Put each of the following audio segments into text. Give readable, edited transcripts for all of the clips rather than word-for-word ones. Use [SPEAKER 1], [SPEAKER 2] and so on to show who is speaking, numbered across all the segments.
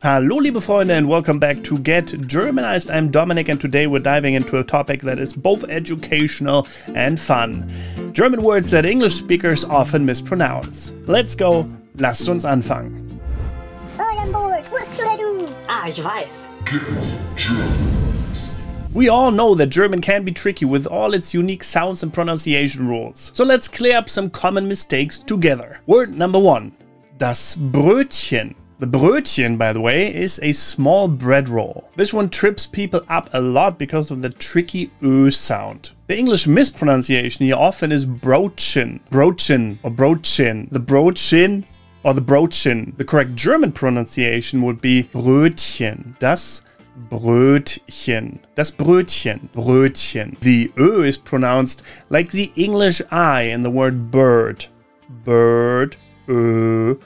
[SPEAKER 1] Hallo liebe Freunde and welcome back to Get Germanized. I'm Dominic and today we're diving into a topic that is both educational and fun. German words that English speakers often mispronounce. Let's go, lasst uns anfangen.
[SPEAKER 2] All on board, what should I do?
[SPEAKER 3] Ich weiß.
[SPEAKER 1] We all know that German can be tricky with all its unique sounds and pronunciation rules. So let's clear up some common mistakes together. Word number 1. Das Brötchen. The Brötchen, by the way, is a small bread roll. This one trips people up a lot because of the tricky Ö sound. The English mispronunciation here often is Brötchen. Brötchen or Brötchen. The Brötchen or the Brötchen. The correct German pronunciation would be Brötchen. Das Brötchen. Das Brötchen. Brötchen. The Ö is pronounced like the English I in the word bird. Bird. Bird.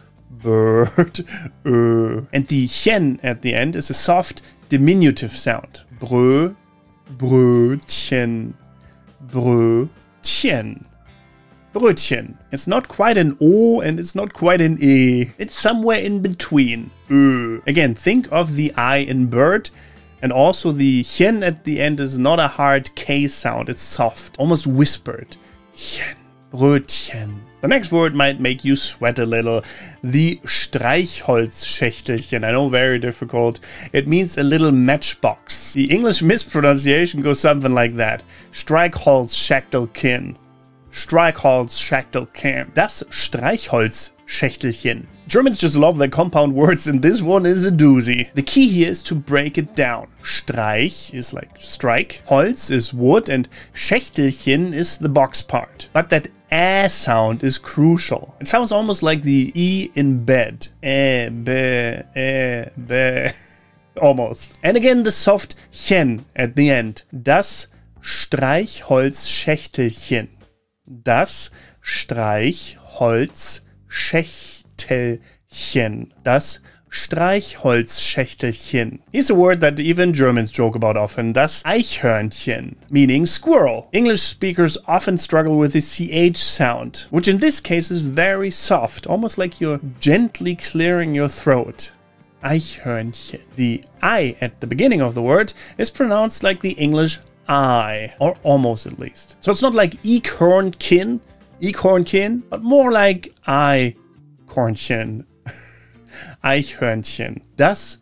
[SPEAKER 1] And the chen at the end is a soft diminutive sound. Brötchen. Brötchen. Brötchen. It's not quite an O and it's not quite an E. It's somewhere in between. Again, think of the I in bird, and also the chen at the end is not a hard K sound. It's soft, almost whispered. Chen. Brötchen. The next word might make you sweat a little. The Streichholzschächtelchen. I know, very difficult. It means a little matchbox. The English mispronunciation goes something like that. Streichholzschächtelchen. Streichholzschächtelchen. Das Streichholzschächtelchen. Germans just love their compound words, and this one is a doozy. The key here is to break it down. Streich is like strike, Holz is wood, and Schächtelchen is the box part. But that A sound is crucial. It sounds almost like the E in bed. Be. Almost. And again, the soft chen at the end. Das Streichholzschächtelchen. Das Streichholzschächtelchen. Das Streichholzschächtelchen. Here's a word that even Germans joke about often. Das Eichhörnchen, meaning squirrel. English speakers often struggle with the CH sound, which in this case is very soft, almost like you're gently clearing your throat. Eichhörnchen. The I at the beginning of the word is pronounced like the English I, or almost at least. So it's not like Eichhörnchen, but more like Eichhörnchen. Eichhörnchen. Das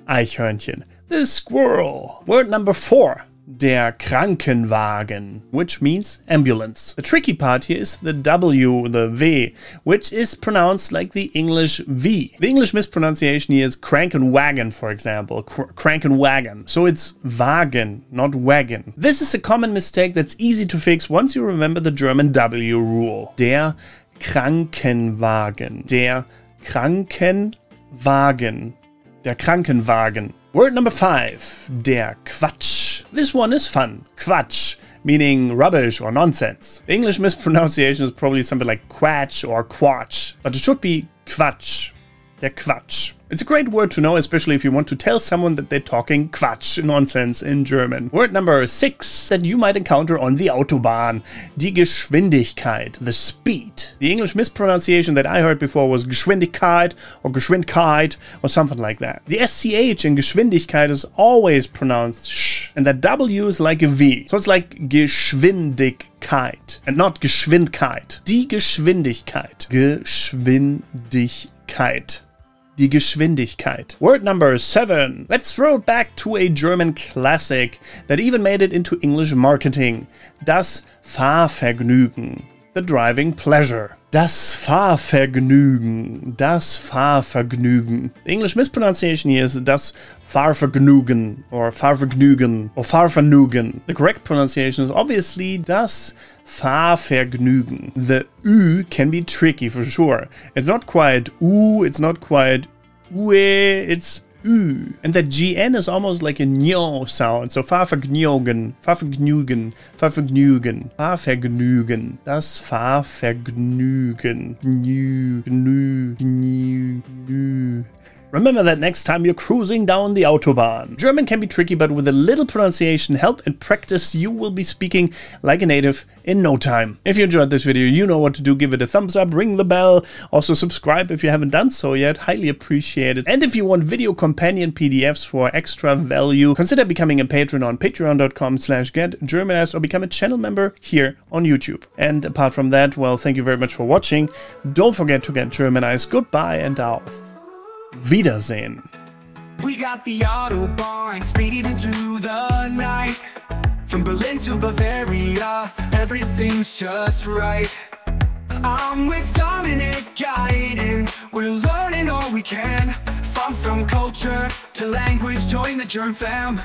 [SPEAKER 1] Eichhörnchen. The squirrel. Word number 4. Der Krankenwagen, which means ambulance. The tricky part here is the W, the V, which is pronounced like the English V. The English mispronunciation here is Krankenwagen, for example. Krankenwagen. So it's Wagen, not wagon. This is a common mistake that's easy to fix once you remember the German W rule. Der Krankenwagen. Der Krankenwagen. Der Krankenwagen. Word number 5. Der Quatsch. This one is fun. Quatsch, meaning rubbish or nonsense. The English mispronunciation is probably something like quatsch or quatsch, but it should be Quatsch. Der Quatsch. It's a great word to know, especially if you want to tell someone that they're talking Quatsch, nonsense in German. Word number 6 that you might encounter on the Autobahn. Die Geschwindigkeit, the speed. The English mispronunciation that I heard before was Geschwindigkeit or Geschwindkeit or something like that. The SCH in Geschwindigkeit is always pronounced sh, and that W is like a V. So it's like Geschwindigkeit and not Geschwindkeit. Die Geschwindigkeit. Geschwindigkeit. Die Geschwindigkeit. Word number 7. Let's throw it back to a German classic that even made it into English marketing. Das Fahrvergnügen. The driving pleasure. Das Fahrvergnügen. Das Fahrvergnügen. The English mispronunciation here is das Fahrvergnügen or Fahrvergnügen or Fahrvergnügen. The correct pronunciation is obviously das Fahrvergnügen. The Ü can be tricky for sure. It's not quite U, it's not quite Ue, it's Ü. And the GN is almost like a Nyo sound. So Fahrvergnügen, Fahrvergnügen, Fahrvergnügen, Fahrvergnügen. Das Fahrvergnügen. Remember that next time you're cruising down the Autobahn. German can be tricky, but with a little pronunciation help and practice, you will be speaking like a native in no time. If you enjoyed this video, you know what to do. Give it a thumbs up, ring the bell, also subscribe if you haven't done so yet. Highly appreciated. And if you want video companion PDFs for extra value, consider becoming a patron on patreon.com/getgermanized or become a channel member here on YouTube. And apart from that, well, thank you very much for watching. Don't forget to get Germanized. Goodbye and auf Wiedersehen.
[SPEAKER 3] We got the Autobahn speeding through the night. From Berlin to Bavaria, everything's just right. I'm with Dominic guiding, we're learning all we can. From culture to language, join the Germ fam.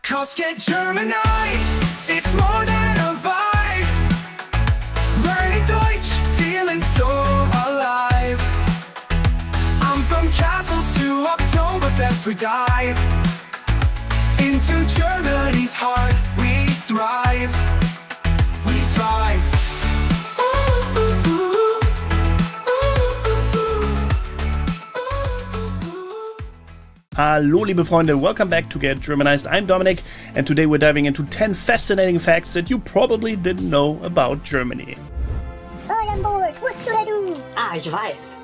[SPEAKER 3] 'Cause get Germanized, it's more than a vibe. Learning Deutsch, feeling so alive. I'm from castles to Oktoberfest, we dive into Germany's heart, we thrive. We thrive.
[SPEAKER 1] Hallo liebe Freunde, welcome back to Get Germanized. I'm Dominic and today we're diving into 10 fascinating facts that you probably didn't know about Germany.
[SPEAKER 2] All on board. What should I do?
[SPEAKER 4] Ah, ich weiß.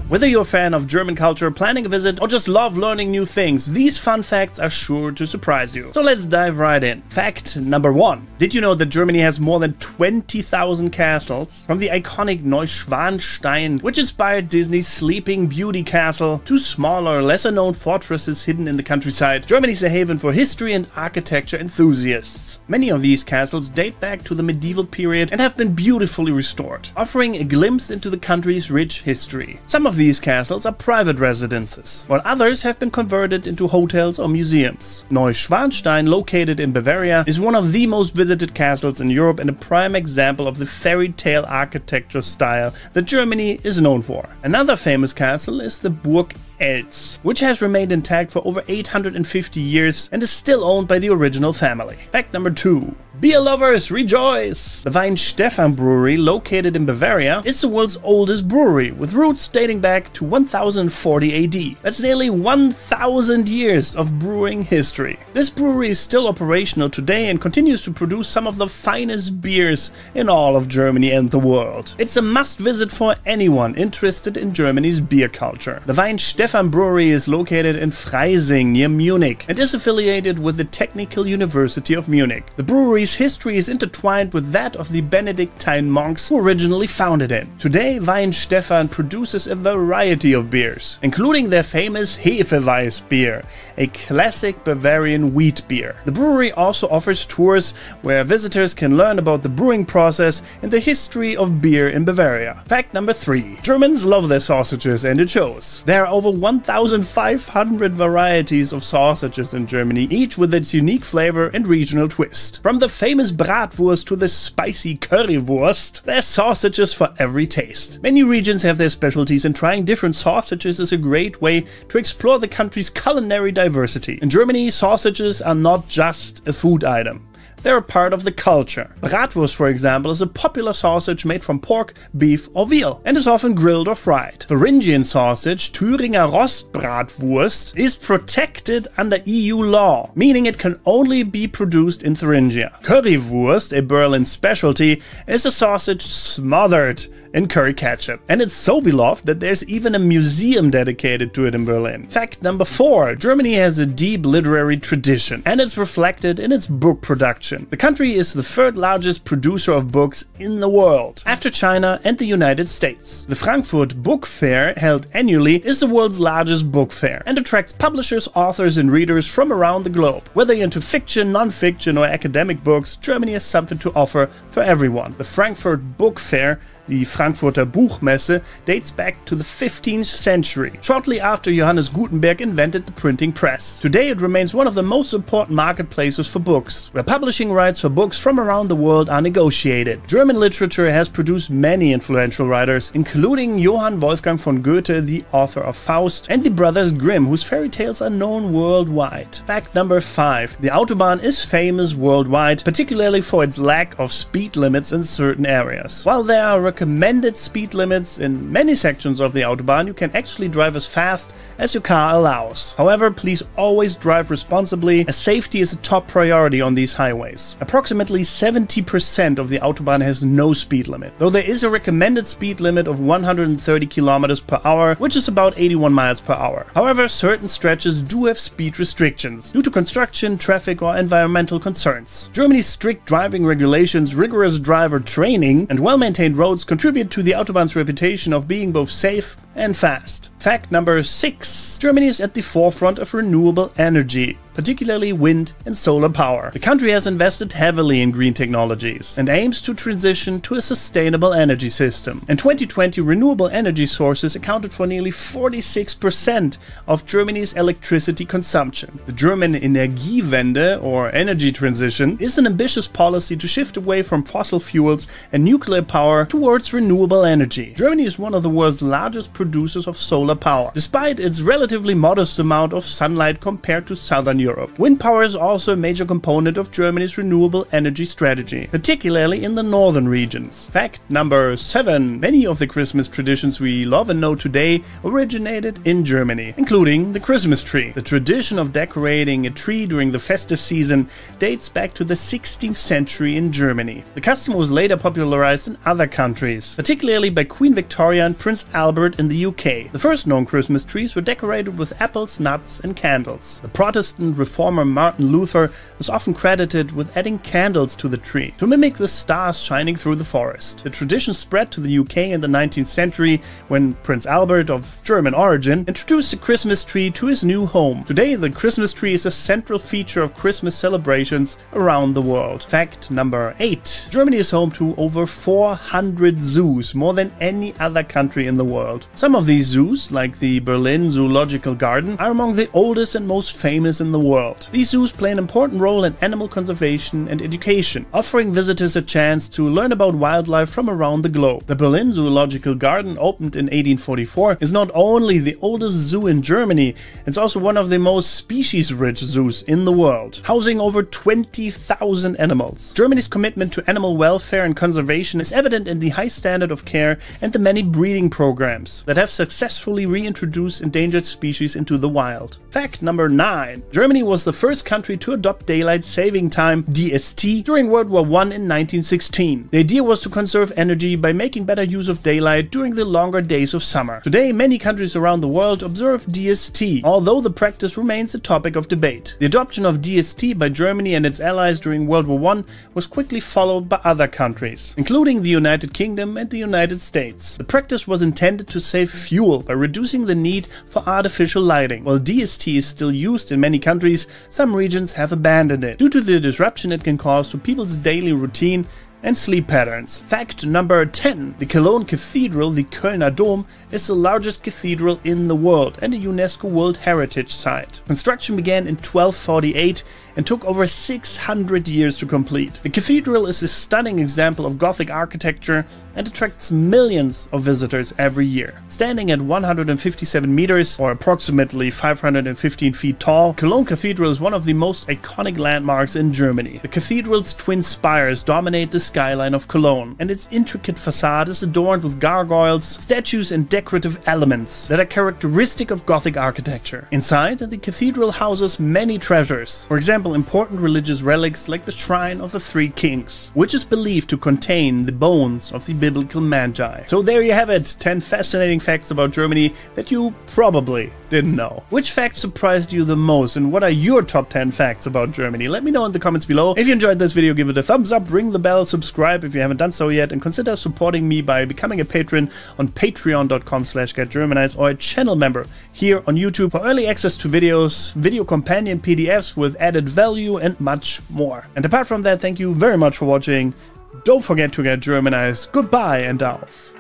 [SPEAKER 1] Whether you're a fan of German culture, planning a visit, or just love learning new things, these fun facts are sure to surprise you. So let's dive right in. Fact number 1. Did you know that Germany has more than 20,000 castles? From the iconic Neuschwanstein, which inspired Disney's Sleeping Beauty castle, to smaller, lesser-known fortresses hidden in the countryside, Germany's a haven for history and architecture enthusiasts. Many of these castles date back to the medieval period and have been beautifully restored, offering a glimpse into the country's rich history. Some of these castles are private residences, while others have been converted into hotels or museums. Neuschwanstein, located in Bavaria, is one of the most visited castles in Europe and a prime example of the fairy tale architecture style that Germany is known for. Another famous castle is the Burg Eltz, which has remained intact for over 850 years and is still owned by the original family. Fact number 2. Beer lovers, rejoice! The Weihenstephan brewery, located in Bavaria, is the world's oldest brewery, with roots dating back to 1040 AD. That's nearly 1000 years of brewing history. This brewery is still operational today and continues to produce some of the finest beers in all of Germany and the world. It's a must-visit for anyone interested in Germany's beer culture. The Weihenstephan brewery is located in Freising, near Munich, and is affiliated with the Technical University of Munich. The brewery's history is intertwined with that of the Benedictine monks who originally founded it. Today, Weihenstephan produces a variety of beers, including their famous Hefeweiss beer, a classic Bavarian wheat beer. The brewery also offers tours where visitors can learn about the brewing process and the history of beer in Bavaria. Fact number 3. Germans love their sausages, and it shows. There are over 1,500 varieties of sausages in Germany, each with its unique flavor and regional twist. From the famous Bratwurst to the spicy Currywurst, there's sausages for every taste. Many regions have their specialties, and trying different sausages is a great way to explore the country's culinary diversity. In Germany, sausages are not just a food item. They're a part of the culture. Bratwurst, for example, is a popular sausage made from pork, beef or veal, and is often grilled or fried. Thuringian sausage, Thüringer Rostbratwurst, is protected under EU law, meaning it can only be produced in Thuringia. Currywurst, a Berlin specialty, is a sausage smothered in curry ketchup, and it's so beloved that there's even a museum dedicated to it in Berlin. Fact number 4. Germany has a deep literary tradition, and it's reflected in its book production. The country is the 3rd largest producer of books in the world, after China and the United States. The Frankfurt Book Fair, held annually, is the world's largest book fair and attracts publishers, authors and readers from around the globe. Whether you're into fiction, non-fiction or academic books, Germany has something to offer for everyone. The Frankfurt Book Fair, the Frankfurter Buchmesse, dates back to the 15th century, shortly after Johannes Gutenberg invented the printing press. Today it remains one of the most important marketplaces for books, where publishing rights for books from around the world are negotiated. German literature has produced many influential writers, including Johann Wolfgang von Goethe, the author of Faust, and the brothers Grimm, whose fairy tales are known worldwide. Fact number 5. The Autobahn is famous worldwide, particularly for its lack of speed limits in certain areas. While there are recommended speed limits in many sections of the Autobahn, you can actually drive as fast as your car allows. However, please always drive responsibly, as safety is a top priority on these highways. Approximately 70% of the Autobahn has no speed limit, though there is a recommended speed limit of 130 km per hour, which is about 81 miles per hour. However, certain stretches do have speed restrictions due to construction, traffic, or environmental concerns. Germany's strict driving regulations, rigorous driver training, and well-maintained roads contribute to the Autobahn's reputation of being both safe and fast. Fact number 6. Germany is at the forefront of renewable energy, particularly wind and solar power. The country has invested heavily in green technologies and aims to transition to a sustainable energy system. In 2020, renewable energy sources accounted for nearly 46% of Germany's electricity consumption. The German Energiewende, or energy transition, is an ambitious policy to shift away from fossil fuels and nuclear power towards renewable energy. Germany is one of the world's largest producers of solar power, despite its relatively modest amount of sunlight compared to southern Europe. Wind power is also a major component of Germany's renewable energy strategy, particularly in the northern regions. Fact number 7. Many of the Christmas traditions we love and know today originated in Germany, including the Christmas tree. The tradition of decorating a tree during the festive season dates back to the 16th century in Germany. The custom was later popularized in other countries, particularly by Queen Victoria and Prince Albert in the UK. The first known Christmas trees were decorated with apples, nuts, and candles. The Protestant reformer Martin Luther is often credited with adding candles to the tree to mimic the stars shining through the forest. The tradition spread to the UK in the 19th century when Prince Albert, of German origin, introduced the Christmas tree to his new home. Today, the Christmas tree is a central feature of Christmas celebrations around the world. Fact number 8. Germany is home to over 400 zoos, more than any other country in the world. Some of these zoos, like the Berlin Zoological Garden, are among the oldest and most famous in the world. These zoos play an important role in animal conservation and education, offering visitors a chance to learn about wildlife from around the globe. The Berlin Zoological Garden, opened in 1844, is not only the oldest zoo in Germany, it's also one of the most species-rich zoos in the world, housing over 20,000 animals. Germany's commitment to animal welfare and conservation is evident in the high standard of care and the many breeding programs that have successfully reintroduced endangered species into the wild. Fact number 9. Germany was the first country to adopt daylight saving time (DST) during World War I in 1916. The idea was to conserve energy by making better use of daylight during the longer days of summer. Today, many countries around the world observe DST, although the practice remains a topic of debate. The adoption of DST by Germany and its allies during World War I was quickly followed by other countries, including the United Kingdom and the United States. The practice was intended to save fuel by reducing the need for artificial lighting. While DST is still used in many countries, some regions have abandoned it due to the disruption it can cause to people's daily routine and sleep patterns. Fact number 10. The Cologne Cathedral, the Kölner Dom, is the largest cathedral in the world and a UNESCO World Heritage Site. Construction began in 1248 and took over 600 years to complete. The cathedral is a stunning example of Gothic architecture and attracts millions of visitors every year. Standing at 157 meters, or approximately 515 feet tall, Cologne Cathedral is one of the most iconic landmarks in Germany. The cathedral's twin spires dominate the skyline of Cologne, and its intricate facade is adorned with gargoyles, statues, and decorative elements that are characteristic of Gothic architecture. Inside, the cathedral houses many treasures. For example, important religious relics like the Shrine of the Three Kings, which is believed to contain the bones of the biblical magi. So there you have it, 10 fascinating facts about Germany that you probably didn't know. Which fact surprised you the most, and what are your top 10 facts about Germany? Let me know in the comments below. If you enjoyed this video, give it a thumbs up, ring the bell, subscribe if you haven't done so yet, and consider supporting me by becoming a patron on patreon.com/getgermanized or a channel member here on YouTube for early access to videos, video companion PDFs with added value, and much more. And apart from that, thank you very much for watching. Don't forget to get Germanized. Goodbye and auf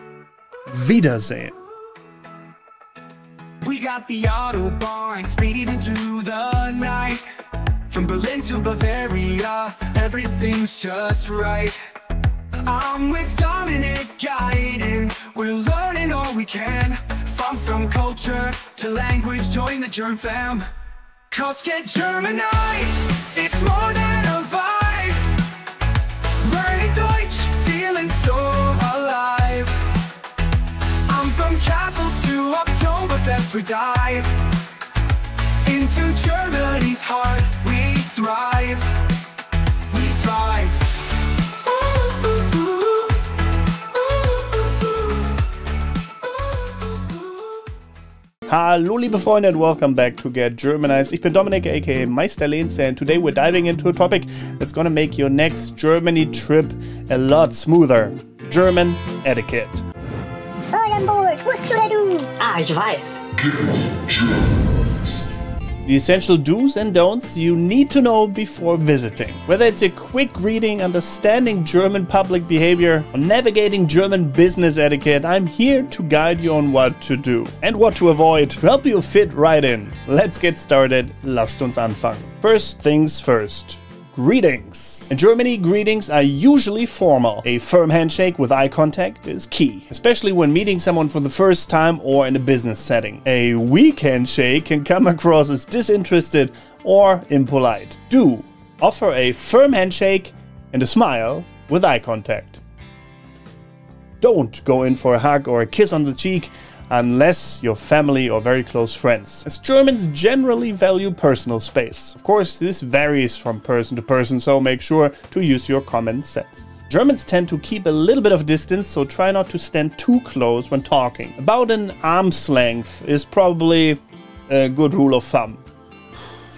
[SPEAKER 1] Wiedersehen.
[SPEAKER 3] We got the Autobahn speeding through the night. From Berlin to Bavaria, everything's just right. I'm with Dominic guiding, we're learning all we can. From culture to language, join the Germ fam. Cause get Germanized, it's more than a vibe. Learning Deutsch, feeling so alive. we dive into Germany's heart. We thrive. We thrive.
[SPEAKER 1] Hallo liebe Freunde and welcome back to Get Germanized. Ich bin Dominik aka Meister Lenze and today we're diving into a topic that's gonna make your next Germany trip a lot smoother. German etiquette.
[SPEAKER 2] All on board. What should I do?
[SPEAKER 4] Ah, ich weiß.
[SPEAKER 1] The essential do's and don'ts you need to know before visiting. Whether it's a quick reading, understanding German public behavior, or navigating German business etiquette, I'm here to guide you on what to do and what to avoid to help you fit right in. Let's get started. Lasst uns anfangen. First things first. Greetings. In Germany, greetings are usually formal. A firm handshake with eye contact is key, especially when meeting someone for the first time or in a business setting. A weak handshake can come across as disinterested or impolite. Do offer a firm handshake and a smile with eye contact. Don't go in for a hug or a kiss on the cheek unless you're family or very close friends, as Germans generally value personal space. Of course, this varies from person to person, so make sure to use your common sense. Germans tend to keep a little bit of distance, so try not to stand too close when talking. About an arm's length is probably a good rule of thumb.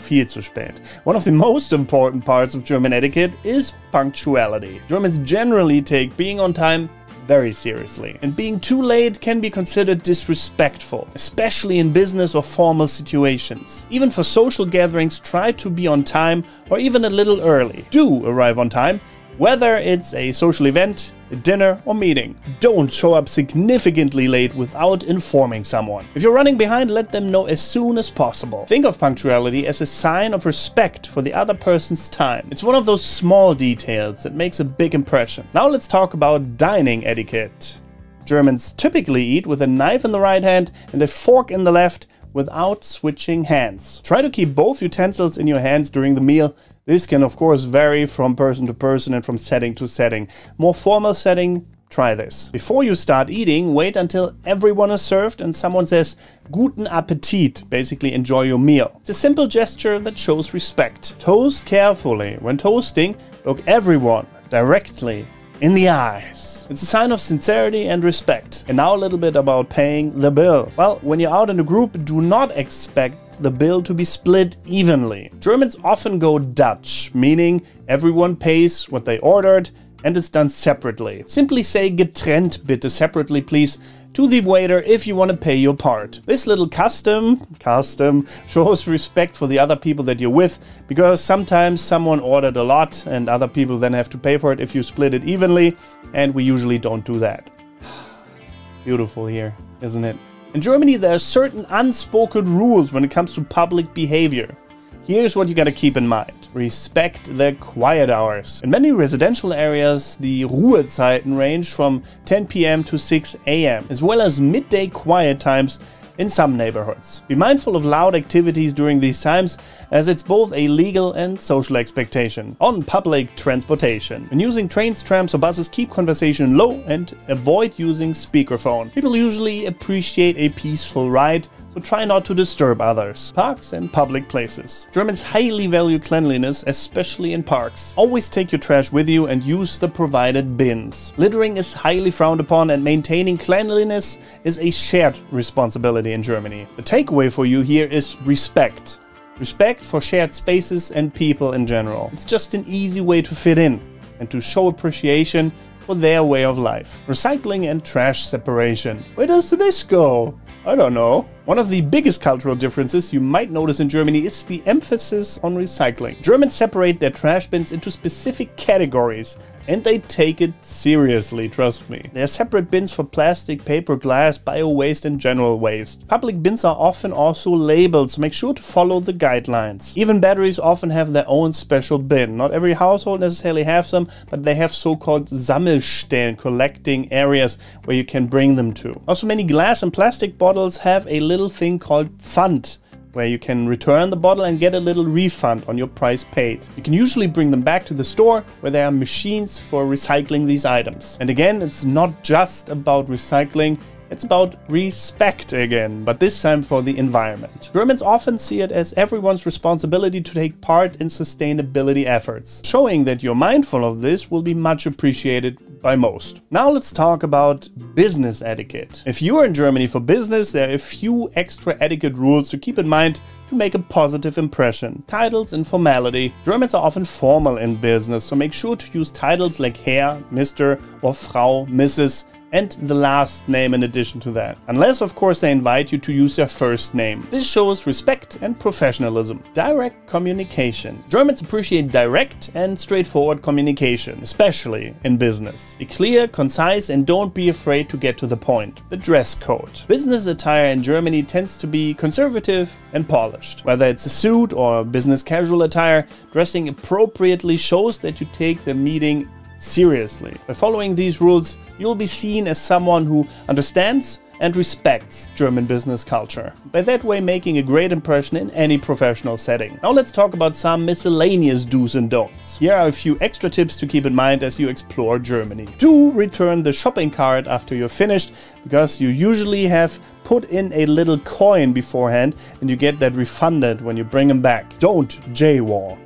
[SPEAKER 1] Viel zu spät. One of the most important parts of German etiquette is punctuality. Germans generally take being on time very seriously, and being too late can be considered disrespectful, especially in business or formal situations. Even for social gatherings, try to be on time or even a little early. Do arrive on time, whether it's a social event, a dinner or meeting. Don't show up significantly late without informing someone. If you're running behind, let them know as soon as possible. Think of punctuality as a sign of respect for the other person's time. It's one of those small details that makes a big impression. Now let's talk about dining etiquette. Germans typically eat with a knife in the right hand and a fork in the left without switching hands. Try to keep both utensils in your hands during the meal. This can of course vary from person to person and from setting to setting. More formal setting, try this. Before you start eating, wait until everyone is served and someone says "Guten Appetit," basically enjoy your meal. It's a simple gesture that shows respect. Toast carefully. When toasting, look everyone directly in the eyes. It's a sign of sincerity and respect. And now a little bit about paying the bill. Well, when you're out in a group, do not expect the bill to be split evenly. Germans often go Dutch, meaning everyone pays what they ordered and it's done separately. Simply say "getrennt bitte," separately please, to the waiter if you want to pay your part. This little custom shows respect for the other people that you're with, because sometimes someone ordered a lot and other people then have to pay for it if you split it evenly, and we usually don't do that. Beautiful here, isn't it? In Germany, there are certain unspoken rules when it comes to public behavior. Here's what you gotta keep in mind. Respect the quiet hours. In many residential areas, the Ruhezeiten range from 10 p.m. to 6 a.m., as well as midday quiet times in some neighborhoods. Be mindful of loud activities during these times, as it's both a legal and social expectation. On public transportation, when using trains, trams or buses, keep conversation low and avoid using speakerphone. People usually appreciate a peaceful ride, so try not to disturb others. Parks and public places. Germans highly value cleanliness, especially in parks. Always take your trash with you and use the provided bins. Littering is highly frowned upon, and maintaining cleanliness is a shared responsibility in Germany. The takeaway for you here is respect. Respect for shared spaces and people in general. It's just an easy way to fit in and to show appreciation for their way of life. Recycling and trash separation. Where does this go? I don't know. One of the biggest cultural differences you might notice in Germany is the emphasis on recycling. Germans separate their trash bins into specific categories, and they take it seriously, trust me. There are separate bins for plastic, paper, glass, bio-waste and general waste. Public bins are often also labeled, so make sure to follow the guidelines. Even batteries often have their own special bin. Not every household necessarily has them, but they have so-called Sammelstellen, collecting areas where you can bring them to. Also, many glass and plastic bottles have a little thing called Pfand, where you can return the bottle and get a little refund on your price paid. You can usually bring them back to the store, where there are machines for recycling these items. And again, it's not just about recycling, It's about respect again, but this time for the environment. Germans often see it as everyone's responsibility to take part in sustainability efforts. Showing that you're mindful of this will be much appreciated by most. Now let's talk about business etiquette. If you are in Germany for business, there are a few extra etiquette rules to keep in mind to make a positive impression. Titles and formality. Germans are often formal in business, so make sure to use titles like Herr, Mr. or Frau, Mrs. and the last name in addition to that. Unless, of course, they invite you to use their first name. This shows respect and professionalism. Direct communication. Germans appreciate direct and straightforward communication, especially in business. Be clear, concise, and don't be afraid to get to the point. The dress code. Business attire in Germany tends to be conservative and polished. Whether it's a suit or business casual attire, dressing appropriately shows that you take the meeting seriously. By following these rules, you'll be seen as someone who understands and respects German business culture. By that way, making a great impression in any professional setting. Now let's talk about some miscellaneous do's and don'ts. Here are a few extra tips to keep in mind as you explore Germany. Do return the shopping cart after you're finished, because you usually have put in a little coin beforehand and you get that refunded when you bring them back. Don't jaywalk.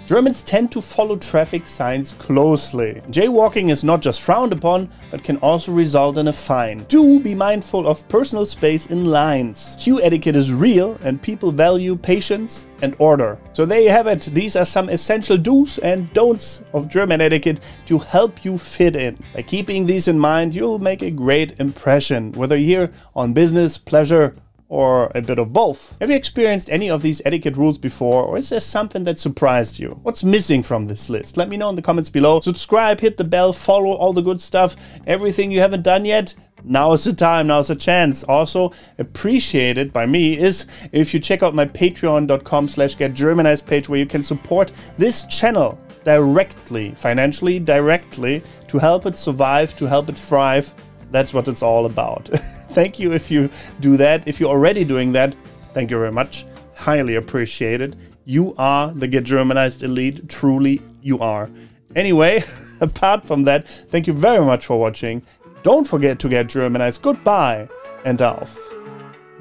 [SPEAKER 1] Germans tend to follow traffic signs closely. Jaywalking is not just frowned upon, but can also result in a fine. Do be mindful of personal space in lines. Queue etiquette is real and people value patience and order. So there you have it. These are some essential do's and don'ts of German etiquette to help you fit in. By keeping these in mind, you'll make a great impression, whether you're here on business, pleasure, or a bit of both. Have you experienced any of these etiquette rules before, or is there something that surprised you? What's missing from this list? Let me know in the comments below. Subscribe, hit the bell, follow all the good stuff. Everything you haven't done yet, now is the time, now is the chance. Also appreciated by me is if you check out my patreon.com/getgermanized page, where you can support this channel directly, financially directly, to help it survive, to help it thrive. That's what it's all about. Thank you if you do that. If you're already doing that, thank you very much. Highly appreciated. You are the Get Germanized elite. Truly, you are. Anyway, apart from that, thank you very much for watching. Don't forget to get Germanized. Goodbye and auf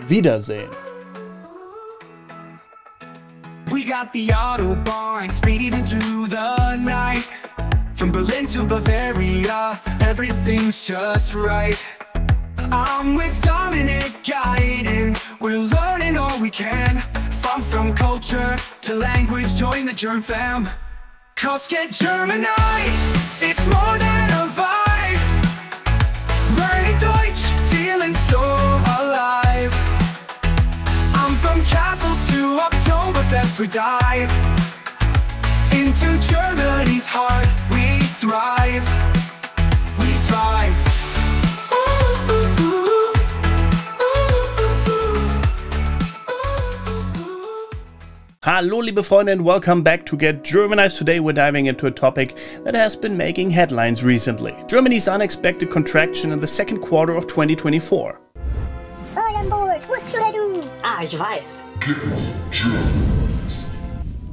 [SPEAKER 1] Wiedersehen.
[SPEAKER 3] We got the Autobahn speeding through the night. From Berlin to Bavaria, everything's just right. I'm with Dominic guiding, we're learning all we can. From culture to language, join the Germ fam. Cause Get Germanized, it's more than a vibe. Learning Deutsch, feeling so alive. I'm from castles to Oktoberfest, we dive into Germany's heart, we thrive. We thrive.
[SPEAKER 1] Hallo liebe Freunde and welcome back to Get Germanized. Today we're diving into a topic that has been making headlines recently. Germany's unexpected contraction in the second quarter of 2024.
[SPEAKER 2] All on board. What should I do?
[SPEAKER 4] Ah, ich weiß.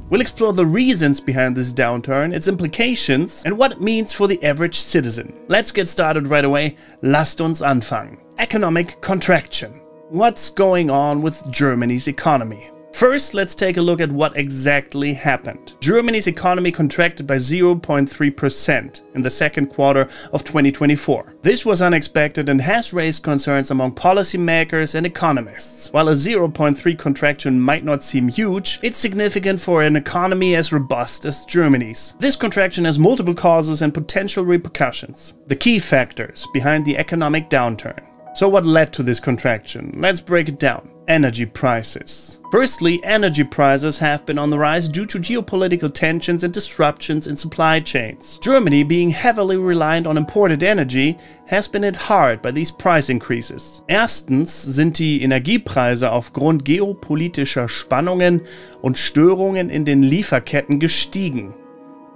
[SPEAKER 1] We'll explore the reasons behind this downturn, its implications, and what it means for the average citizen. Let's get started right away. Lasst uns anfangen. Economic contraction. What's going on with Germany's economy? First, let's take a look at what exactly happened. Germany's economy contracted by 0.3% in the second quarter of 2024. This was unexpected and has raised concerns among policymakers and economists. While a 0.3 contraction might not seem huge, it's significant for an economy as robust as Germany's. This contraction has multiple causes and potential repercussions. The key factors behind the economic downturn. So what led to this contraction? Let's break it down. Energy prices. Firstly, energy prices have been on the rise due to geopolitical tensions and disruptions in supply chains. Germany, being heavily reliant on imported energy, has been hit hard by these price increases. Erstens sind die Energiepreise aufgrund geopolitischer Spannungen und Störungen in den Lieferketten gestiegen.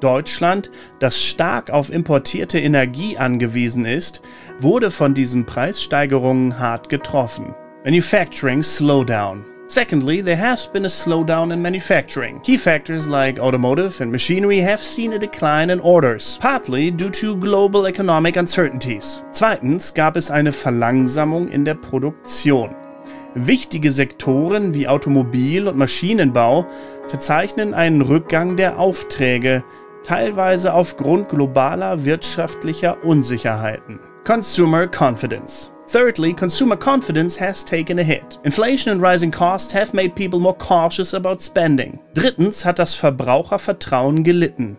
[SPEAKER 1] Deutschland, das stark auf importierte Energie angewiesen ist, wurde von diesen Preissteigerungen hart getroffen. Manufacturing slowdown. Secondly, there has been a slowdown in manufacturing. Key factors like automotive and machinery have seen a decline in orders, partly due to global economic uncertainties. Zweitens gab es eine Verlangsamung in der Produktion. Wichtige Sektoren wie Automobil- und Maschinenbau verzeichnen einen Rückgang der Aufträge, teilweise aufgrund globaler wirtschaftlicher Unsicherheiten. Consumer confidence. Thirdly, consumer confidence has taken a hit. Inflation and rising costs have made people more cautious about spending. Drittens hat das Verbrauchervertrauen gelitten.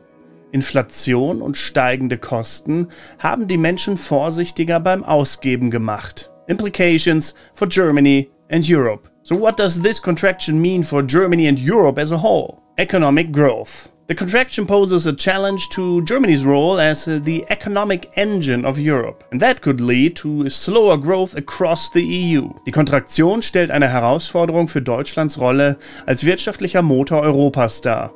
[SPEAKER 1] Inflation und steigende Kosten haben die Menschen vorsichtiger beim Ausgeben gemacht. Implications for Germany and Europe. So what does this contraction mean for Germany and Europe as a whole? Economic growth. The contraction poses a challenge to Germany's role as the economic engine of Europe, and that could lead to slower growth across the EU. Die Kontraktion stellt eine Herausforderung für Deutschlands Rolle als wirtschaftlicher Motor Europas dar.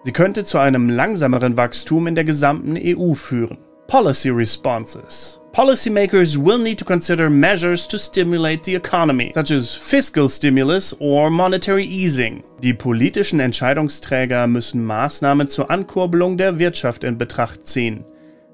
[SPEAKER 1] Sie könnte zu einem langsameren Wachstum in der gesamten EU führen. Policy responses. Policymakers will need to consider measures to stimulate the economy, such as fiscal stimulus or monetary easing. Die politischen Entscheidungsträger müssen Maßnahmen zur Ankurbelung der Wirtschaft in Betracht ziehen,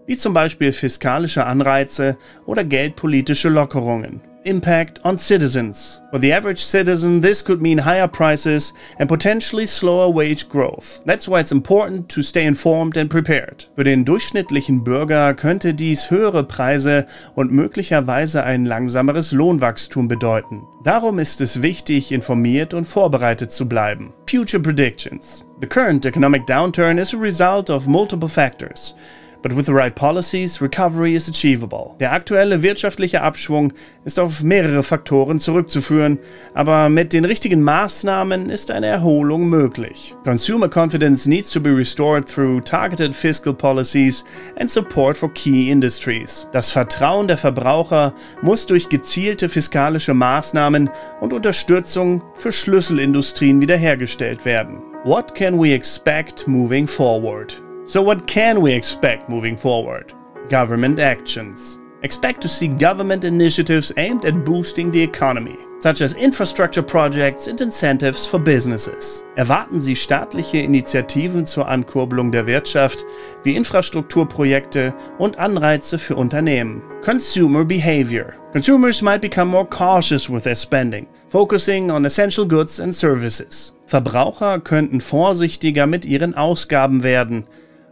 [SPEAKER 1] wie zum Beispiel fiskalische Anreize oder geldpolitische Lockerungen. Impact on citizens. For the average citizen, this could mean higher prices and potentially slower wage growth. That's why it's important to stay informed and prepared. Für den durchschnittlichen Bürger könnte dies höhere Preise und möglicherweise ein langsameres Lohnwachstum bedeuten. Darum ist es wichtig, informiert und vorbereitet zu bleiben. Future predictions. The current economic downturn is a result of multiple factors. But with the right policies, recovery is achievable. Der aktuelle wirtschaftliche Abschwung ist auf mehrere Faktoren zurückzuführen, aber mit den richtigen Maßnahmen ist eine Erholung möglich. Consumer confidence needs to be restored through targeted fiscal policies and support for key industries. Das Vertrauen der Verbraucher muss durch gezielte fiskalische Maßnahmen und Unterstützung für Schlüsselindustrien wiederhergestellt werden. What can we expect moving forward? So what can we expect moving forward? Government actions. Expect to see government initiatives aimed at boosting the economy, such as infrastructure projects and incentives for businesses. Erwarten Sie staatliche Initiativen zur Ankurbelung der Wirtschaft, wie Infrastrukturprojekte und Anreize für Unternehmen. Consumer behavior. Consumers might become more cautious with their spending, focusing on essential goods and services. Verbraucher könnten vorsichtiger mit ihren Ausgaben werden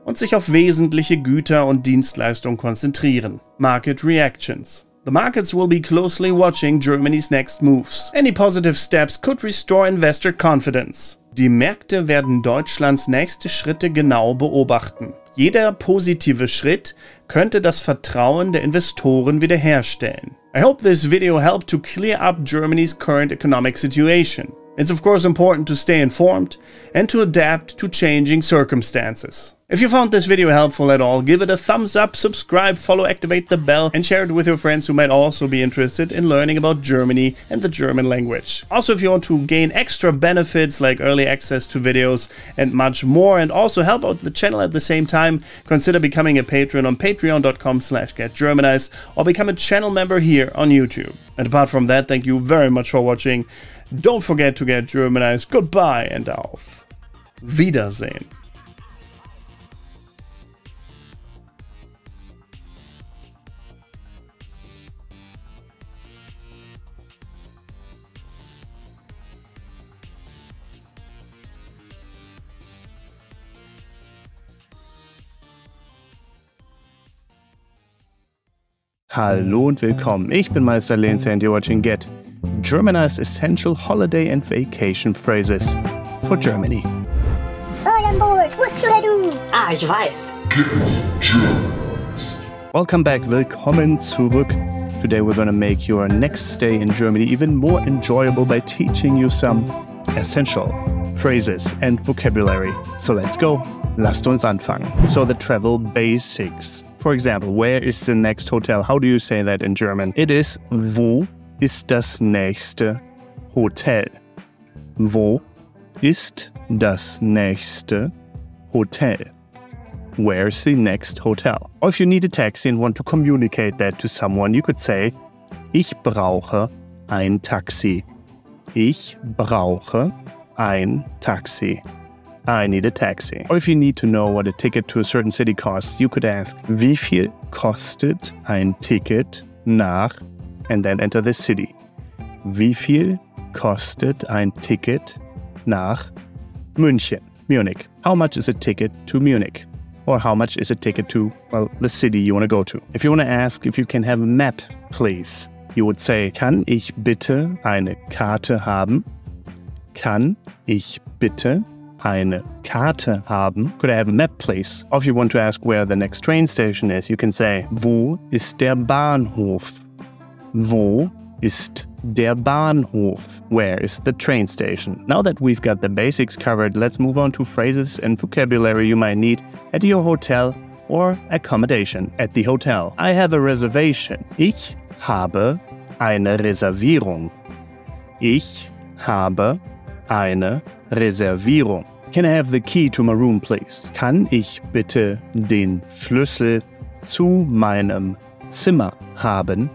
[SPEAKER 1] und sich auf wesentliche Güter und Dienstleistungen konzentrieren. Market reactions. The markets will be closely watching Germany's next moves. Any positive steps could restore investor confidence. Die Märkte werden Deutschlands nächste Schritte genau beobachten. Jeder positive Schritt könnte das Vertrauen der Investoren wiederherstellen. I hope this video helped to clear up Germany's current economic situation. It's of course important to stay informed and to adapt to changing circumstances. If you found this video helpful at all, give it a thumbs up, subscribe, follow, activate the bell, and share it with your friends who might also be interested in learning about Germany and the German language. Also, if you want to gain extra benefits like early access to videos and much more, and also help out the channel at the same time, consider becoming a patron on patreon.com/getgermanized or become a channel member here on YouTube. And apart from that, thank you very much for watching. Don't forget to get Germanized. Goodbye and auf Wiedersehen.
[SPEAKER 4] Hallo und willkommen, ich bin Meister Lenz and you're watching Get Germanized Essential Holiday and Vacation Phrases for Germany.
[SPEAKER 2] I am bored. What should I do?
[SPEAKER 5] Ah, ich weiß.
[SPEAKER 4] Welcome back, willkommen zurück. Today we're gonna make your next stay in Germany even more enjoyable by teaching you some essential phrases and vocabulary. So let's go. Lasst uns anfangen. So the travel basics. For example, where is the next hotel? How do you say that in German? It is, wo ist das nächste Hotel? Wo ist das nächste Hotel? Where's the next hotel? Or if you need a taxi and want to communicate that to someone, you could say, ich brauche ein Taxi. Ich brauche ein Taxi. I need a taxi. Or if you need to know what a ticket to a certain city costs, you could ask, wie viel kostet ein Ticket nach, and then enter the city. Wie viel kostet ein Ticket nach München, Munich? How much is a ticket to Munich? Or how much is a ticket to, well, the city you want to go to? If you want to ask if you can have a map, please, you would say, kann ich bitte eine Karte haben? Kann ich bitte eine Karte haben? Could I have a map, please? Or if you want to ask where the next train station is, you can say, wo ist der Bahnhof? Wo ist der Bahnhof? Where is the train station? Now that we've got the basics covered, let's move on to phrases and vocabulary you might need at your hotel or accommodation. At the hotel, I have a reservation. Ich habe eine Reservierung. Ich habe eine Reservierung. Can I have the key to my room, please? Kann ich bitte den Schlüssel zu meinem Zimmer haben?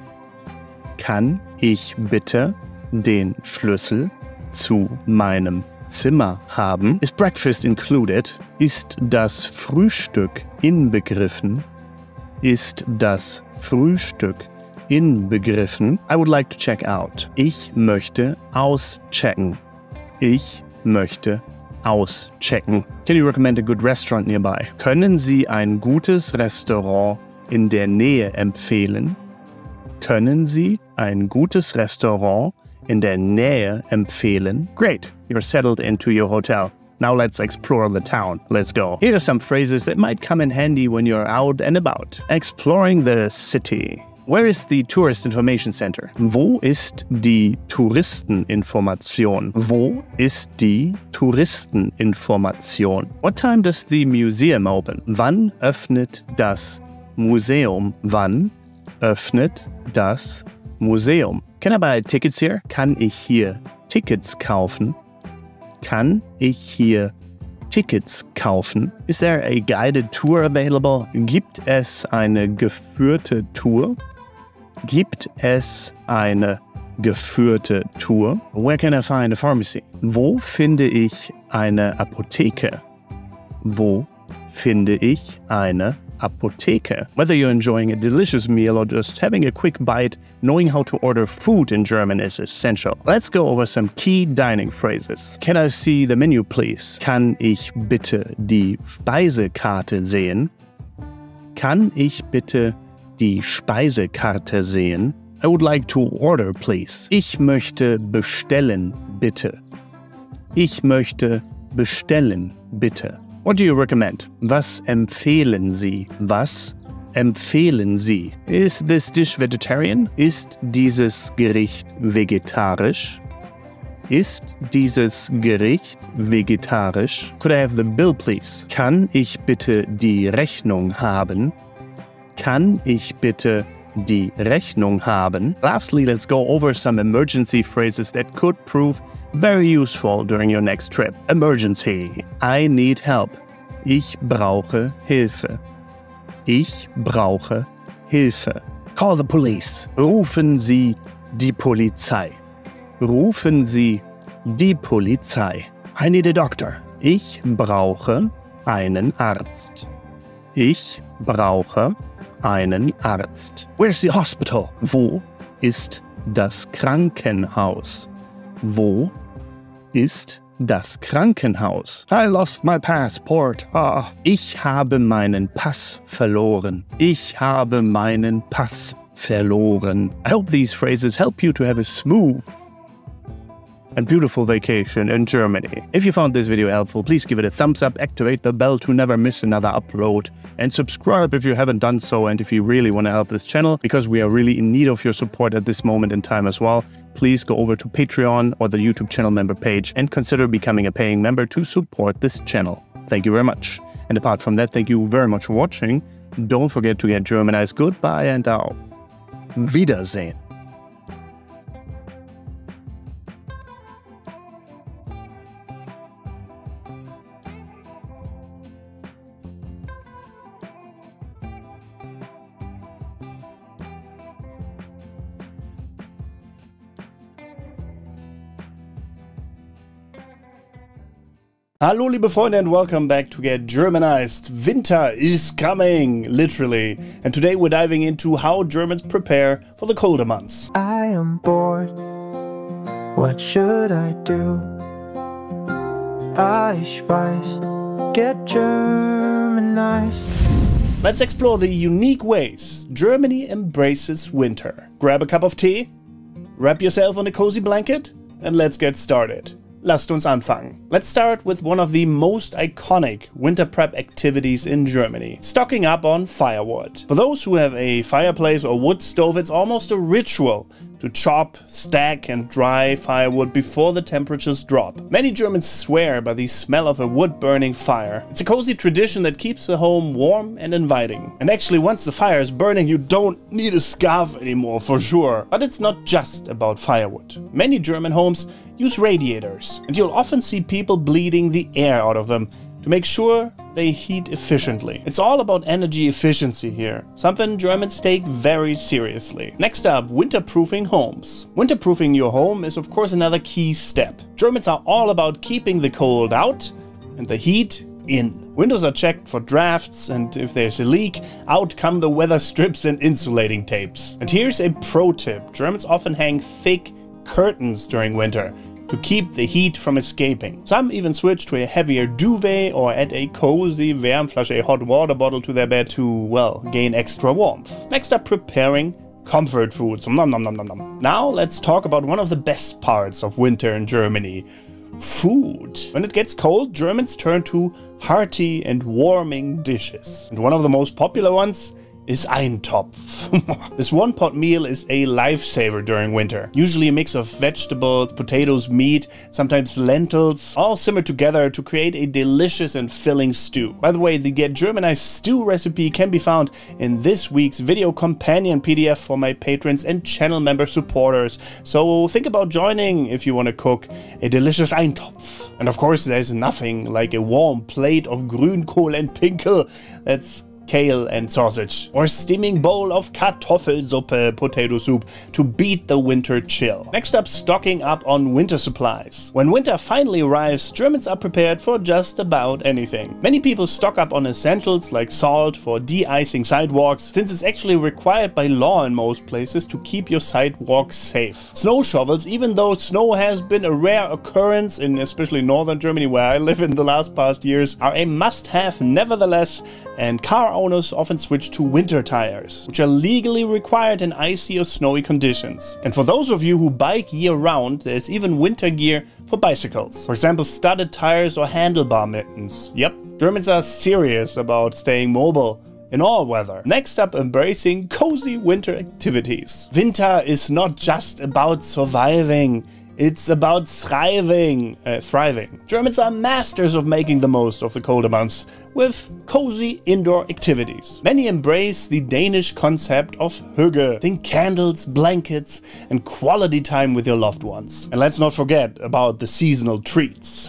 [SPEAKER 4] Kann ich bitte den Schlüssel zu meinem Zimmer haben? Is breakfast included? Ist das Frühstück inbegriffen? Ist das Frühstück inbegriffen? I would like to check out. Ich möchte auschecken. Ich möchte auschecken. Can you recommend a good restaurant nearby? Können Sie ein gutes Restaurant in der Nähe empfehlen? Können Sie ein gutes Restaurant in der Nähe empfehlen? Great, you're settled into your hotel. Now let's explore the town. Let's go. Here are some phrases that might come in handy when you're out and about. Exploring the city. Where is the tourist information center? Wo ist die Touristeninformation? Wo ist die Touristeninformation? What time does the museum open? Wann öffnet das Museum? Wann öffnet das Museum? Can I buy tickets here? Kann ich hier Tickets kaufen? Kann ich hier Tickets kaufen? Is there a guided tour available? Gibt es eine geführte Tour? Gibt es eine geführte Tour? Where can I find a pharmacy? Wo finde ich eine Apotheke? Wo finde ich eine Apotheke? Whether you're enjoying a delicious meal or just having a quick bite, knowing how to order food in German is essential. Let's go over some key dining phrases. Can I see the menu, please? Kann ich bitte die Speisekarte sehen? Kann ich bitte die Speisekarte sehen? I would like to order, please. Ich möchte bestellen, bitte. Ich möchte bestellen, bitte. What do you recommend? Was empfehlen Sie? Was empfehlen Sie? Is this dish vegetarian? Ist dieses Gericht vegetarisch? Ist dieses Gericht vegetarisch? Could I have the bill, please? Kann ich bitte die Rechnung haben? Kann ich bitte die Rechnung haben? Lastly, let's go over some emergency phrases that could prove very useful during your next trip. Emergency. I need help. Ich brauche Hilfe. Ich brauche Hilfe. Call the police. Rufen Sie die Polizei. Rufen Sie die Polizei. I need a doctor. Ich brauche einen Arzt. Ich brauche einen Arzt. Where's the hospital? Wo ist das Krankenhaus? Wo ist das Krankenhaus? I lost my passport. Ich habe meinen Pass verloren. Ich habe meinen Pass verloren. I hope these phrases help you to have a smooth and beautiful vacation in Germany. If you found this video helpful, please give it a thumbs up, activate the bell to never miss another upload, and subscribe if you haven't done so. And if you really want to help this channel, because we are really in need of your support at this moment in time as well, please go over to Patreon or the YouTube channel member page and consider becoming a paying member to support this channel. Thank you very much. And apart from that, thank you very much for watching. Don't forget to get Germanized. Goodbye and auf Wiedersehen.
[SPEAKER 1] Hallo liebe Freunde and welcome back to Get Germanized. Winter is coming, literally. And today we're diving into how Germans prepare for the colder months.
[SPEAKER 5] I am bored. What should I do? Ich weiß. Get Germanized.
[SPEAKER 1] Let's explore the unique ways Germany embraces winter. Grab a cup of tea, wrap yourself in a cozy blanket, and let's get started. Lasst uns anfangen. Let's start with one of the most iconic winter prep activities in Germany, stocking up on firewood. For those who have a fireplace or wood stove, it's almost a ritual to chop, stack and dry firewood before the temperatures drop. Many Germans swear by the smell of a wood-burning fire. It's a cozy tradition that keeps the home warm and inviting. And actually, once the fire is burning, you don't need a scarf anymore, for sure. But it's not just about firewood. Many German homes use radiators, and you'll often see people bleeding the air out of them to make sure they heat efficiently. It's all about energy efficiency here, something Germans take very seriously. Next up, winterproofing homes. Winterproofing your home is of course another key step. Germans are all about keeping the cold out and the heat in. Windows are checked for drafts, and if there's a leak, out come the weather strips and insulating tapes. And here's a pro tip. Germans often hang thick curtains during winter to keep the heat from escaping. Some even switch to a heavier duvet or add a cozy Wärmflasche, a hot water bottle to their bed to, well, gain extra warmth. Next up, preparing comfort foods. Nom, nom, nom, nom, nom. Now let's talk about one of the best parts of winter in Germany. Food. When it gets cold, Germans turn to hearty and warming dishes. And one of the most popular ones is Eintopf. This one-pot meal is a lifesaver during winter. Usually a mix of vegetables, potatoes, meat, sometimes lentils, all simmered together to create a delicious and filling stew. By the way, the Get Germanized stew recipe can be found in this week's video companion PDF for my patrons and channel member supporters. So think about joining if you want to cook a delicious Eintopf. And of course, there's nothing like a warm plate of Grünkohl and Pinkel. That's kale and sausage, or steaming bowl of Kartoffelsuppe, potato soup, to beat the winter chill. Next up, stocking up on winter supplies. When winter finally arrives, Germans are prepared for just about anything. Many people stock up on essentials like salt for de-icing sidewalks, since it's actually required by law in most places to keep your sidewalks safe. Snow shovels, even though snow has been a rare occurrence in especially northern Germany where I live in the past years, are a must-have nevertheless, and car owners often switch to winter tires, which are legally required in icy or snowy conditions. And for those of you who bike year-round, there's even winter gear for bicycles. For example, studded tires or handlebar mittens. Yep, Germans are serious about staying mobile in all weather. Next up, embracing cozy winter activities. Winter is not just about surviving. It's about thriving. Germans are masters of making the most of the colder months with cozy indoor activities. Many embrace the Danish concept of hygge. Think candles, blankets, and quality time with your loved ones. And let's not forget about the seasonal treats.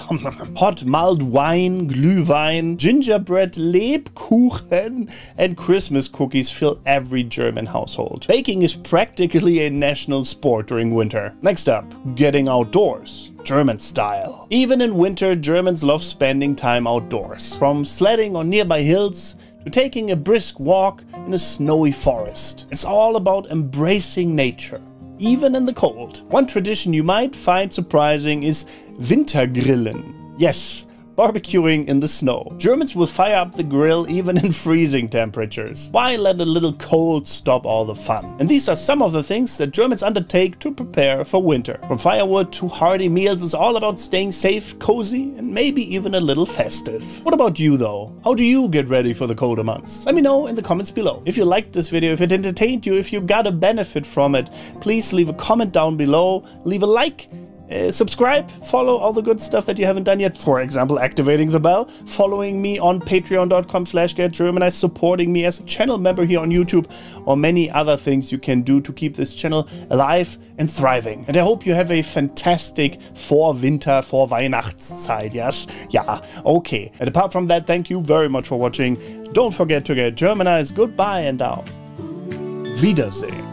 [SPEAKER 1] Hot mulled wine, Glühwein, gingerbread, Lebkuchen, and Christmas cookies fill every German household. Baking is practically a national sport during winter. Next up, getting outdoors. German style. Even in winter, Germans love spending time outdoors. From sledding on nearby hills to taking a brisk walk in a snowy forest. It's all about embracing nature, even in the cold. One tradition you might find surprising is Wintergrillen. Yes, barbecuing in the snow. Germans will fire up the grill even in freezing temperatures. Why let a little cold stop all the fun? And these are some of the things that Germans undertake to prepare for winter. From firewood to hearty meals, it's all about staying safe, cozy, and maybe even a little festive. What about you though? How do you get ready for the colder months? Let me know in the comments below. If you liked this video, if it entertained you, if you got a benefit from it, please leave a comment down below, leave a like, subscribe, follow all the good stuff that you haven't done yet. For example, activating the bell, following me on patreon.com/getgermanized, supporting me as a channel member here on YouTube, or many other things you can do to keep this channel alive and thriving. And I hope you have a fantastic Vorwinter, Vorweihnachtszeit, yes? Yeah, okay. And apart from that, thank you very much for watching. Don't forget to get Germanized. Goodbye and auf Wiedersehen.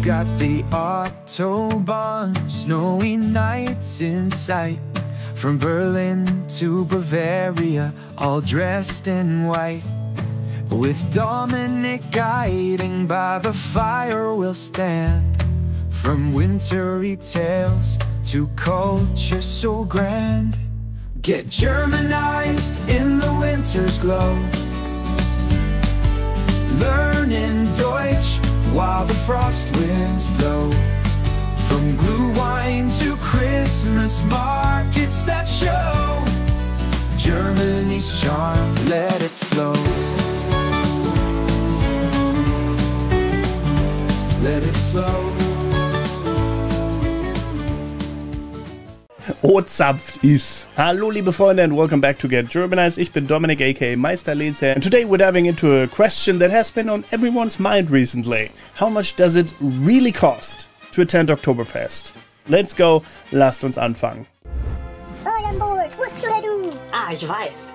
[SPEAKER 3] We've got the Autobahn, snowy nights in sight. From Berlin to Bavaria, all dressed in white. With Dominic guiding, by the fire we'll stand. From wintry tales to culture so grand. Get Germanized in the winter's glow. Learning Deutsch while the frost winds blow. From glue wine to Christmas markets that show Germany's charm, let it flow. Let it flow.
[SPEAKER 1] Oh, zapft is. Hallo liebe Freunde and welcome back to Get Germanized. Ich bin Dominik aka Meister Lehnsherr, and today we're diving into a question that has been on everyone's mind recently. How much does it really cost to attend Oktoberfest? Let's go, lasst uns anfangen.
[SPEAKER 2] I am bored. What should I do?
[SPEAKER 6] Ah, ich weiß.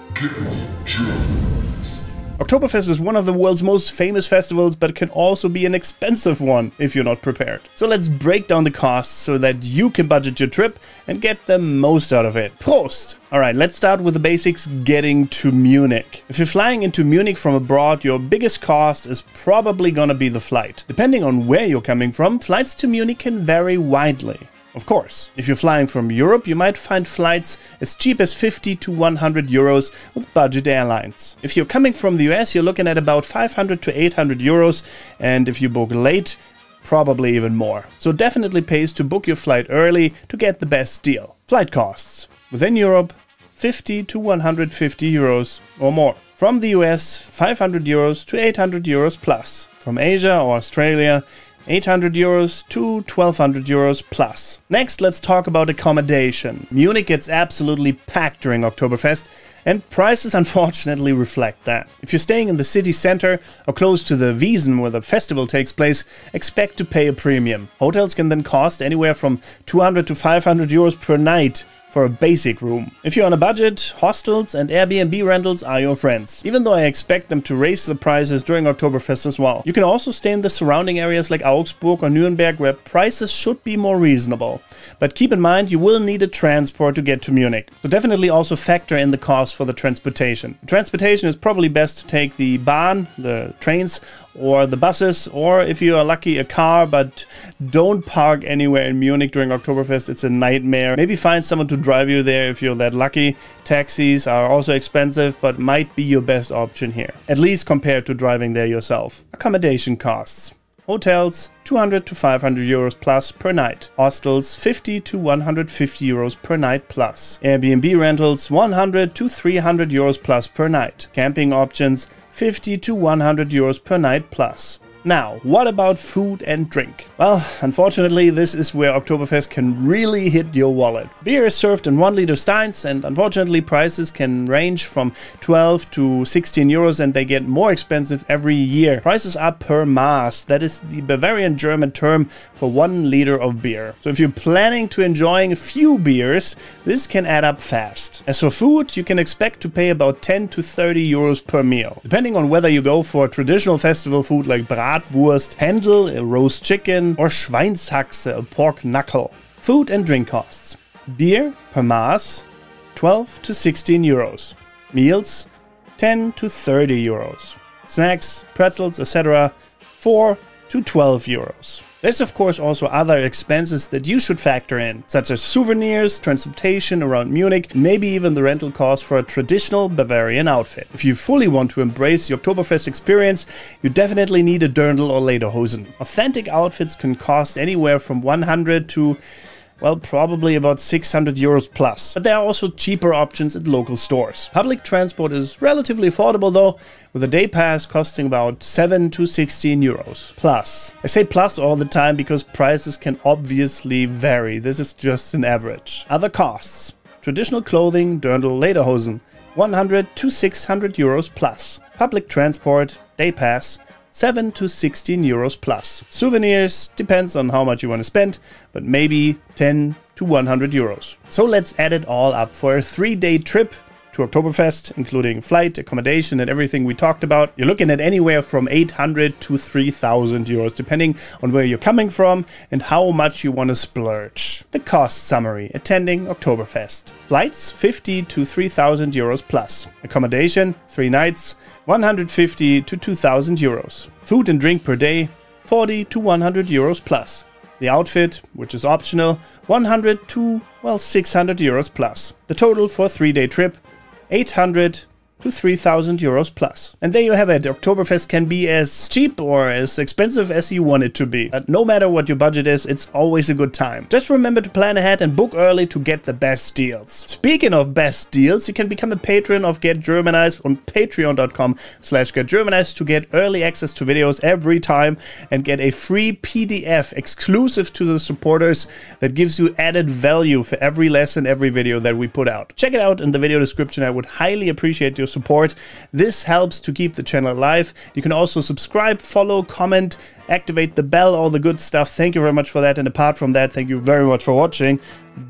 [SPEAKER 1] Oktoberfest is one of the world's most famous festivals, but can also be an expensive one if you're not prepared. So let's break down the costs so that you can budget your trip and get the most out of it. Prost! Alright, let's start with the basics, getting to Munich. If you're flying into Munich from abroad, your biggest cost is probably gonna be the flight. Depending on where you're coming from, flights to Munich can vary widely. Of course, if you're flying from Europe, you might find flights as cheap as 50 to 100 euros with budget airlines. If you're coming from the US, you're looking at about 500 to 800 euros, and if you book late, probably even more. So it definitely pays to book your flight early to get the best deal. Flight costs. Within Europe, 50 to 150 euros or more. From the US, 500 euros to 800 euros plus. From Asia or Australia, 800 euros to 1200 euros plus. Next, let's talk about accommodation. Munich gets absolutely packed during Oktoberfest, and prices unfortunately reflect that. If you're staying in the city center or close to the Wiesn where the festival takes place, expect to pay a premium. Hotels can then cost anywhere from 200 to 500 euros per night for a basic room. If you're on a budget, hostels and Airbnb rentals are your friends, even though I expect them to raise the prices during Oktoberfest as well. You can also stay in the surrounding areas like Augsburg or Nuremberg where prices should be more reasonable. But keep in mind, you will need a transport to get to Munich. So definitely also factor in the cost for the transportation. Transportation is probably best to take the Bahn, the trains, or the buses, or if you are lucky, a car, but don't park anywhere in Munich during Oktoberfest. It's a nightmare. Maybe find someone to drive you there if you're that lucky. Taxis are also expensive, but might be your best option here, at least compared to driving there yourself. Accommodation costs. Hotels, 200 to 500 euros plus per night. Hostels, 50 to 150 euros per night plus. Airbnb rentals, 100 to 300 euros plus per night. Camping options, 50 to 100 euros per night plus. Now, what about food and drink? Well, unfortunately, this is where Oktoberfest can really hit your wallet. Beer is served in 1 liter steins, and unfortunately prices can range from 12 to 16 euros, and they get more expensive every year. Prices are per Maß. That is the Bavarian German term for 1 liter of beer. So if you're planning to enjoying a few beers, this can add up fast. As for food, you can expect to pay about 10 to 30 euros per meal, depending on whether you go for traditional festival food like Bratwurst, Händel, a roast chicken, or Schweinshaxe, a pork knuckle. Food and drink costs. Beer per Maß, 12 to 16 euros. Meals, 10 to 30 euros. Snacks, pretzels, etc., 4 to 12 euros. There's of course also other expenses that you should factor in, such as souvenirs, transportation around Munich, maybe even the rental cost for a traditional Bavarian outfit. If you fully want to embrace the Oktoberfest experience, you definitely need a dirndl or lederhosen. Authentic outfits can cost anywhere from 100 to, well, probably about 600 euros plus. But there are also cheaper options at local stores. Public transport is relatively affordable though, with a day pass costing about 7 to 16 euros. Plus. I say plus all the time because prices can obviously vary. This is just an average. Other costs. Traditional clothing, dirndl, lederhosen, 100 to 600 euros plus. Public transport, day pass, 7 to 16 euros plus. Souvenirs, depends on how much you want to spend, but maybe 10 to 100 euros. So let's add it all up for a 3-day trip to Oktoberfest, including flight, accommodation, and everything we talked about, you're looking at anywhere from 800 to 3,000 euros, depending on where you're coming from and how much you want to splurge. The cost summary: attending Oktoberfest. Flights, 50 to 3,000 euros plus. Accommodation, 3 nights, 150 to 2,000 euros. Food and drink per day, 40 to 100 euros plus. The outfit, which is optional, 100 to, well, 600 euros plus. The total for a 3-day trip, 800 to 3,000 euros plus. And there you have it. Oktoberfest can be as cheap or as expensive as you want it to be. But no matter what your budget is, it's always a good time. Just remember to plan ahead and book early to get the best deals. Speaking of best deals, you can become a patron of Get Germanized on patreon.com/getgermanized to get early access to videos every time and get a free PDF exclusive to the supporters that gives you added value for every lesson, every video that we put out. Check it out in the video description. I would highly appreciate your support. This helps to keep the channel alive. You can also subscribe, follow, comment, activate the bell, all the good stuff. Thank you very much for that. And apart from that, thank you very much for watching.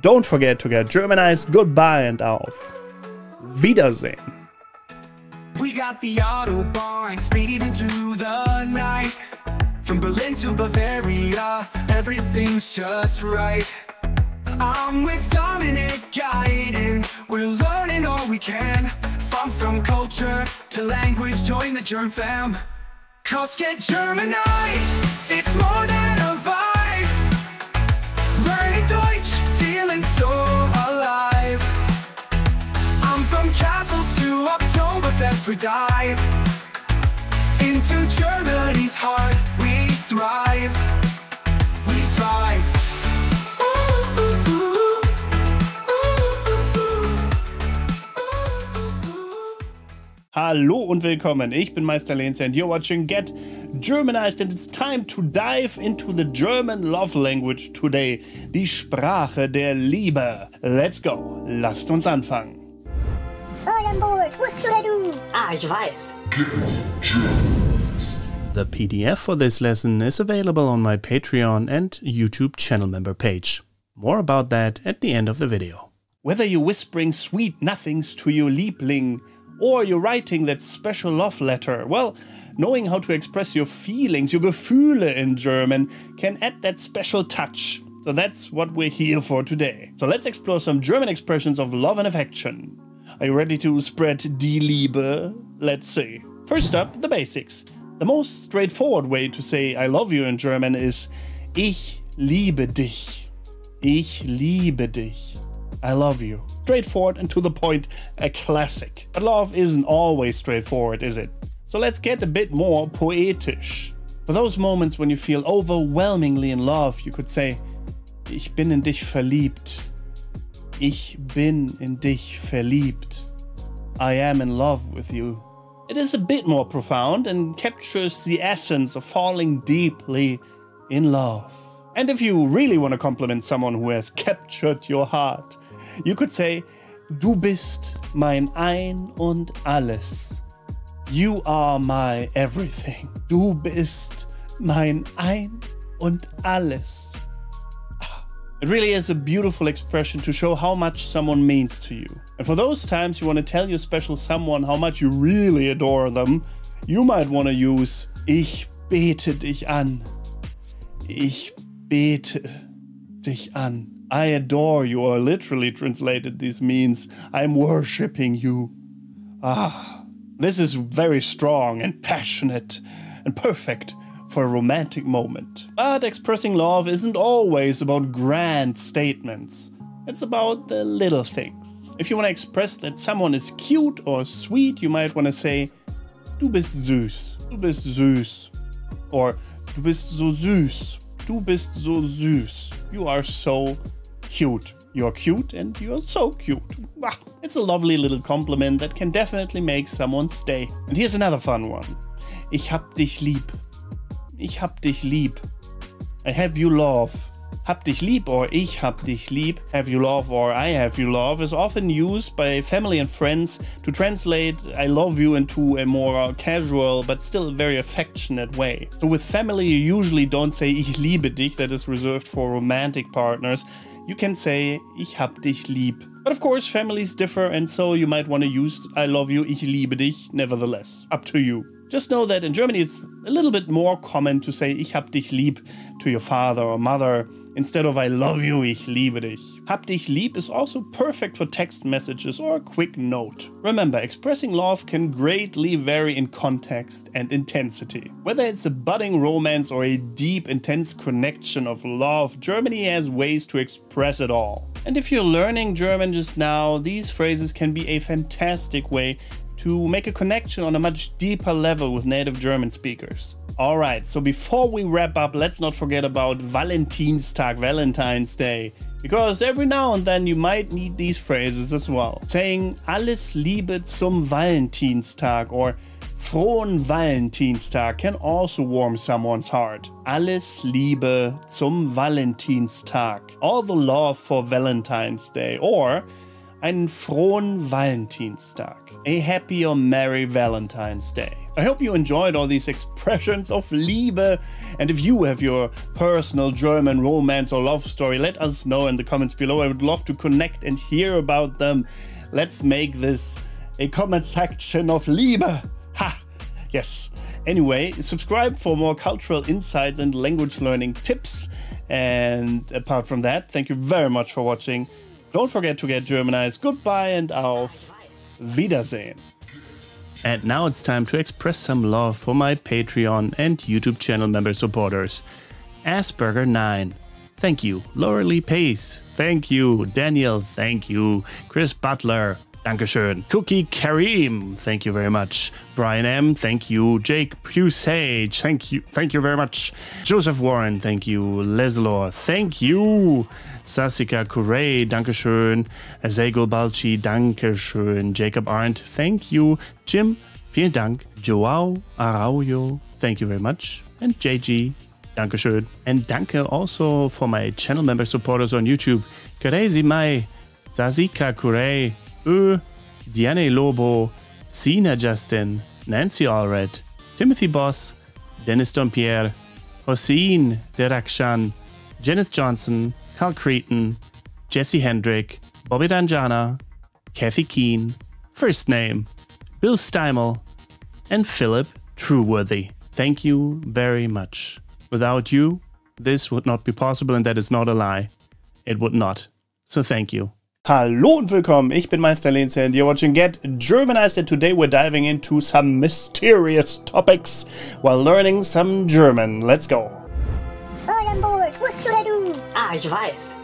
[SPEAKER 1] Don't forget to get Germanized. Goodbye and auf Wiedersehen.
[SPEAKER 3] We got the Autobahn speeding through the night. From Berlin to Bavaria, everything's just right. I'm with Dominic guiding, we're learning all we can. From culture to language, join the Germ fam. Cause Get Germanized, it's more than a vibe. Learning Deutsch, feeling so alive. I'm from castles to Oktoberfest, we dive into Germany's heart, we thrive. We thrive.
[SPEAKER 1] Hallo und willkommen, ich bin Meister Lenz and you're watching Get Germanized, and it's time to dive into the German love language today, die Sprache der Liebe. Let's go, lasst uns anfangen.
[SPEAKER 2] I am bored. What should I do?
[SPEAKER 6] Ah, ich weiß.
[SPEAKER 1] The PDF for this lesson is available on my Patreon and YouTube channel member page. More about that at the end of the video. Whether you're whispering sweet nothings to your Liebling, or you're writing that special love letter, well, knowing how to express your feelings, your Gefühle in German, can add that special touch. So that's what we're here for today. So let's explore some German expressions of love and affection. Are you ready to spread die Liebe? Let's see. First up, the basics. The most straightforward way to say I love you in German is Ich liebe dich. Ich liebe dich. I love you. Straightforward and to the point, a classic. But love isn't always straightforward, is it? So let's get a bit more poetisch. For those moments when you feel overwhelmingly in love, you could say, Ich bin in dich verliebt. Ich bin in dich verliebt. I am in love with you. It is a bit more profound and captures the essence of falling deeply in love. And if you really want to compliment someone who has captured your heart, you could say, Du bist mein Ein und Alles. You are my everything. Du bist mein Ein und Alles. It really is a beautiful expression to show how much someone means to you. And for those times you want to tell your special someone how much you really adore them, you might want to use Ich bete dich an. Ich bete dich an. I adore you, or literally translated, this means I'm worshipping you. This is very strong and passionate and perfect for a romantic moment. But expressing love isn't always about grand statements. It's about the little things. If you want to express that someone is cute or sweet, you might want to say, Du bist süß. Du bist süß. Or Du bist so süß. Du bist so süß. You are so cute. You're cute and you're so cute. Wow. It's a lovely little compliment that can definitely make someone stay. And here's another fun one. Ich hab dich lieb. Ich hab dich lieb. I have you love. Hab dich lieb or ich hab dich lieb, have you love or I have you love is often used by family and friends to translate I love you into a more casual but still very affectionate way. So with family you usually don't say ich liebe dich, that is reserved for romantic partners. you can say ich hab dich lieb. But of course, families differ, and so you might want to use I love you, ich liebe dich, nevertheless. Up to you. Just know that in Germany it's a little bit more common to say ich hab dich lieb to your father or mother instead of I love you, ich liebe dich. Hab dich lieb is also perfect for text messages or a quick note. Remember, expressing love can greatly vary in context and intensity. Whether it's a budding romance or a deep, intense connection of love, Germany has ways to express it all. And if you're learning German just now, these phrases can be a fantastic way to make a connection on a much deeper level with native German speakers. Alright, so before we wrap up, let's not forget about Valentinstag, Valentine's Day. Because every now and then you might need these phrases as well. Saying Alles Liebe zum Valentinstag or Frohen Valentinstag can also warm someone's heart. Alles Liebe zum Valentinstag. All the love for Valentine's Day. Or einen frohen Valentinstag. A happy or merry Valentine's Day. I hope you enjoyed all these expressions of Liebe, and if you have your personal German romance or love story, let us know in the comments below. I would love to connect and hear about them. Let's make this a comment section of Liebe. Ha! Yes. Anyway, subscribe for more cultural insights and language learning tips. And apart from that, thank you very much for watching. Don't forget to get Germanized. Goodbye and auf Wiedersehen. And now it's time to express some love for my Patreon and YouTube channel member supporters. Asperger9, thank you. Laura Pace, thank you. Daniel, thank you. Chris Butler, Dankeschön. Cookie Kareem, thank you very much. Brian M, thank you. Jake Pusage, thank you very much. Joseph Warren, thank you. Leslor, thank you. Sasika Kure, Dankeschön. Azegul Balchi, Dankeschön. Jacob Arndt, thank you. Jim, vielen Dank. Joao Araujo, thank you very much. And JG, Dankeschön. And danke also for my channel member supporters on YouTube. Crazy Mai, Sasika Kure, Diane Lobo, Sina Justin, Nancy Allred, Timothy Boss, Dennis Dompierre, Hossein Derakshan, Janice Johnson, Carl Cretan, Jesse Hendrick, Bobby Danjana, Kathy Keane, First Name, Bill Steimel, and Philip Trueworthy. Thank you very much. Without you, this would not be possible, and that is not a lie. It would not. So thank you. Hallo und willkommen, ich bin Meister Lenze and you're watching Get Germanized, and today we're diving into some mysterious topics while learning some German. Let's go.
[SPEAKER 2] All on board. What should I do?
[SPEAKER 6] Ah, ich weiß.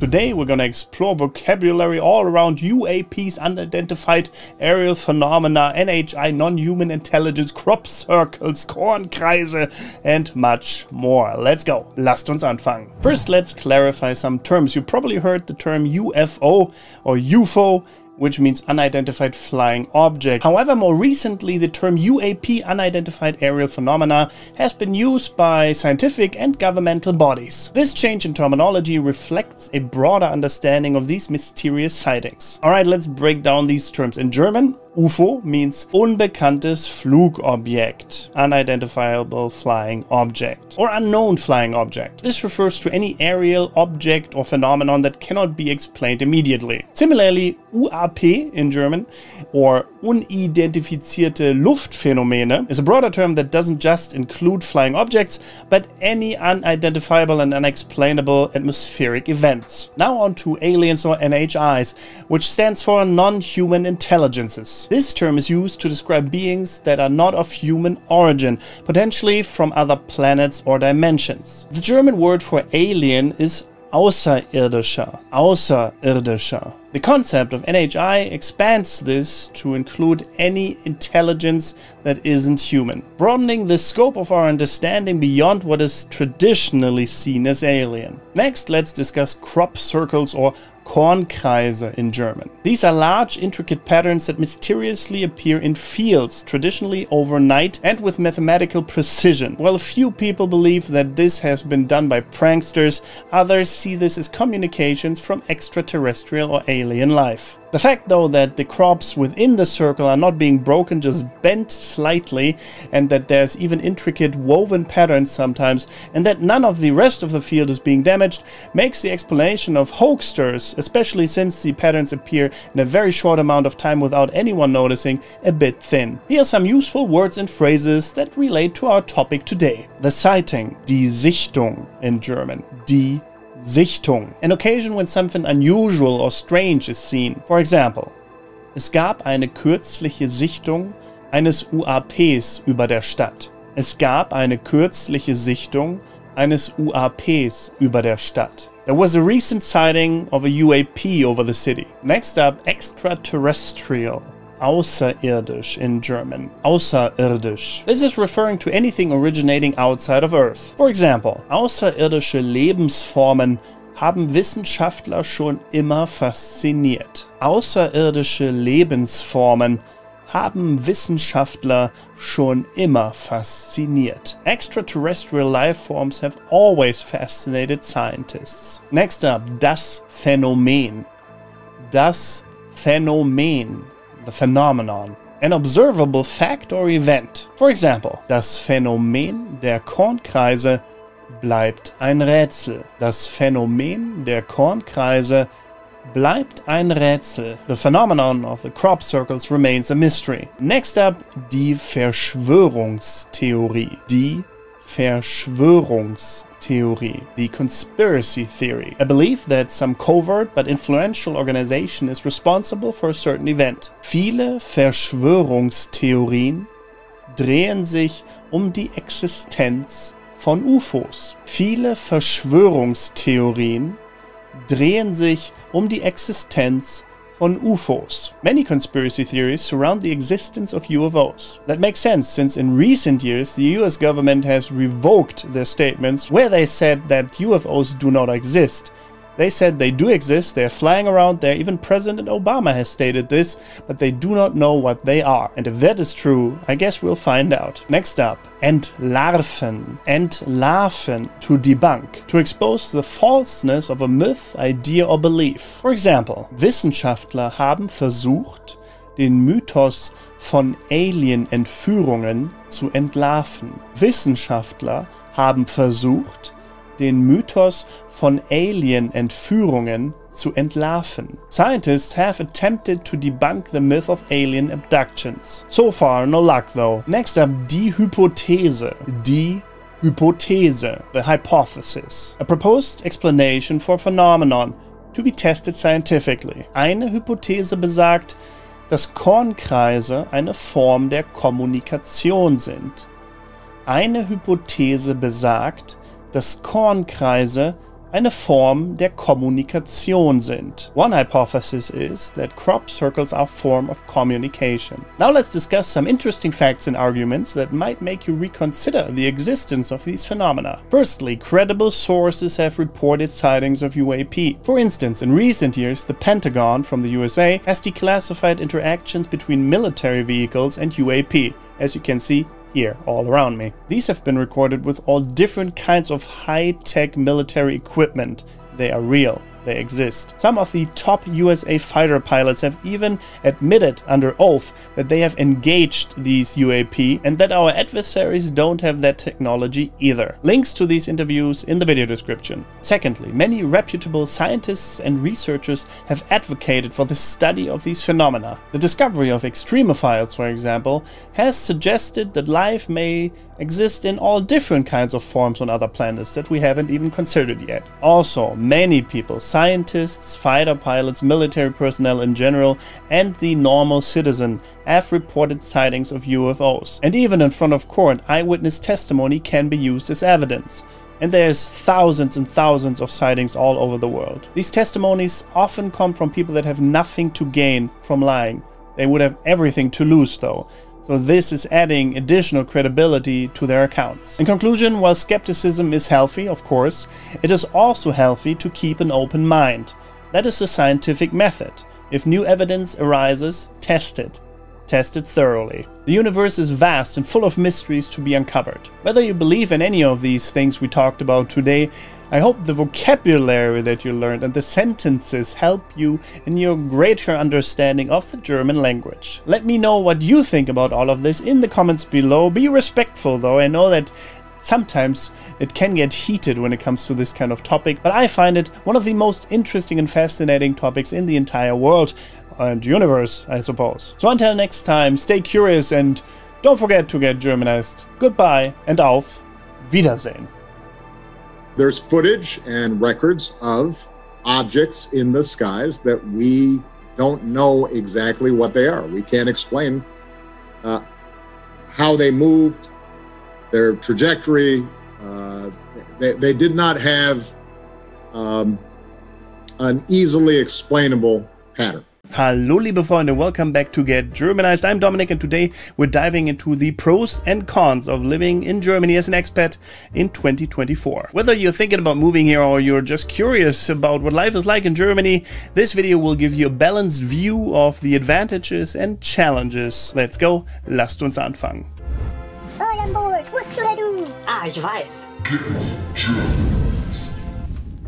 [SPEAKER 1] Today we're gonna explore vocabulary all around UAPs, unidentified aerial phenomena, NHI, non-human intelligence, crop circles, Kornkreise, and much more. Let's go. Lasst uns anfangen. First, let's clarify some terms. You probably heard the term UFO or UFO, which means unidentified flying object. However, more recently, the term UAP, unidentified aerial phenomena, has been used by scientific and governmental bodies. This change in terminology reflects a broader understanding of these mysterious sightings. Alright, let's break down these terms. In German, UFO means unbekanntes Flugobjekt, unidentifiable flying object, or unknown flying object. This refers to any aerial object or phenomenon that cannot be explained immediately. Similarly, UAP in German, or unidentifizierte Luftphänomene, is a broader term that doesn't just include flying objects, but any unidentifiable and unexplainable atmospheric events. Now on to aliens or NHIs, which stands for non-human intelligences. This term is used to describe beings that are not of human origin, potentially from other planets or dimensions. The German word for alien is Außerirdischer. Außerirdischer. The concept of NHI expands this to include any intelligence that isn't human, broadening the scope of our understanding beyond what is traditionally seen as alien. Next, let's discuss crop circles or Kornkreise in German. These are large, intricate patterns that mysteriously appear in fields, traditionally overnight and with mathematical precision. While a few people believe that this has been done by pranksters, others see this as communications from extraterrestrial or alien life. The fact though that the crops within the circle are not being broken, just bent slightly, and that there's even intricate woven patterns sometimes, and that none of the rest of the field is being damaged, makes the explanation of hoaxsters, especially since the patterns appear in a very short amount of time without anyone noticing, a bit thin. Here are some useful words and phrases that relate to our topic today. The sighting, die Sichtung in German, die Sichtung, an occasion when something unusual or strange is seen. For example, es gab eine kürzliche Sichtung eines UAPs über der Stadt. Es gab eine kürzliche Sichtung eines UAPs über der Stadt. There was a recent sighting of a UAP over the city. Next up, extraterrestrial. Außerirdisch in German. Außerirdisch. This is referring to anything originating outside of Earth. For example, außerirdische Lebensformen haben Wissenschaftler schon immer fasziniert. Außerirdische Lebensformen haben Wissenschaftler schon immer fasziniert. Extraterrestrial life forms have always fascinated scientists. Next up, das Phänomen. Das Phänomen. The phenomenon. An observable fact or event. For example, das Phänomen der Kornkreise bleibt ein Rätsel. Das Phänomen der Kornkreise bleibt ein Rätsel. The phenomenon of the crop circles remains a mystery. Next up, die Verschwörungstheorie. Die Verschwörungstheorie. The conspiracy theory. A belief that some covert but influential organization is responsible for a certain event. Viele Verschwörungstheorien drehen sich um die Existenz von UFOs. Viele Verschwörungstheorien drehen sich um die Existenz von UFOs. Many conspiracy theories surround the existence of UFOs. That makes sense, since in recent years the US government has revoked their statements where they said that UFOs do not exist. They said they do exist, they're flying around there, even President Obama has stated this, but they do not know what they are. And if that is true, I guess we'll find out. Next up, entlarven. Entlarven, to debunk. To expose the falseness of a myth, idea or belief. For example, Wissenschaftler haben versucht, den Mythos von Alien-Entführungen zu entlarven. Wissenschaftler haben versucht, den Mythos von Alien-Entführungen zu entlarven. Scientists have attempted to debunk the myth of alien abductions. So far, no luck though. Next up, die Hypothese. Die Hypothese, the hypothesis. A proposed explanation for a phenomenon to be tested scientifically. Eine Hypothese besagt, dass Kornkreise eine Form der Kommunikation sind. Eine Hypothese besagt, dass Kornkreise eine Form der Kommunikation sind. One hypothesis is that crop circles are a form of communication. Now let's discuss some interesting facts and arguments that might make you reconsider the existence of these phenomena. Firstly, credible sources have reported sightings of UAP. For instance, in recent years, the Pentagon from the USA has declassified interactions between military vehicles and UAP, as you can see here all around me. These have been recorded with all different kinds of high-tech military equipment. They are real. They exist. Some of the top USA fighter pilots have even admitted under oath that they have engaged these UAP and that our adversaries don't have that technology either. Links to these interviews in the video description. Secondly, many reputable scientists and researchers have advocated for the study of these phenomena. The discovery of extremophiles, for example, has suggested that life may exist in all different kinds of forms on other planets that we haven't even considered yet. Also, many people, scientists, fighter pilots, military personnel in general, and the normal citizen have reported sightings of UFOs. And even in front of court, eyewitness testimony can be used as evidence. And there's thousands and thousands of sightings all over the world. These testimonies often come from people that have nothing to gain from lying. They would have everything to lose though. So this is adding additional credibility to their accounts. In conclusion, while skepticism is healthy, of course, it is also healthy to keep an open mind. That is the scientific method. If new evidence arises, test it. Test it thoroughly. The universe is vast and full of mysteries to be uncovered. Whether you believe in any of these things we talked about today, I hope the vocabulary that you learned and the sentences help you in your greater understanding of the German language. Let me know what you think about all of this in the comments below. Be respectful though. I know that sometimes it can get heated when it comes to this kind of topic, but I find it one of the most interesting and fascinating topics in the entire world and universe, I suppose. So until next time, stay curious and don't forget to get Germanized. Goodbye and auf Wiedersehen.
[SPEAKER 6] There's footage and records of objects in the skies that we don't know exactly what they are. We can't explain how they moved, their trajectory. They did not have an easily explainable pattern.
[SPEAKER 1] Hallo liebe Freunde, welcome back to Get Germanized. I'm Dominik and today we're diving into the pros and cons of living in Germany as an expat in 2024. Whether you're thinking about moving here or you're just curious about what life is like in Germany, this video will give you a balanced view of the advantages and challenges. Let's go, lasst uns anfangen.
[SPEAKER 2] All on board. What should I do?
[SPEAKER 7] Ah, ich weiß.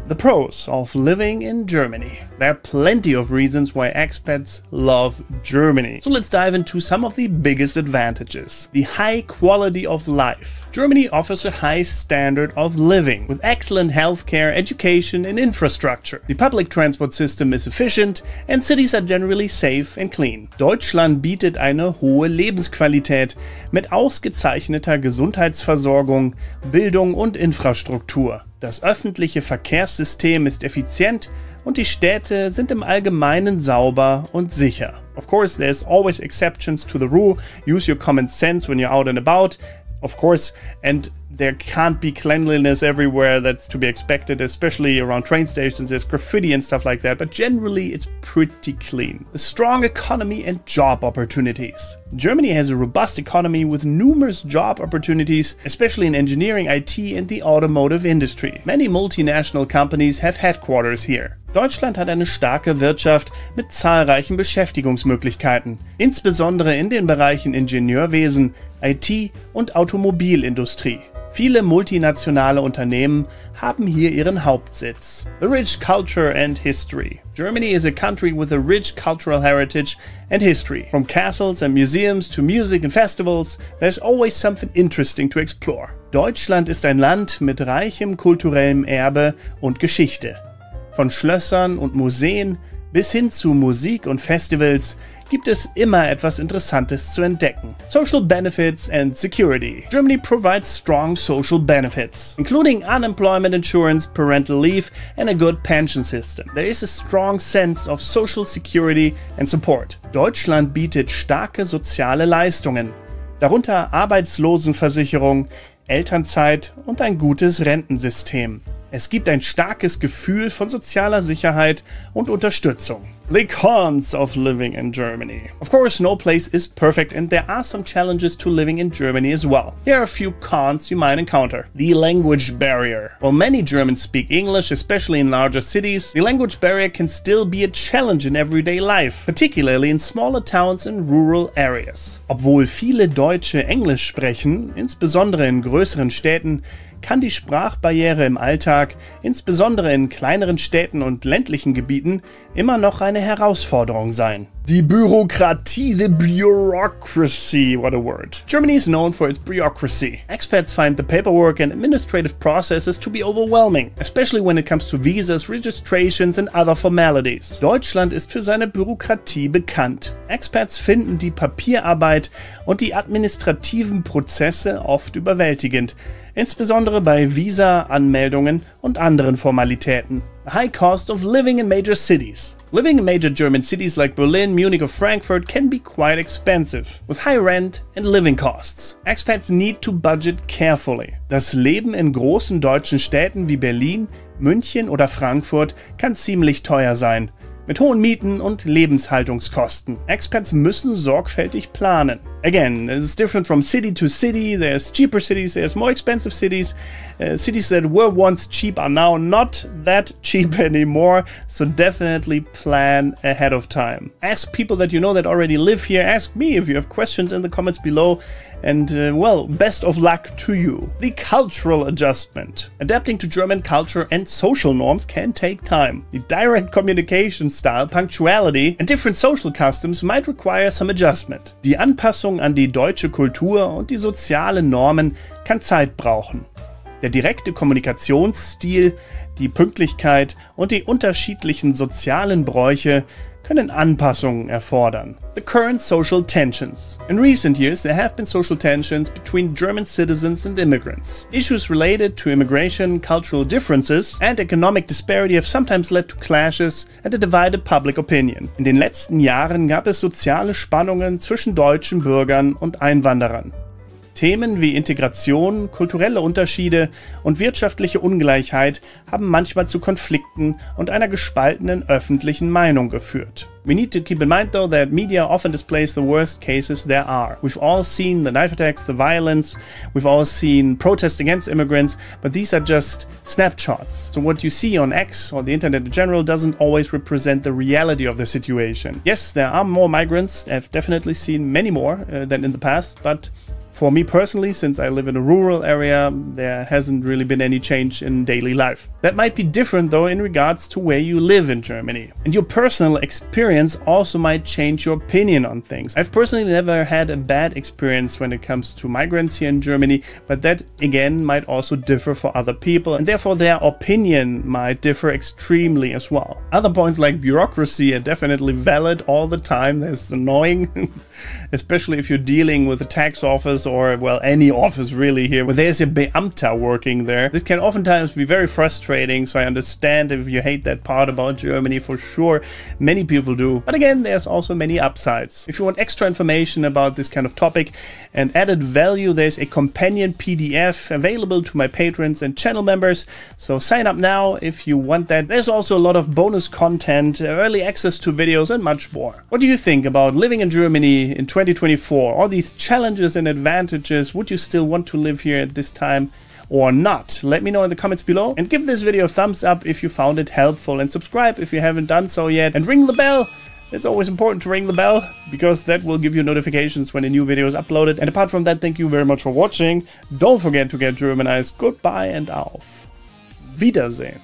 [SPEAKER 1] The pros of living in Germany. There are plenty of reasons why expats love Germany. So let's dive into some of the biggest advantages. The high quality of life. Germany offers a high standard of living with excellent healthcare, education and infrastructure. The public transport system is efficient and cities are generally safe and clean. Deutschland bietet eine hohe Lebensqualität mit ausgezeichneter Gesundheitsversorgung, Bildung und Infrastruktur. Das öffentliche Verkehrssystem ist effizient und die Städte sind im Allgemeinen sauber und sicher. Of course, there's always exceptions to the rule. Use your common sense when you're out and about. Of course, and there can't be cleanliness everywhere. That's to be expected, especially around train stations. There's graffiti and stuff like that, but generally it's pretty clean. A strong economy and job opportunities. Germany has a robust economy with numerous job opportunities, especially in engineering, IT and the automotive industry. Many multinational companies have headquarters here. Deutschland hat eine starke Wirtschaft mit zahlreichen Beschäftigungsmöglichkeiten, insbesondere in den Bereichen Ingenieurwesen, IT und Automobilindustrie. Viele multinationale Unternehmen haben hier ihren Hauptsitz. The rich culture and history. Germany is a country with a rich cultural heritage and history. From castles and museums to music and festivals, there's always something interesting to explore. Deutschland ist ein Land mit reichem kulturellem Erbe und Geschichte. Von Schlössern und Museen bis hin zu Musik und Festivals gibt es immer etwas Interessantes zu entdecken. Social benefits and security. Germany provides strong social benefits, including unemployment insurance, parental leave, and a good pension system. There is a strong sense of social security and support. Deutschland bietet starke soziale Leistungen, darunter Arbeitslosenversicherung, Elternzeit und ein gutes Rentensystem. Es gibt ein starkes Gefühl von sozialer Sicherheit und Unterstützung. The cons of living in Germany. Of course, no place is perfect and there are some challenges to living in Germany as well. Here are a few cons you might encounter. The language barrier. While many Germans speak English, especially in larger cities, the language barrier can still be a challenge in everyday life, particularly in smaller towns and rural areas. Obwohl viele Deutsche Englisch sprechen, insbesondere in größeren Städten, kann die Sprachbarriere im Alltag, insbesondere in kleineren Städten und ländlichen Gebieten, immer noch eine Herausforderung sein. Die Bürokratie, the bureaucracy, what a word. Germany is known for its bureaucracy. Expats find the paperwork and administrative processes to be overwhelming, especially when it comes to visas, registrations and other formalities. Deutschland ist für seine Bürokratie bekannt. Expats finden die Papierarbeit und die administrativen Prozesse oft überwältigend, insbesondere bei Visa-Anmeldungen und anderen Formalitäten. The high cost of living in major cities. Living in major German cities like Berlin, Munich or Frankfurt can be quite expensive, with high rent and living costs. Expats need to budget carefully. Das Leben in großen deutschen Städten wie Berlin, München oder Frankfurt kann ziemlich teuer sein, mit hohen Mieten und Lebenshaltungskosten. Expats müssen sorgfältig planen. Again, it's different from city to city. There's cheaper cities, there's more expensive cities. Cities that were once cheap are now not that cheap anymore, so definitely plan ahead of time. Ask people that you know that already live here. Ask me if you have questions in the comments below. And well, best of luck to you. The cultural adjustment. Adapting to German culture and social norms can take time. The direct communication style, punctuality and different social customs might require some adjustment. Die Anpassung an die deutsche Kultur und die sozialen Normen kann Zeit brauchen. Der direkte Kommunikationsstil, die Pünktlichkeit und die unterschiedlichen sozialen Bräuche können Anpassungen erfordern. The current social tensions. In recent years, there have been social tensions between German citizens and immigrants. Issues related to immigration, cultural differences and economic disparity have sometimes led to clashes and a divided public opinion. In den letzten Jahren gab es soziale Spannungen zwischen deutschen Bürgern und Einwanderern. Themen wie Integration, kulturelle Unterschiede und wirtschaftliche Ungleichheit haben manchmal zu Konflikten und einer gespaltenen öffentlichen Meinung geführt. We need to keep in mind though that media often displays the worst cases there are. We've all seen the knife attacks, the violence, we've all seen protests against immigrants, but these are just snapshots. So what you see on X or the internet in general doesn't always represent the reality of the situation. Yes, there are more migrants. I've definitely seen many more than in the past, but for me personally, since I live in a rural area, there hasn't really been any change in daily life. That might be different though in regards to where you live in Germany. And your personal experience also might change your opinion on things. I've personally never had a bad experience when it comes to migrants here in Germany, but that again might also differ for other people, and therefore their opinion might differ extremely as well. Other points like bureaucracy are definitely valid all the time. That's annoying, especially if you're dealing with the tax office or, well, any office really here, where there's a Beamter working there. This can oftentimes be very frustrating, so I understand if you hate that part about Germany, for sure. Many people do. But again, there's also many upsides. If you want extra information about this kind of topic and added value, there's a companion PDF available to my patrons and channel members, so sign up now if you want that. There's also a lot of bonus content, early access to videos and much more. What do you think about living in Germany in 2024? All these challenges and advantages, would you still want to live here at this time or not? Let me know in the comments below, and give this video a thumbs up if you found it helpful, and subscribe if you haven't done so yet, and ring the bell. It's always important to ring the bell because that will give you notifications when a new video is uploaded. And apart from that, thank you very much for watching. Don't forget to get Germanized. Goodbye and auf Wiedersehen.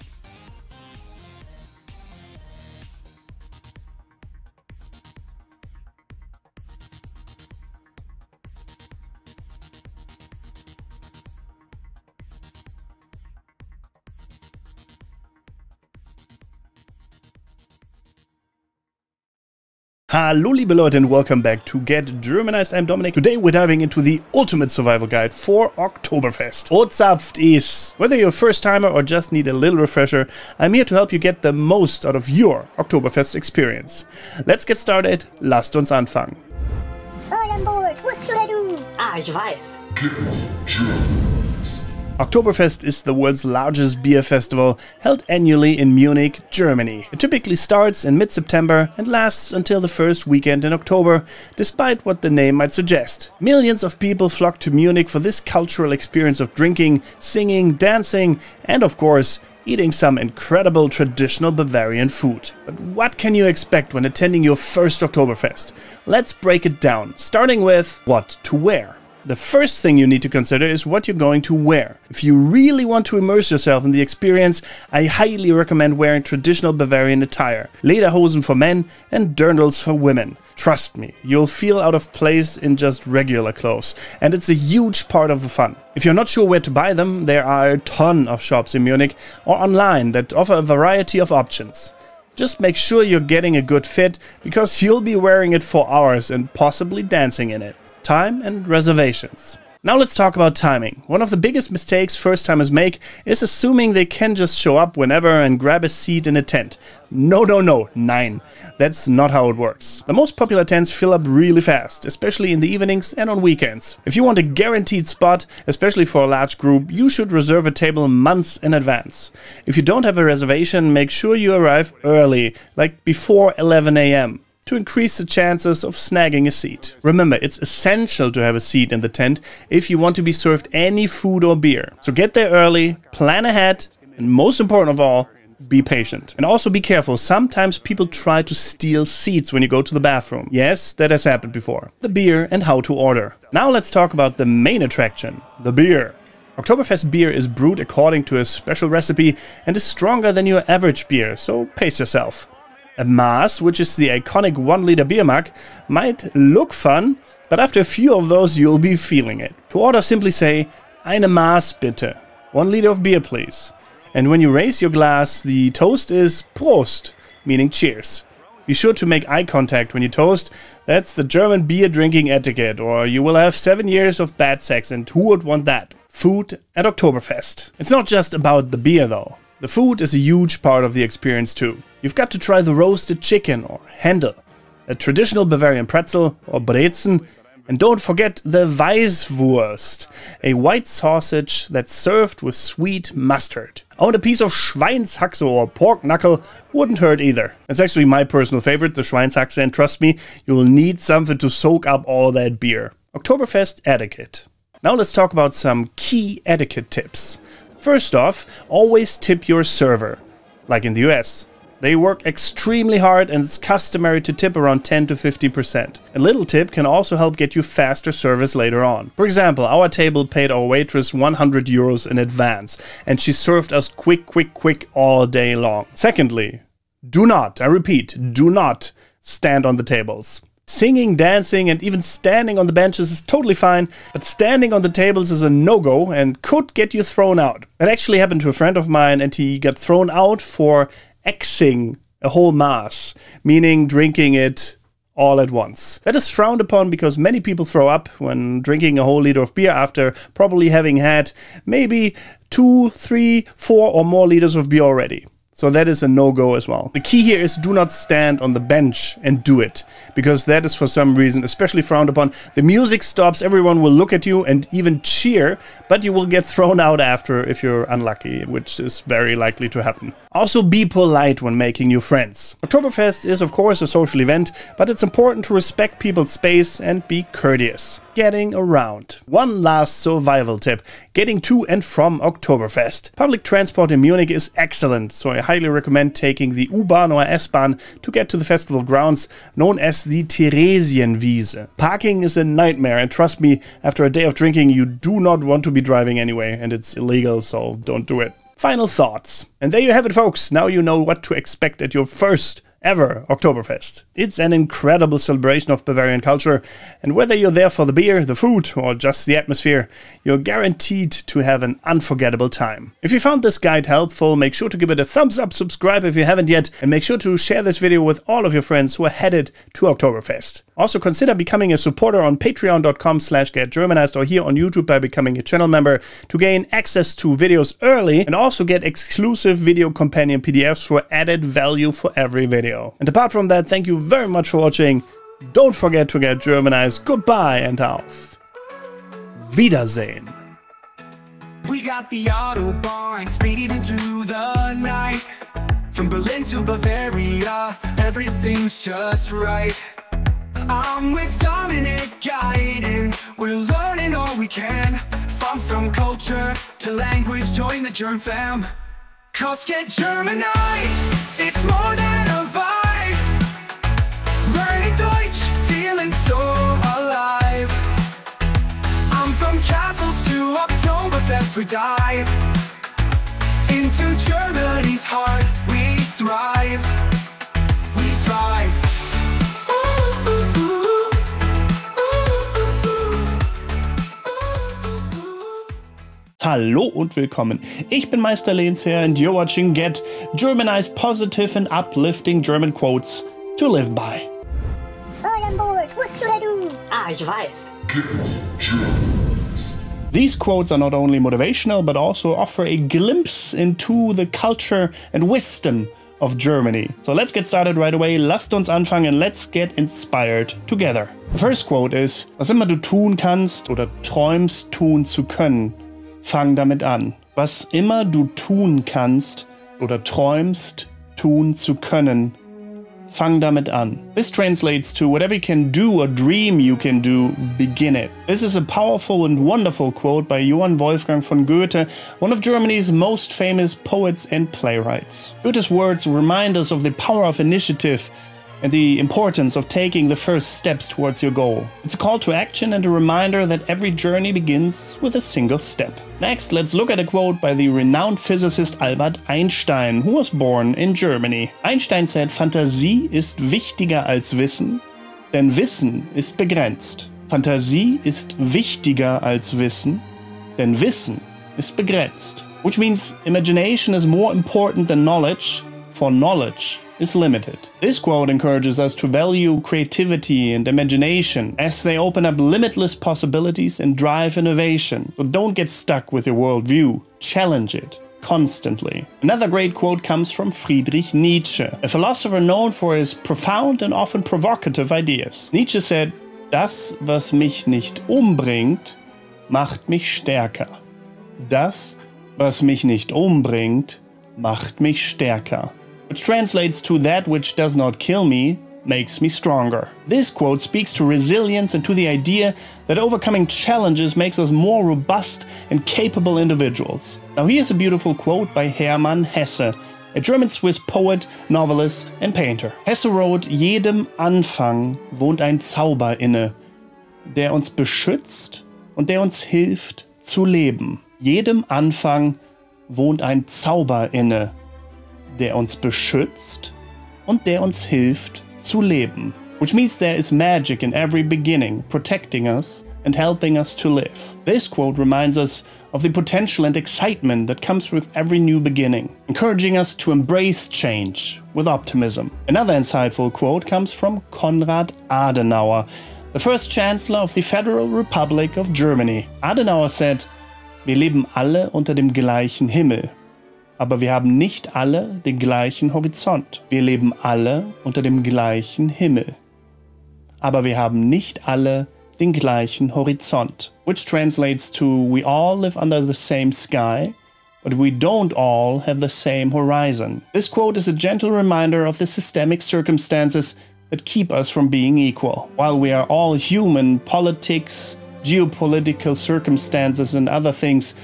[SPEAKER 1] Hallo liebe Leute and welcome back to Get Germanized. I'm Dominik. Today we're diving into the ultimate survival guide for Oktoberfest. Ozapft is. Whether you're a first timer or just need a little refresher, I'm here to help you get the most out of your Oktoberfest experience. Let's get started. Lasst uns anfangen.
[SPEAKER 2] All on board. What should I do?
[SPEAKER 7] Ah, ich weiß.
[SPEAKER 1] Oktoberfest is the world's largest beer festival, held annually in Munich, Germany. It typically starts in mid-September and lasts until the first weekend in October, despite what the name might suggest. Millions of people flock to Munich for this cultural experience of drinking, singing, dancing, and of course, eating some incredible traditional Bavarian food. But what can you expect when attending your first Oktoberfest? Let's break it down, starting with what to wear. The first thing you need to consider is what you're going to wear. If you really want to immerse yourself in the experience, I highly recommend wearing traditional Bavarian attire. Lederhosen for men and dirndls for women. Trust me, you'll feel out of place in just regular clothes, and it's a huge part of the fun. If you're not sure where to buy them, there are a ton of shops in Munich or online that offer a variety of options. Just make sure you're getting a good fit, because you'll be wearing it for hours and possibly dancing in it. Time and reservations. Now let's talk about timing. One of the biggest mistakes first-timers make is assuming they can just show up whenever and grab a seat in a tent. No, nein. That's not how it works. The most popular tents fill up really fast, especially in the evenings and on weekends. If you want a guaranteed spot, especially for a large group, you should reserve a table months in advance. If you don't have a reservation, make sure you arrive early, like before 11 AM. to increase the chances of snagging a seat. Remember, it's essential to have a seat in the tent if you want to be served any food or beer. So get there early, plan ahead, and most important of all, be patient. And also be careful, sometimes people try to steal seats when you go to the bathroom. Yes, that has happened before. The beer and how to order. Now let's talk about the main attraction, the beer. Oktoberfest beer is brewed according to a special recipe and is stronger than your average beer, so pace yourself. A Maß, which is the iconic 1-liter beer mug, might look fun, but after a few of those you'll be feeling it. To order, simply say, eine Maß bitte. 1 liter of beer please. And when you raise your glass, the toast is Prost, meaning cheers. Be sure to make eye contact when you toast. That's the German beer drinking etiquette, or you will have 7 years of bad sex, and who would want that? Food at Oktoberfest. It's not just about the beer though. The food is a huge part of the experience too. You've got to try the roasted chicken or Händel, a traditional Bavarian pretzel or Brezen, and don't forget the Weißwurst, a white sausage that's served with sweet mustard. Oh, and a piece of Schweinshaxe or pork knuckle wouldn't hurt either. It's actually my personal favorite, the Schweinshaxe, and trust me, you'll need something to soak up all that beer. Oktoberfest etiquette. Now let's talk about some key etiquette tips. First off, always tip your server, like in the US. They work extremely hard and it's customary to tip around 10 to 50%. A little tip can also help get you faster service later on. For example, our table paid our waitress 100 euros in advance and she served us quick all day long. Secondly, do not, I repeat, do not stand on the tables. Singing, dancing, and even standing on the benches is totally fine, but standing on the tables is a no-go and could get you thrown out. That actually happened to a friend of mine and he got thrown out for Xing a whole Maß, meaning drinking it all at once. That is frowned upon because many people throw up when drinking a whole liter of beer after probably having had maybe 2, 3, 4 or more liters of beer already. So that is a no-go as well. The key here is do not stand on the bench and do it, because that is for some reason especially frowned upon. The music stops, everyone will look at you and even cheer, but you will get thrown out after if you're unlucky, which is very likely to happen. Also be polite when making new friends. Oktoberfest is of course a social event, but it's important to respect people's space and be courteous. Getting around. One last survival tip, getting to and from Oktoberfest. Public transport in Munich is excellent, so I highly recommend taking the U-Bahn or S-Bahn to get to the festival grounds, known as the Theresienwiese. Parking is a nightmare, and trust me, after a day of drinking you do not want to be driving anyway, and it's illegal, so don't do it. Final thoughts. And there you have it folks, now you know what to expect at your first ever Oktoberfest. It's an incredible celebration of Bavarian culture, and whether you're there for the beer, the food, or just the atmosphere, you're guaranteed to have an unforgettable time. If you found this guide helpful, make sure to give it a thumbs up, subscribe if you haven't yet, and make sure to share this video with all of your friends who are headed to Oktoberfest. Also consider becoming a supporter on patreon.com/getgermanized or here on YouTube by becoming a channel member to gain access to videos early and also get exclusive video companion PDFs for added value for every video. And apart from that, thank you very much for watching. Don't forget to get Germanized. Goodbye and auf Wiedersehen.
[SPEAKER 3] We got the Autobahn speeding through the night. From Berlin to Bavaria, everything's just right. I'm with Dominic guiding, we're learning all we can. From culture to language, join the Germ fam. Cause get Germanized, it's more than a vibe. Learning Deutsch, feeling so alive. I'm from castles to Oktoberfest, we dive into Germany's heart, we thrive. We thrive.
[SPEAKER 1] Hallo und willkommen. Ich bin Meister Lehnsherr and you're watching Get Germanized, positive and uplifting German quotes to live by.
[SPEAKER 2] All on board. What should I do?
[SPEAKER 7] Ah, ich weiß.
[SPEAKER 1] These quotes are not only motivational, but also offer a glimpse into the culture and wisdom of Germany. So let's get started right away. Lasst uns anfangen and let's get inspired together. The first quote is: Was immer du tun kannst oder träumst tun zu können, fang damit an. Was immer du tun kannst oder träumst tun zu können, Fang damit an. This translates to whatever you can do or dream you can do, begin it. This is a powerful and wonderful quote by Johann Wolfgang von Goethe, one of Germany's most famous poets and playwrights. Goethe's words remind us of the power of initiative and the importance of taking the first steps towards your goal. It's a call to action and a reminder that every journey begins with a single step. Next, let's look at a quote by the renowned physicist Albert Einstein, who was born in Germany. Einstein said, "Fantasie ist wichtiger als Wissen, denn Wissen ist begrenzt." Fantasie ist wichtiger als Wissen, denn Wissen ist begrenzt. Which means imagination is more important than knowledge, for knowledge is limited. This quote encourages us to value creativity and imagination as they open up limitless possibilities and drive innovation. So don't get stuck with your worldview. Challenge it constantly. Another great quote comes from Friedrich Nietzsche, a philosopher known for his profound and often provocative ideas. Nietzsche said, "Das, was mich nicht umbringt, macht mich stärker. Das, was mich nicht umbringt, macht mich stärker." Which translates to that which does not kill me makes me stronger. This quote speaks to resilience and to the idea that overcoming challenges makes us more robust and capable individuals. Now here's a beautiful quote by Hermann Hesse, a German-Swiss poet, novelist and painter. Hesse wrote, "Jedem Anfang wohnt ein Zauber inne, der uns beschützt und der uns hilft zu leben." Jedem Anfang wohnt ein Zauber inne, der uns beschützt und der uns hilft zu leben. Which means there is magic in every beginning, protecting us and helping us to live. This quote reminds us of the potential and excitement that comes with every new beginning, encouraging us to embrace change with optimism. Another insightful quote comes from Konrad Adenauer, the first Chancellor of the Federal Republic of Germany. Adenauer said, "Wir leben alle unter dem gleichen Himmel. Aber wir haben nicht alle den gleichen Horizont. Wir leben alle unter dem gleichen Himmel. Aber wir haben nicht alle den gleichen Horizont." Which translates to, we all live under the same sky, but we don't all have the same horizon. This quote is a gentle reminder of the systemic circumstances that keep us from being equal. While we are all human, politics, geopolitical circumstances and other things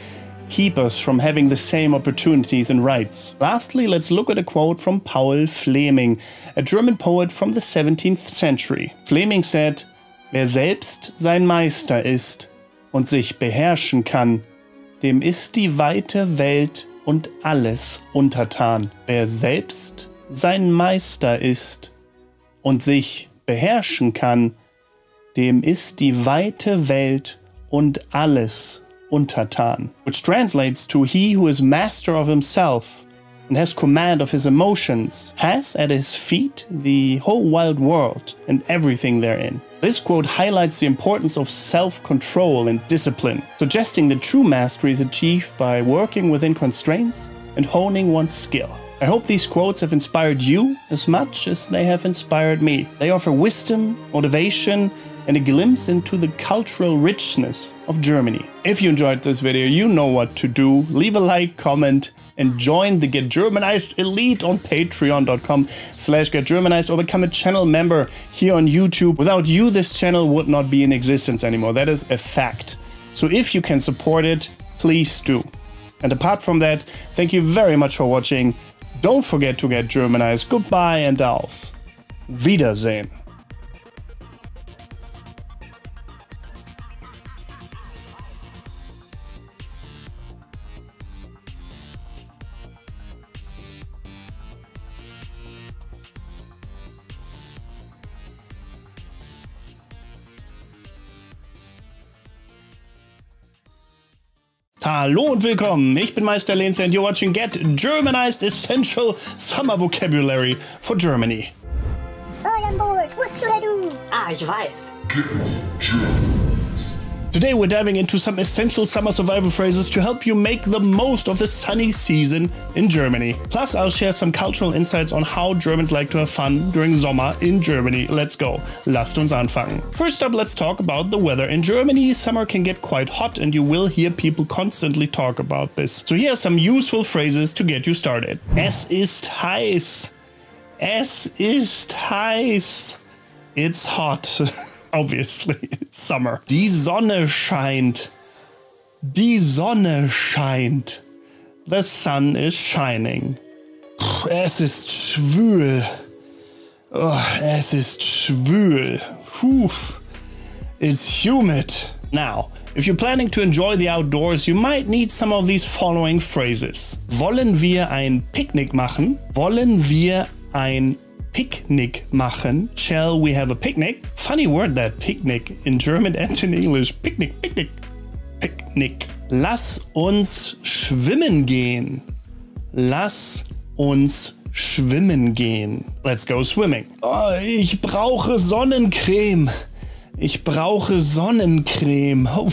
[SPEAKER 1] keep us from having the same opportunities and rights. Lastly, let's look at a quote from Paul Fleming, a German poet from the 17th century. Fleming said, "Wer selbst sein Meister ist und sich beherrschen kann, dem ist die weite Welt und alles untertan." Wer selbst sein Meister ist und sich beherrschen kann, dem ist die weite Welt und alles untertan. Which translates to, he who is master of himself and has command of his emotions has at his feet the whole wide world and everything therein. This quote highlights the importance of self-control and discipline, suggesting that true mastery is achieved by working within constraints and honing one's skill. I hope these quotes have inspired you as much as they have inspired me. They offer wisdom, motivation, and a glimpse into the cultural richness of Germany. If you enjoyed this video, you know what to do. Leave a like, comment, and join the Get Germanized Elite on patreon.com/getgermanized or become a channel member here on YouTube. Without you, this channel would not be in existence anymore. That is a fact. So if you can support it, please do. And apart from that, thank you very much for watching. Don't forget to get Germanized. Goodbye and auf Wiedersehen. Hallo und willkommen, ich bin Meister Lenz and you're watching Get Germanized Essential Summer Vocabulary for Germany.
[SPEAKER 2] All on board. What should I do?
[SPEAKER 7] Ah, ich weiß.
[SPEAKER 1] Today we're diving into some essential summer survival phrases to help you make the most of the sunny season in Germany. Plus I'll share some cultural insights on how Germans like to have fun during Sommer in Germany. Let's go. Lasst uns anfangen. First up, let's talk about the weather. In Germany, summer can get quite hot and you will hear people constantly talk about this. So here are some useful phrases to get you started. Es ist heiß. Es ist heiß. It's hot. Obviously, it's summer. Die Sonne scheint. Die Sonne scheint. The sun is shining. Es ist schwül. Oh, es ist schwül. Whew. It's humid. Now, if you're planning to enjoy the outdoors, you might need some of these following phrases. Wollen wir ein Picknick machen? Wollen wir ein Picknick machen? Shall we have a picnic? Funny word, that picnic in German and in English. Picnic, picnic, picnic. Lass uns schwimmen gehen. Lass uns schwimmen gehen. Let's go swimming. Oh, ich brauche Sonnencreme. Ich brauche Sonnencreme. Oh,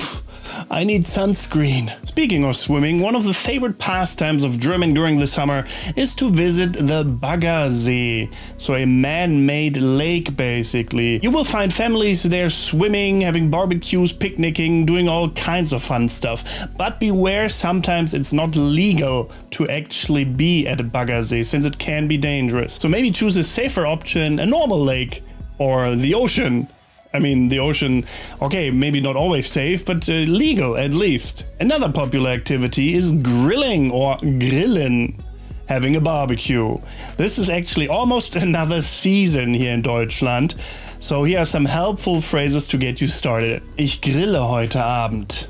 [SPEAKER 1] I need sunscreen. Speaking of swimming, one of the favorite pastimes of Germany during the summer is to visit the Baggersee. So a man-made lake, basically. You will find families there swimming, having barbecues, picnicking, doing all kinds of fun stuff. But beware, sometimes it's not legal to actually be at a Baggersee, since it can be dangerous. So maybe choose a safer option, a normal lake, or the ocean. I mean, the ocean, okay, maybe not always safe, but legal at least. Another popular activity is grilling or grillen, having a barbecue. This is actually almost another season here in Deutschland. So here are some helpful phrases to get you started. Ich grille heute Abend.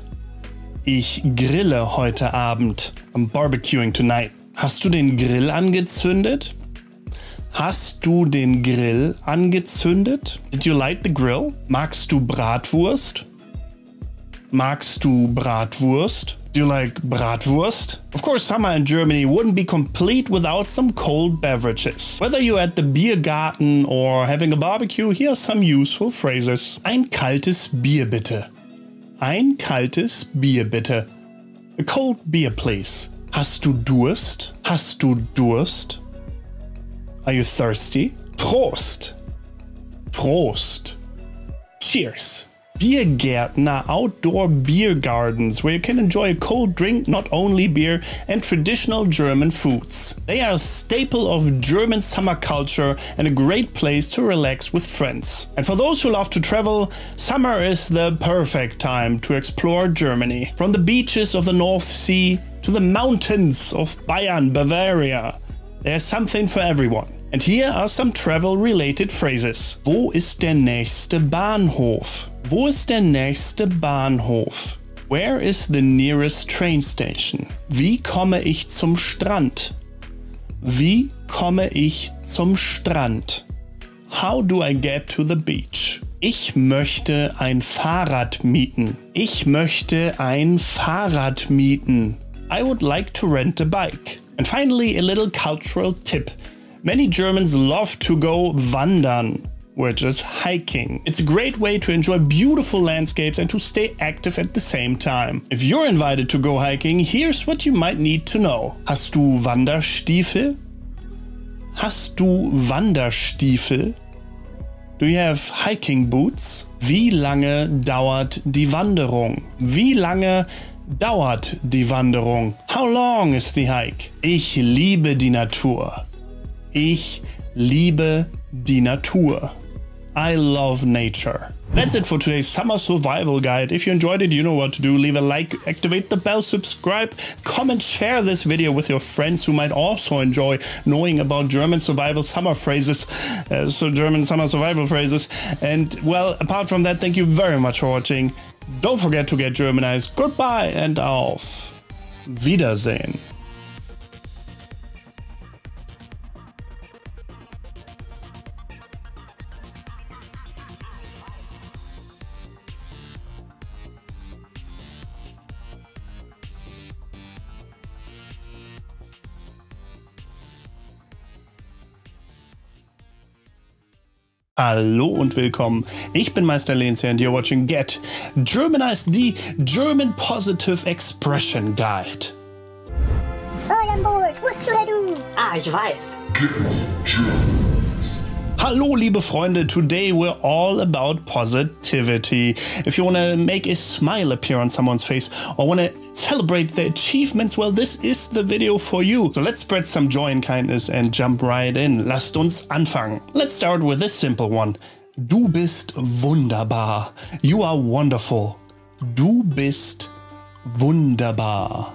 [SPEAKER 1] Ich grille heute Abend. I'm barbecuing tonight. Hast du den Grill angezündet? Hast du den Grill angezündet? Did you light the grill? Magst du Bratwurst? Magst du Bratwurst? Do you like Bratwurst? Of course, summer in Germany wouldn't be complete without some cold beverages. Whether you're at the beer garden or having a barbecue, here are some useful phrases. Ein kaltes Bier bitte. Ein kaltes Bier bitte. A cold beer, please. Hast du Durst? Hast du Durst? Are you thirsty? Prost! Prost! Cheers! Biergärtner, outdoor beer gardens, where you can enjoy a cold drink, not only beer, and traditional German foods. They are a staple of German summer culture and a great place to relax with friends. And for those who love to travel, summer is the perfect time to explore Germany. From the beaches of the North Sea to the mountains of Bayern, Bavaria. There's something for everyone. And here are some travel-related phrases. Wo ist der nächste Bahnhof? Wo ist der nächste Bahnhof? Where is the nearest train station? Wie komme ich zum Strand? Wie komme ich zum Strand? How do I get to the beach? Ich möchte ein Fahrrad mieten. Ich möchte ein Fahrrad mieten. I would like to rent a bike. And finally, a little cultural tip. Many Germans love to go wandern, which is hiking. It's a great way to enjoy beautiful landscapes and to stay active at the same time. If you're invited to go hiking, here's what you might need to know. Hast du Wanderstiefel? Hast du Wanderstiefel? Do you have hiking boots? Wie lange dauert die Wanderung? Wie lange dauert die Wanderung? How long is the hike? Ich liebe die Natur. Ich liebe die Natur. I love nature. That's it for today's summer survival guide. If you enjoyed it, you know what to do. Leave a like, activate the bell, subscribe, comment, share this video with your friends who might also enjoy knowing about German survival summer phrases. German summer survival phrases. And well, apart from that, thank you very much for watching. Don't forget to get Germanized. Goodbye and auf Wiedersehen. Hallo und willkommen. Ich bin Meister Lehnsherr and you're watching Get Germanized, the German Positive Expression Guide.
[SPEAKER 2] All on board. What should I do?
[SPEAKER 7] Ah, ich weiß.
[SPEAKER 1] Hallo liebe Freunde, today we're all about positivity. If you want to make a smile appear on someone's face or want to celebrate their achievements, well, this is the video for you. So let's spread some joy and kindness and jump right in. Lasst uns anfangen. Let's start with this simple one. Du bist wunderbar. You are wonderful. Du bist wunderbar.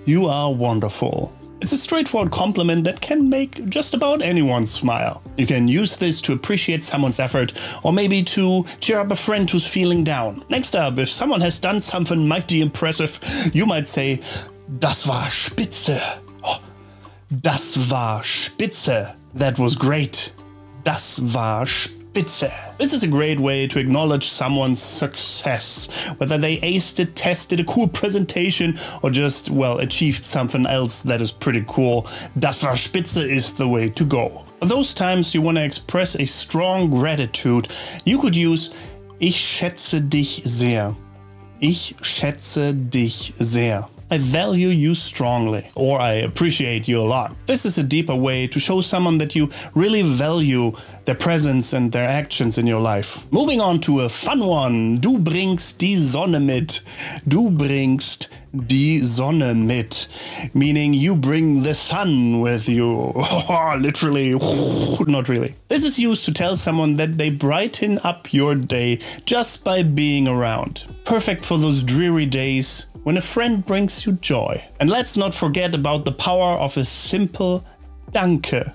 [SPEAKER 1] You are wonderful. It's a straightforward compliment that can make just about anyone smile. You can use this to appreciate someone's effort or maybe to cheer up a friend who's feeling down. Next up, if someone has done something mighty impressive, you might say, Das war spitze. Oh, das war spitze. That was great. Das war spitze. This is a great way to acknowledge someone's success, whether they aced a test, did a cool presentation, or just, well, achieved something else that is pretty cool. Das war spitze is the way to go. For those times you want to express a strong gratitude, you could use Ich schätze dich sehr. Ich schätze dich sehr. I value you strongly, or I appreciate you a lot. This is a deeper way to show someone that you really value their presence and their actions in your life. Moving on to a fun one. Du bringst die Sonne mit. Du bringst die Sonne mit. Meaning you bring the sun with you. Literally, not really. This is used to tell someone that they brighten up your day just by being around. Perfect for those dreary days when a friend brings you joy. And let's not forget about the power of a simple Danke.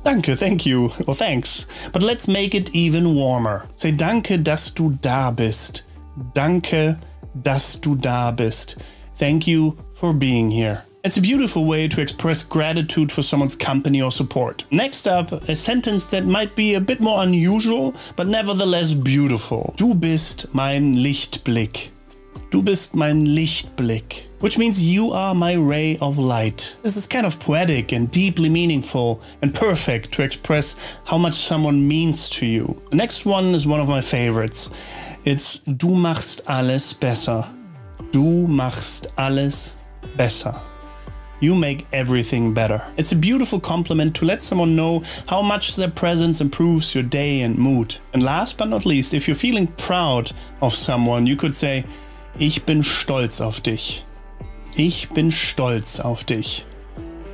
[SPEAKER 1] Danke, thank you, or thanks. But let's make it even warmer. Say Danke, dass du da bist. Danke, dass du da bist. Thank you for being here. It's a beautiful way to express gratitude for someone's company or support. Next up, a sentence that might be a bit more unusual, but nevertheless beautiful. Du bist mein Lichtblick. Du bist mein Lichtblick, which means you are my ray of light. This is kind of poetic and deeply meaningful and perfect to express how much someone means to you. The next one is one of my favorites. It's Du machst alles besser. Du machst alles besser. You make everything better. It's a beautiful compliment to let someone know how much their presence improves your day and mood. And last but not least, if you're feeling proud of someone, you could say, Ich bin stolz auf dich. Ich bin stolz auf dich.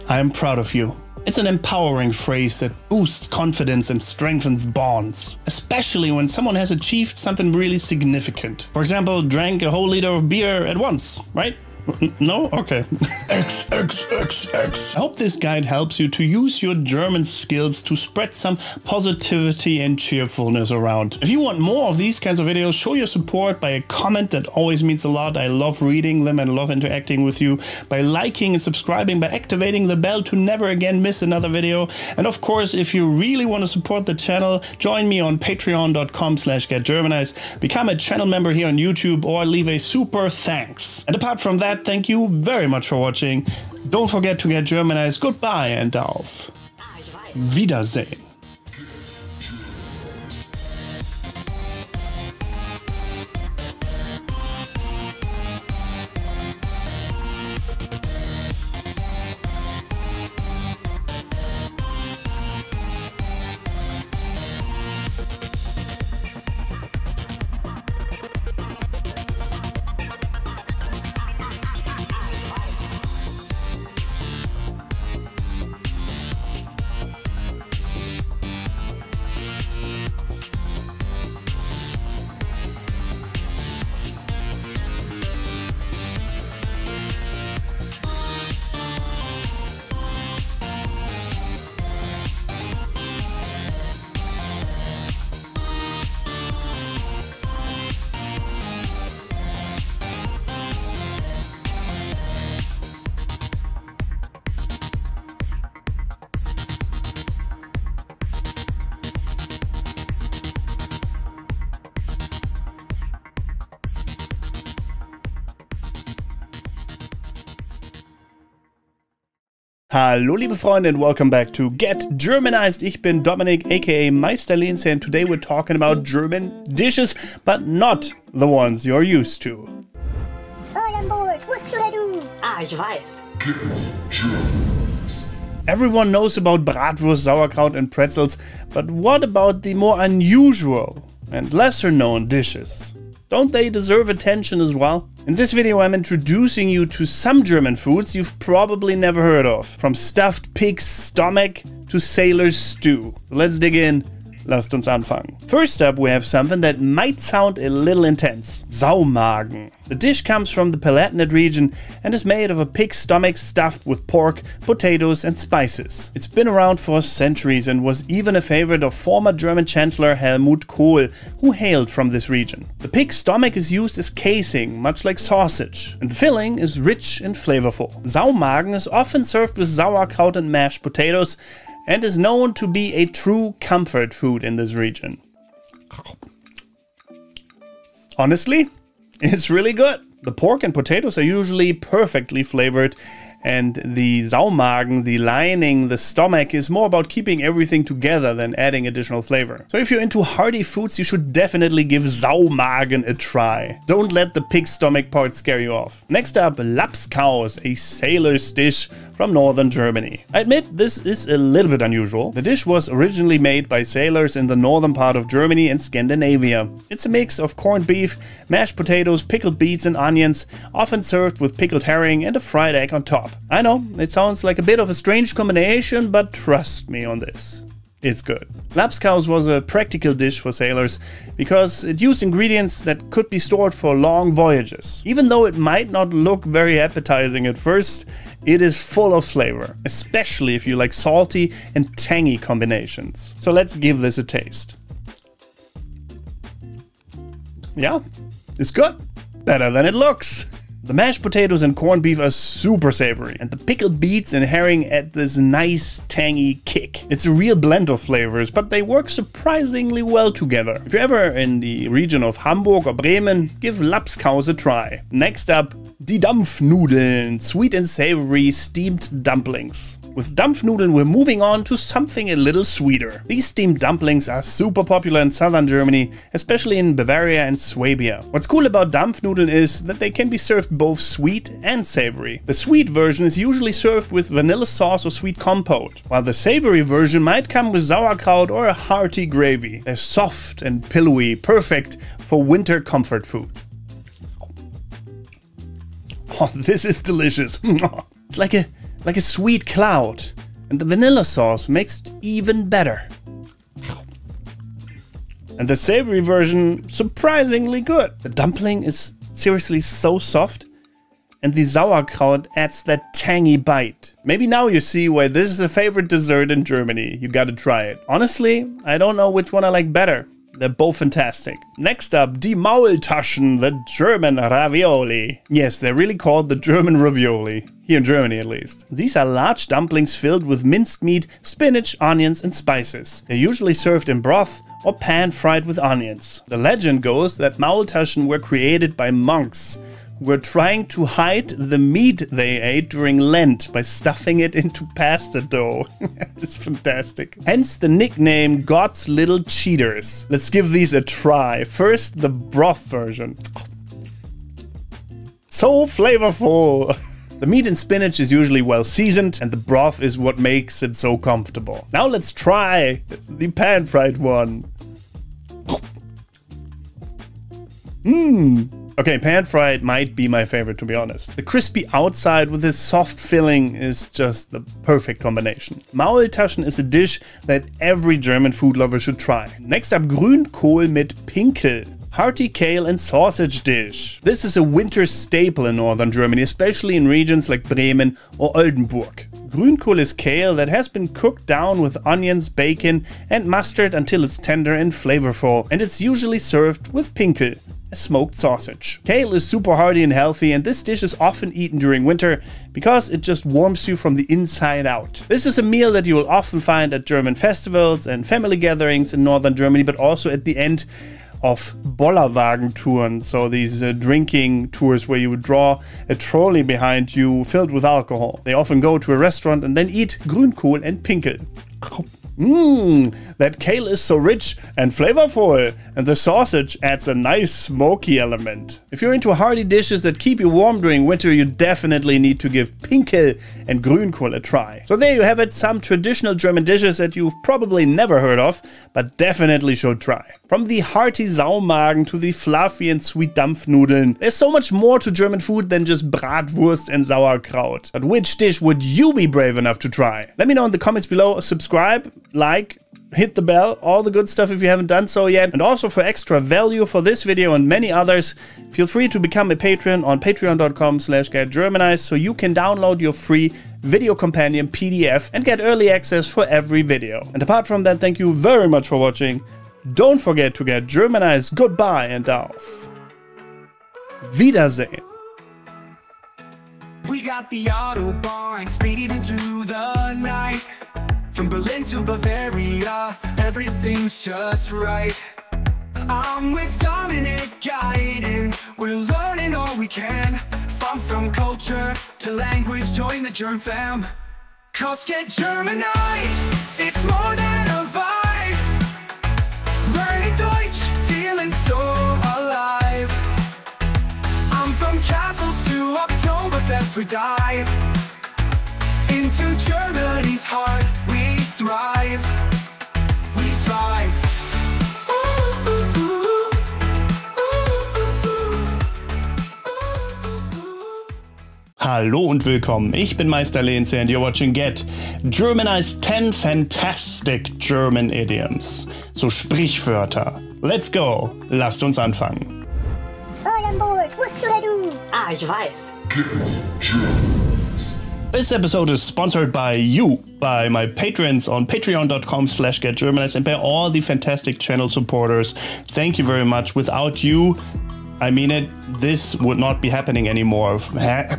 [SPEAKER 1] I am proud of you. It's an empowering phrase that boosts confidence and strengthens bonds, especially when someone has achieved something really significant. For example, drank a whole liter of beer at once, right? No? Okay. XXXX. I hope this guide helps you to use your German skills to spread some positivity and cheerfulness around. If you want more of these kinds of videos, show your support by a comment. That always means a lot. I love reading them and love interacting with you. By liking and subscribing, by activating the bell to never again miss another video. And of course, if you really want to support the channel, join me on patreon.com/getgermanized, become a channel member here on YouTube, or leave a super thanks. And apart from that, thank you very much for watching. Don't forget to get Germanized. Goodbye and auf Wiedersehen. Hallo liebe Freunde and welcome back to Get Germanized. Ich bin Dominik aka Meister Linse and today we're talking about German dishes, but not the ones you're used to.
[SPEAKER 2] All on board. What should I do?
[SPEAKER 5] Ah, ich weiß.
[SPEAKER 1] Everyone knows about bratwurst, sauerkraut and pretzels, but what about the more unusual and lesser known dishes? Don't they deserve attention as well? In this video I'm introducing you to some German foods you've probably never heard of. From stuffed pig's stomach to sailor's stew. So let's dig in. Lasst uns anfangen. First up, we have something that might sound a little intense. Saumagen. The dish comes from the Palatinate region and is made of a pig's stomach stuffed with pork, potatoes and spices. It's been around for centuries and was even a favorite of former German Chancellor Helmut Kohl, who hailed from this region. The pig's stomach is used as casing, much like sausage, and the filling is rich and flavorful. Saumagen is often served with sauerkraut and mashed potatoes, and is known to be a true comfort food in this region. Honestly, it's really good. The pork and potatoes are usually perfectly flavored, and the Saumagen, the lining, the stomach, is more about keeping everything together than adding additional flavor. So if you're into hearty foods, you should definitely give Saumagen a try. Don't let the pig stomach part scare you off. Next up, Lapskaus, a sailor's dish from northern Germany. I admit this is a little bit unusual. The dish was originally made by sailors in the northern part of Germany and Scandinavia. It's a mix of corned beef, mashed potatoes, pickled beets and onions, often served with pickled herring and a fried egg on top. I know, it sounds like a bit of a strange combination, but trust me on this. It's good. Lapskaus was a practical dish for sailors because it used ingredients that could be stored for long voyages. Even though it might not look very appetizing at first, it is full of flavor, especially if you like salty and tangy combinations. So let's give this a taste. Yeah, it's good. Better than it looks. The mashed potatoes and corned beef are super savory, and the pickled beets and herring add this nice tangy kick. It's a real blend of flavors, but they work surprisingly well together. If you're ever in the region of Hamburg or Bremen, give Lapskaus a try. Next up, die Dampfnudeln, sweet and savory steamed dumplings. With Dampfnudeln, we're moving on to something a little sweeter. These steamed dumplings are super popular in southern Germany, especially in Bavaria and Swabia. What's cool about Dampfnudeln is that they can be served both sweet and savory. The sweet version is usually served with vanilla sauce or sweet compote, while the savory version might come with sauerkraut or a hearty gravy. They're soft and pillowy, perfect for winter comfort food. Oh, this is delicious. It's like a sweet cloud, and the vanilla sauce makes it even better. And the savory version, surprisingly good. The dumpling is seriously so soft, and the sauerkraut adds that tangy bite. Maybe now you see why this is a favorite dessert in Germany. You gotta try it. Honestly, I don't know which one I like better. They're both fantastic. Next up, die Maultaschen, the German ravioli. Yes, they're really called the German ravioli. Here in Germany at least. These are large dumplings filled with minced meat, spinach, onions and spices. They're usually served in broth or pan-fried with onions. The legend goes that Maultaschen were created by monks who were trying to hide the meat they ate during Lent by stuffing it into pasta dough. It's fantastic. Hence the nickname God's Little Cheaters. Let's give these a try. First, the broth version. So flavorful. The meat and spinach is usually well seasoned, and the broth is what makes it so comfortable. Now let's try the pan-fried one. Okay, pan-fried might be my favorite, to be honest. The crispy outside with this soft filling is just the perfect combination. Maultaschen is a dish that every German food lover should try. Next up, Grünkohl mit Pinkel. Hearty kale and sausage dish. This is a winter staple in northern Germany, especially in regions like Bremen or Oldenburg. Grünkohl is kale that has been cooked down with onions, bacon and mustard until it's tender and flavorful, and it's usually served with Pinkel, a smoked sausage. Kale is super hearty and healthy, and this dish is often eaten during winter because it just warms you from the inside out. This is a meal that you will often find at German festivals and family gatherings in northern Germany, but also at the end of Bollerwagen touren, so these drinking tours where you would draw a trolley behind you filled with alcohol. They often go to a restaurant and then eat Grünkohl and Pinkel. That kale is so rich and flavorful, and the sausage adds a nice smoky element. If you're into hearty dishes that keep you warm during winter, you definitely need to give Pinkel and Grünkohl a try. So there you have it, some traditional German dishes that you've probably never heard of, but definitely should try. From the hearty Saumagen to the fluffy and sweet Dampfnudeln, there's so much more to German food than just Bratwurst and Sauerkraut. But which dish would you be brave enough to try? Let me know in the comments below. Subscribe, like, hit the bell, all the good stuff if you haven't done so yet. And also for extra value for this video and many others, feel free to become a patron on patreon.com/getgermanized so you can download your free video companion PDF and get early access for every video. And apart from that, thank you very much for watching. Don't forget to get Germanized. Goodbye and auf Wiedersehen.
[SPEAKER 3] We got the Autobahn speeding through the night. From Berlin to Bavaria, everything's just right. I'm with Dominic guiding, we're learning all we can. From culture to language, join the Germ fam. Cause get Germanized, it's more than a vibe. Learning Deutsch, feeling so alive. I'm from castles to Oktoberfest, we dive into Germany's heart, we thrive, we thrive.
[SPEAKER 1] Hallo und willkommen, ich bin Meister Lenze and you're watching Get Germanized 10 Fantastic German Idioms. So Sprichwörter. Let's go, lasst uns anfangen.
[SPEAKER 2] All on board. What should I do?
[SPEAKER 7] Ah, ich weiß.
[SPEAKER 1] This episode is sponsored by you, by my patrons on patreon.com/getgermanized and by all the fantastic channel supporters. Thank you very much. Without you, I mean it, this would not be happening anymore.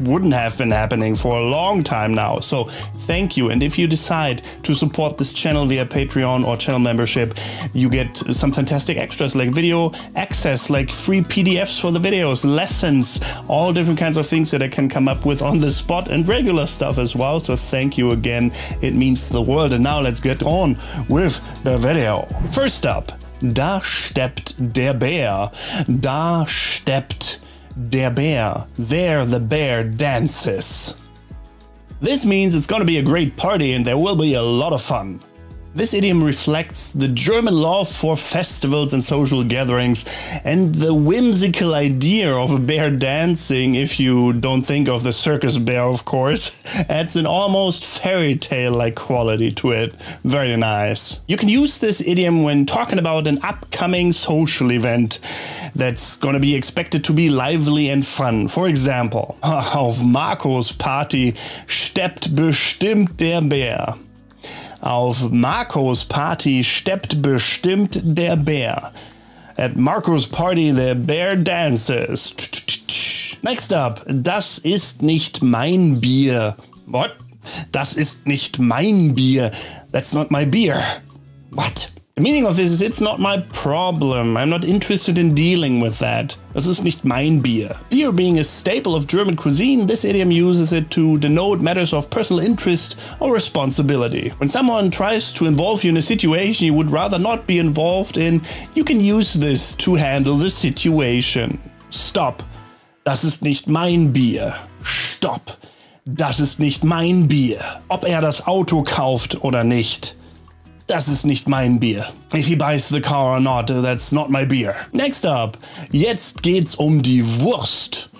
[SPEAKER 1] Wouldn't have been happening for a long time now. So thank you. And if you decide to support this channel via Patreon or channel membership, you get some fantastic extras like video access, like free PDFs for the videos, lessons, all different kinds of things that I can come up with on the spot and regular stuff as well. So thank you again. It means the world. And now let's get on with the video. First up, da steppt der Bär. Da steppt der Bär. There the bear dances. This means it's gonna be a great party and there will be a lot of fun. This idiom reflects the German love for festivals and social gatherings and the whimsical idea of bear dancing, if you don't think of the circus bear, of course, adds an almost fairy tale-like quality to it. Very nice. You can use this idiom when talking about an upcoming social event that's gonna be expected to be lively and fun. For example, auf Marcos Party steppt bestimmt der Bär. Auf Marcos Party steppt bestimmt der Bär. At Marcos Party the bear dances. Next up, das ist nicht mein Bier. What? Das ist nicht mein Bier. That's not my beer. What? The meaning of this is it's not my problem. I'm not interested in dealing with that. Das ist nicht mein Bier. Beer being a staple of German cuisine, this idiom uses it to denote matters of personal interest or responsibility. When someone tries to involve you in a situation you would rather not be involved in, you can use this to handle the situation. Stop. Das ist nicht mein Bier. Stop. Das ist nicht mein Bier. Ob das Auto kauft oder nicht. Das ist nicht mein Bier. If he buys the car or not, that's not my beer. Next up, jetzt geht's die Wurst.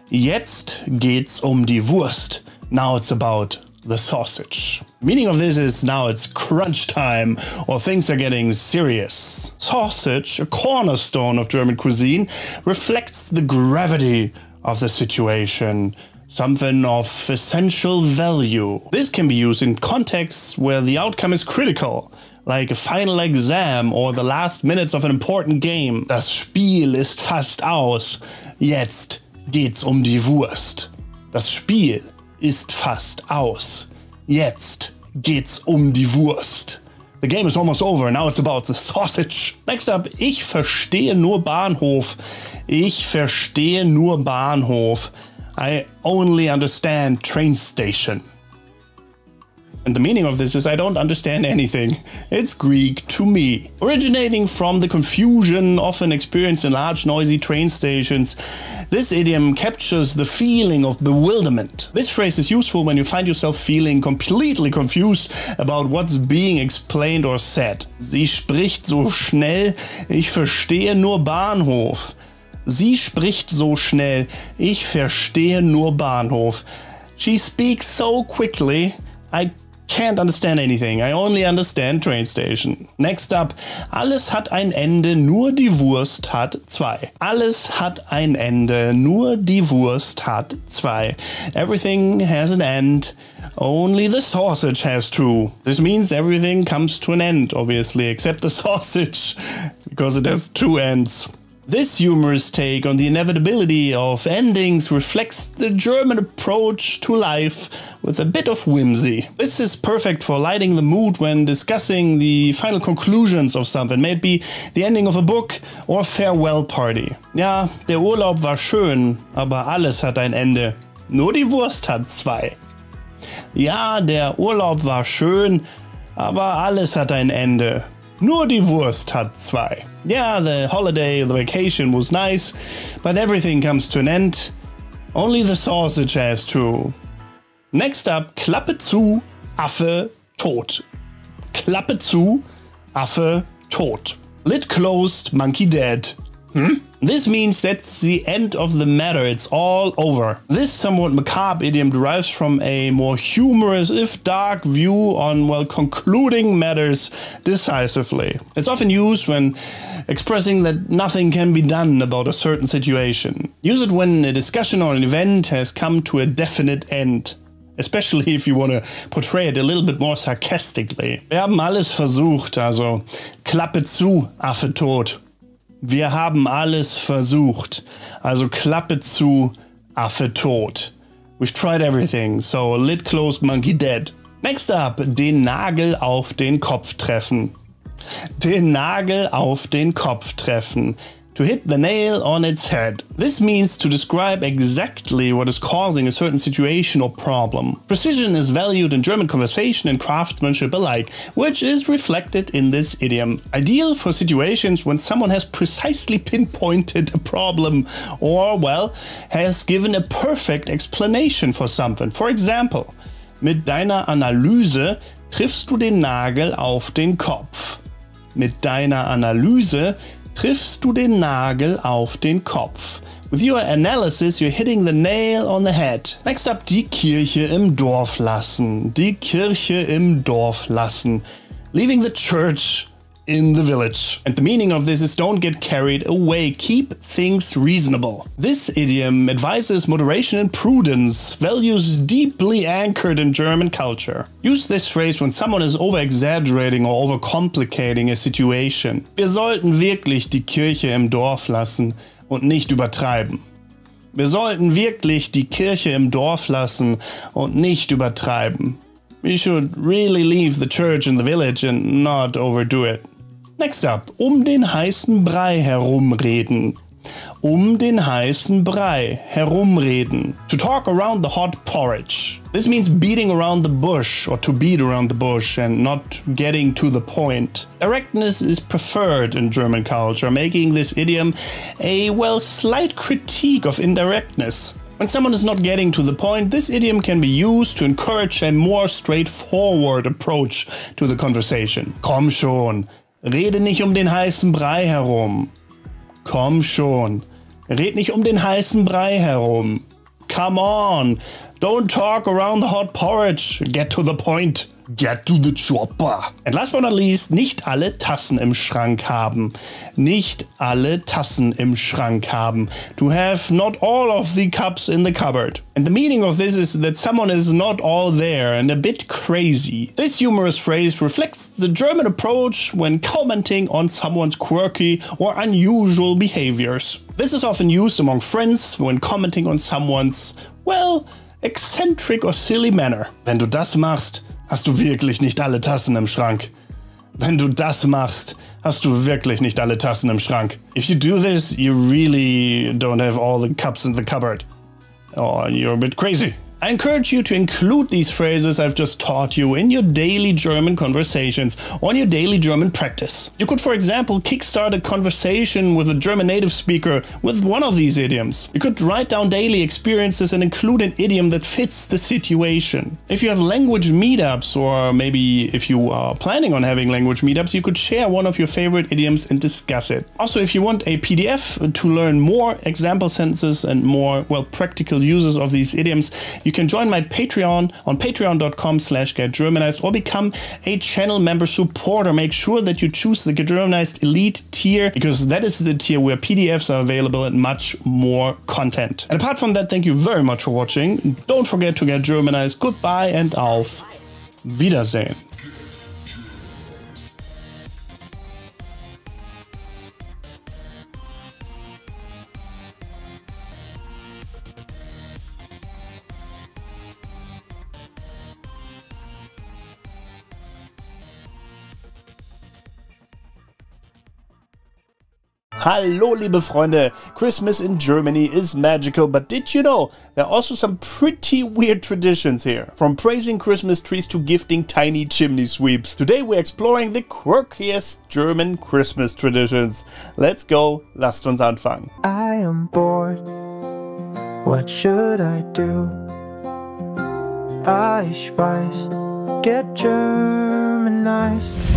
[SPEAKER 1] Jetzt geht's die Wurst. Now it's about the sausage. Meaning of this is now it's crunch time or things are getting serious. Sausage, a cornerstone of German cuisine, reflects the gravity of the situation. Something of essential value. This can be used in contexts where the outcome is critical, like a final exam or the last minutes of an important game. Das Spiel ist fast aus. Jetzt geht's die Wurst. Das Spiel ist fast aus. Jetzt geht's die Wurst. The game is almost over, now it's about the sausage. Next up, ich verstehe nur Bahnhof. Ich verstehe nur Bahnhof. I only understand train station. And the meaning of this is I don't understand anything. It's Greek to me. Originating from the confusion often experienced in large noisy train stations, this idiom captures the feeling of bewilderment. This phrase is useful when you find yourself feeling completely confused about what's being explained or said. Sie spricht so schnell, ich verstehe nur Bahnhof. Sie spricht so schnell, ich verstehe nur Bahnhof. She speaks so quickly, I can't understand anything. I only understand train station. Next up, alles hat ein Ende, nur die Wurst hat zwei. Alles hat ein Ende, nur die Wurst hat zwei. Everything has an end, only the sausage has two. This means everything comes to an end, obviously, except the sausage, because it has two ends. This humorous take on the inevitability of endings reflects the German approach to life with a bit of whimsy. This is perfect for lighting the mood when discussing the final conclusions of something, may it be the ending of a book or a farewell party. Ja, der Urlaub war schön, aber alles hat ein Ende. Nur die Wurst hat zwei. Ja, der Urlaub war schön, aber alles hat ein Ende. Nur die Wurst hat zwei. Yeah, the holiday, the vacation was nice, but everything comes to an end. Only the sausage has two. Next up, Klappe zu, Affe tot. Klappe zu, Affe tot. Lid closed, monkey dead. This means that's the end of the matter, it's all over. This somewhat macabre idiom derives from a more humorous, if dark, view on, well, concluding matters decisively. It's often used when expressing that nothing can be done about a certain situation. Use it when a discussion or an event has come to a definite end. Especially if you want to portray it a little bit more sarcastically. Wir haben alles versucht, also Klappe zu, Affe tot. Wir haben alles versucht, also Klappe zu, Affe tot. We've tried everything, so lid closed, monkey dead. Next up, den Nagel auf den Kopf treffen. Den Nagel auf den Kopf treffen. To hit the nail on its head. This means to describe exactly what is causing a certain situation or problem. Precision is valued in German conversation and craftsmanship alike, which is reflected in this idiom. Ideal for situations when someone has precisely pinpointed a problem or, well, has given a perfect explanation for something. For example, mit deiner Analyse triffst du den Nagel auf den Kopf. Mit deiner Analyse triffst du den Nagel auf den Kopf. With your analysis, you're hitting the nail on the head. Next up, die Kirche im Dorf lassen. Die Kirche im Dorf lassen. Leaving the church in the village. And the meaning of this is don't get carried away. Keep things reasonable. This idiom advises moderation and prudence, values deeply anchored in German culture. Use this phrase when someone is over-exaggerating or over-complicating a situation. Wir sollten wirklich die Kirche im Dorf lassen und nicht übertreiben. Wir sollten wirklich die Kirche im Dorf lassen und nicht übertreiben. We should really leave the church in the village and not overdo it. Next up, den heißen Brei herumreden. Den heißen Brei herumreden. To talk around the hot porridge. This means beating around the bush or to beat around the bush and not getting to the point. Directness is preferred in German culture, making this idiom a, well, slight critique of indirectness. When someone is not getting to the point, this idiom can be used to encourage a more straightforward approach to the conversation. Komm schon, rede nicht den heißen Brei herum. Komm schon, red nicht den heißen Brei herum. Come on, don't talk around the hot porridge. Get to the point. Get to the chopper. And last but not least, nicht alle Tassen im Schrank haben. Nicht alle Tassen im Schrank haben. To have not all of the cups in the cupboard. And the meaning of this is that someone is not all there and a bit crazy. This humorous phrase reflects the German approach when commenting on someone's quirky or unusual behaviors. This is often used among friends when commenting on someone's, well, eccentric or silly manner. Wenn du das machst, hast du wirklich nicht alle Tassen im Schrank. Wenn du das machst, hast du wirklich nicht alle Tassen im Schrank. If you do this, you really don't have all the cups in the cupboard. Or you're a bit crazy. I encourage you to include these phrases I've just taught you in your daily German conversations or in your daily German practice. You could, for example, kickstart a conversation with a German native speaker with one of these idioms. You could write down daily experiences and include an idiom that fits the situation. If you have language meetups, or maybe if you are planning on having language meetups, you could share one of your favorite idioms and discuss it. Also, if you want a PDF to learn more example sentences and more, well, practical uses of these idioms, you can join my Patreon on patreon.com/getgermanized or become a channel member supporter. Make sure that you choose the Get Germanized Elite tier, because that is the tier where PDFs are available and much more content. And apart from that, thank you very much for watching. Don't forget to get Germanized. Goodbye and auf Wiedersehen. Hallo liebe Freunde, Christmas in Germany is magical, but did you know there are also some pretty weird traditions here? From praising Christmas trees to gifting tiny chimney sweeps. Today we're exploring the quirkiest German Christmas traditions. Let's go, lasst uns anfangen.
[SPEAKER 5] I am bored. What should I do? Ich weiß, get Germanized.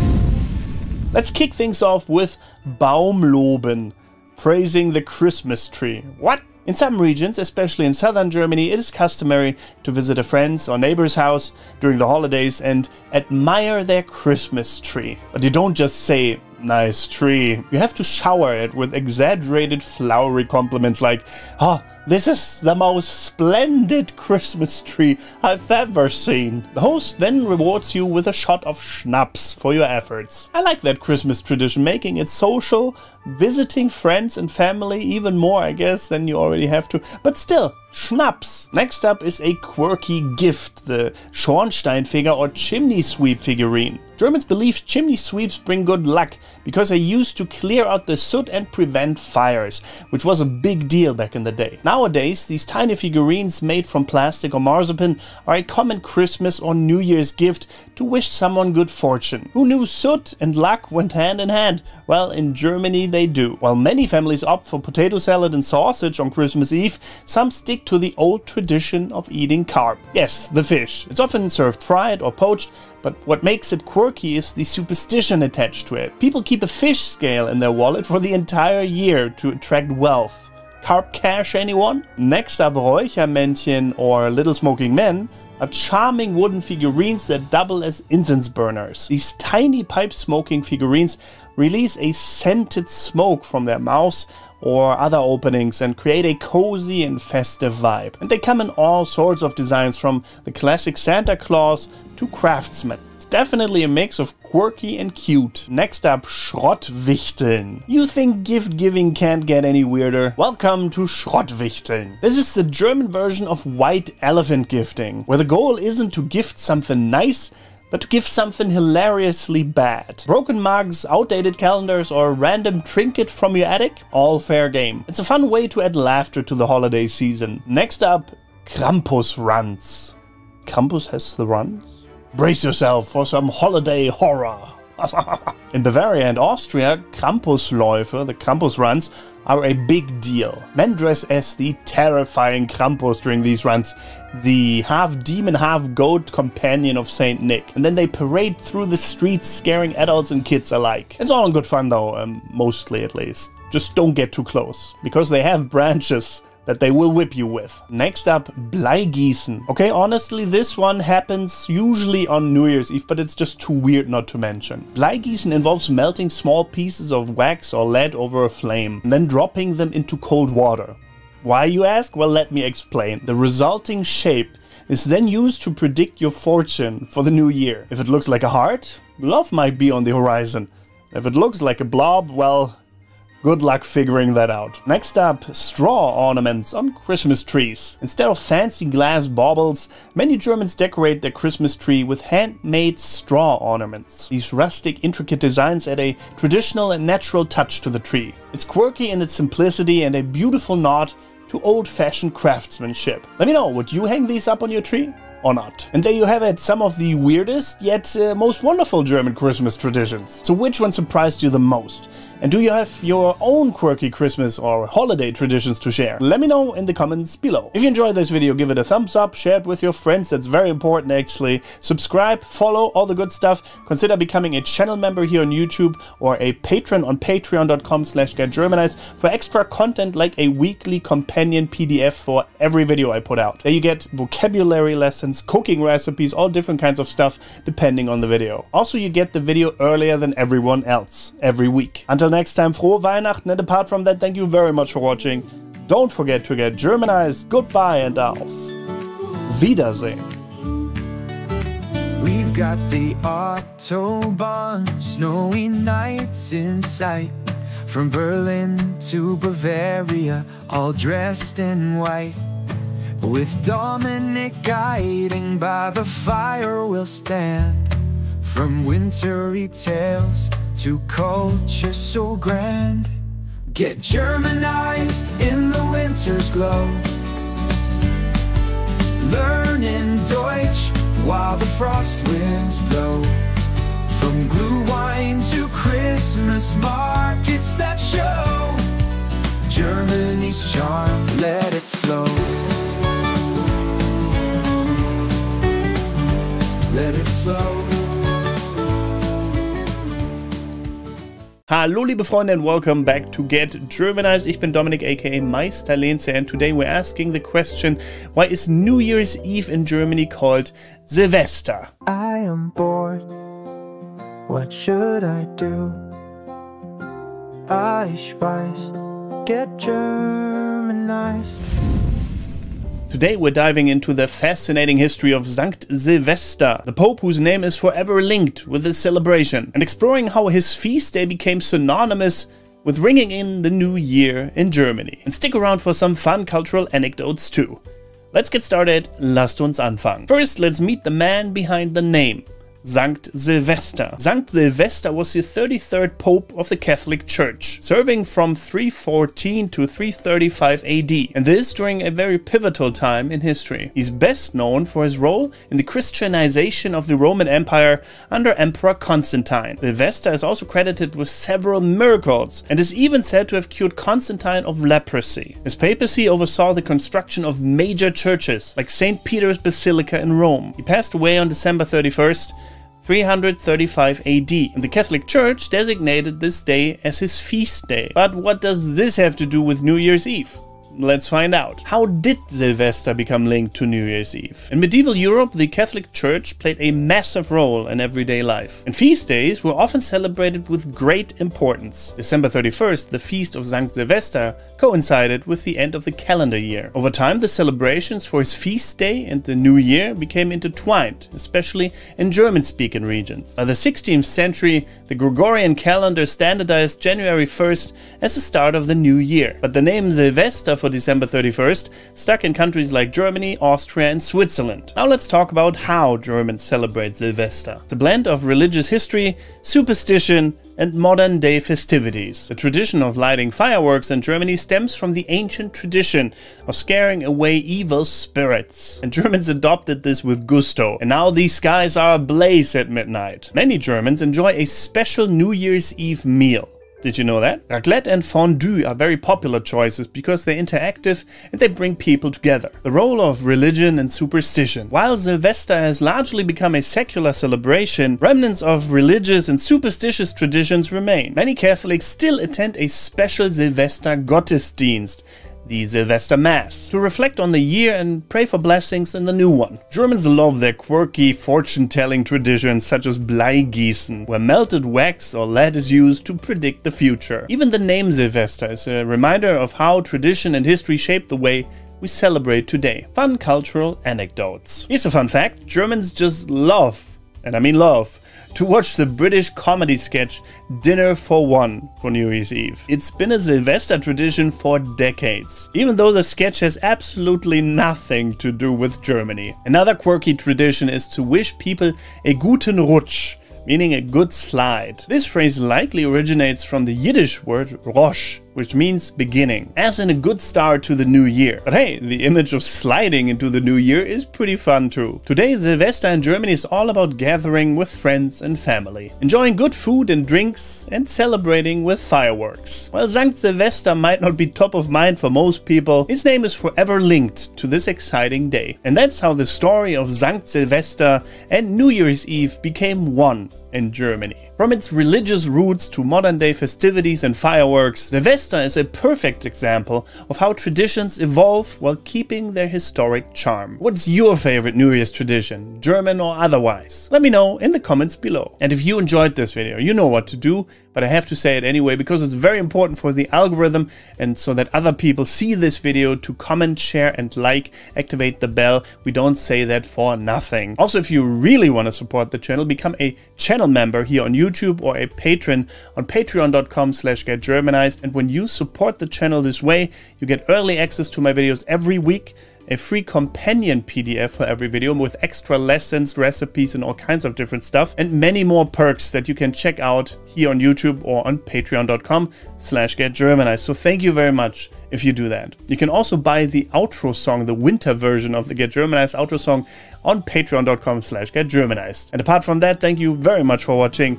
[SPEAKER 1] Let's kick things off with Baumloben, praising the Christmas tree. What? In some regions, especially in southern Germany, it is customary to visit a friend's or neighbor's house during the holidays and admire their Christmas tree. But you don't just say, nice tree. You have to shower it with exaggerated flowery compliments like, oh, this is the most splendid Christmas tree I've ever seen. The host then rewards you with a shot of schnapps for your efforts. I like that Christmas tradition, making it social, visiting friends and family even more, I guess, than you already have to. But still, schnapps. Next up is a quirky gift, the Schornsteinfeger or chimney sweep figurine. Germans believe chimney sweeps bring good luck because they're used to clear out the soot and prevent fires, which was a big deal back in the day. Nowadays, these tiny figurines made from plastic or marzipan are a common Christmas or New Year's gift to wish someone good fortune. Who knew soot and luck went hand in hand? Well, in Germany they do. While many families opt for potato salad and sausage on Christmas Eve, some stick to the old tradition of eating carp. Yes, the fish. It's often served fried or poached, but what makes it quirky is the superstition attached to it. People keep a fish scale in their wallet for the entire year to attract wealth. Carp cash, anyone? Next up, Räuchermännchen or Little Smoking Men are charming wooden figurines that double as incense burners. These tiny pipe-smoking figurines release a scented smoke from their mouths or other openings and create a cozy and festive vibe. And they come in all sorts of designs, from the classic Santa Claus to craftsmen. It's definitely a mix of quirky and cute. Next up, Schrottwichteln. You think gift giving can't get any weirder? Welcome to Schrottwichteln. This is the German version of white elephant gifting, where the goal isn't to gift something nice, but to give something hilariously bad. Broken mugs, outdated calendars, or a random trinket from your attic? All fair game. It's a fun way to add laughter to the holiday season. Next up, Krampus runs. Krampus has the runs? Brace yourself for some holiday horror. In Bavaria and Austria, Krampusläufe, the Krampus runs, are a big deal. Men dress as the terrifying Krampus during these runs, the half-demon, half-goat companion of Saint Nick. And then they parade through the streets, scaring adults and kids alike. It's all in good fun though, mostly at least. Just don't get too close, because they have branches that they will whip you with. Next up, Bleigießen. Okay, honestly, this one happens usually on New Year's Eve, but it's just too weird not to mention. Bleigießen involves melting small pieces of wax or lead over a flame, and then dropping them into cold water. Why, you ask? Well, let me explain. The resulting shape is then used to predict your fortune for the new year. If it looks like a heart, love might be on the horizon. If it looks like a blob, well, good luck figuring that out. Next up, straw ornaments on Christmas trees. Instead of fancy glass baubles, many Germans decorate their Christmas tree with handmade straw ornaments. These rustic, intricate designs add a traditional and natural touch to the tree. It's quirky in its simplicity and a beautiful nod to to old-fashioned craftsmanship. Let me know, would you hang these up on your tree? Or not. And there you have it, some of the weirdest yet most wonderful German Christmas traditions. So which one surprised you the most? And do you have your own quirky Christmas or holiday traditions to share? Let me know in the comments below. If you enjoyed this video, give it a thumbs up, share it with your friends, that's very important actually. Subscribe, follow, all the good stuff. Consider becoming a channel member here on YouTube or a patron on patreon.com/getgermanized for extra content like a weekly companion PDF for every video I put out. There you get vocabulary lessons, cooking recipes, all different kinds of stuff depending on the video. Also, you get the video earlier than everyone else every week. Until next time, frohe Weihnachten, and apart from that, thank you very much for watching. Don't forget to get Germanized. Goodbye and auf Wiedersehen.
[SPEAKER 3] We've got the Autobahn, snowy nights in sight. From Berlin to Bavaria, all dressed in white. With Dominic guiding, by the fire we'll stand. From wintry tales to culture so grand. Get Germanized in the winter's glow. Learning Deutsch while the frost winds blow. From Glühwein to Christmas markets that show Germany's charm, let it flow. Let it flow.
[SPEAKER 1] Hallo liebe Freunde and welcome back to Get Germanized. Ich bin Dominik aka Meister Lenze, and today we're asking the question, why is New Year's Eve in Germany called Silvester?
[SPEAKER 5] I am bored. What should I do? Ich weiß, get Germanized.
[SPEAKER 1] Today we're diving into the fascinating history of Sankt Sylvester, the Pope whose name is forever linked with this celebration, and exploring how his feast day became synonymous with ringing in the new year in Germany. And stick around for some fun cultural anecdotes too. Let's get started, lasst uns anfangen. First, let's meet the man behind the name. Sankt Sylvester. Sankt Sylvester was the 33rd Pope of the Catholic Church, serving from 314 to 335 AD, and this during a very pivotal time in history. He's best known for his role in the Christianization of the Roman Empire under Emperor Constantine. Sylvester is also credited with several miracles, and is even said to have cured Constantine of leprosy. His papacy oversaw the construction of major churches, like St. Peter's Basilica in Rome. He passed away on December 31st, 335 AD, and the Catholic Church designated this day as his feast day. But what does this have to do with New Year's Eve? Let's find out. How did Sylvester become linked to New Year's Eve? In medieval Europe, the Catholic Church played a massive role in everyday life, and feast days were often celebrated with great importance. December 31st, the feast of Sankt Sylvester, coincided with the end of the calendar year. Over time, the celebrations for his feast day and the new year became intertwined, especially in German-speaking regions. By the 16th century, the Gregorian calendar standardized January 1st as the start of the new year, but the name Sylvester for December 31st stuck in countries like Germany, Austria and Switzerland. Now let's talk about how Germans celebrate Sylvester. It's a blend of religious history, superstition and modern-day festivities. The tradition of lighting fireworks in Germany stems from the ancient tradition of scaring away evil spirits. And Germans adopted this with gusto, and now these skies are ablaze at midnight. Many Germans enjoy a special New Year's Eve meal. Did you know that? Raclette and fondue are very popular choices because they're interactive and they bring people together. The role of religion and superstition. While Sylvester has largely become a secular celebration, remnants of religious and superstitious traditions remain. Many Catholics still attend a special Silvester Gottesdienst, the Silvester Mass, to reflect on the year and pray for blessings in the new one. Germans love their quirky fortune-telling traditions such as Bleigießen, where melted wax or lead is used to predict the future. Even the name Silvester is a reminder of how tradition and history shape the way we celebrate today. Fun cultural anecdotes. Here's a fun fact: Germans just love, and I mean love, to watch the British comedy sketch Dinner for One for New Year's Eve. It's been a Sylvester tradition for decades, even though the sketch has absolutely nothing to do with Germany. Another quirky tradition is to wish people a guten Rutsch, meaning a good slide. This phrase likely originates from the Yiddish word Rosh, which means beginning, as in a good start to the new year. But hey, the image of sliding into the new year is pretty fun too. Today, Silvester in Germany is all about gathering with friends and family, enjoying good food and drinks, and celebrating with fireworks. While Sankt Silvester might not be top of mind for most people, his name is forever linked to this exciting day. And that's how the story of Sankt Silvester and New Year's Eve became one in Germany. From its religious roots to modern-day festivities and fireworks, Silvester is a perfect example of how traditions evolve while keeping their historic charm. What's your favorite New Year's tradition, German or otherwise? Let me know in the comments below. And if you enjoyed this video, you know what to do, but I have to say it anyway because it's very important for the algorithm and so that other people see this video to comment, share and like, activate the bell. We don't say that for nothing. Also, if you really want to support the channel, become a channel member here on YouTube or a patron on patreon.com/getgermanized. And when you support the channel this way, you get early access to my videos every week, a free companion PDF for every video with extra lessons, recipes and all kinds of different stuff, and many more perks that you can check out here on YouTube or on patreon.com/getgermanized. So thank you very much if you do that. You can also buy the outro song, the winter version of the Get Germanized outro song, on patreon.com/getgermanized. And apart from that, thank you very much for watching.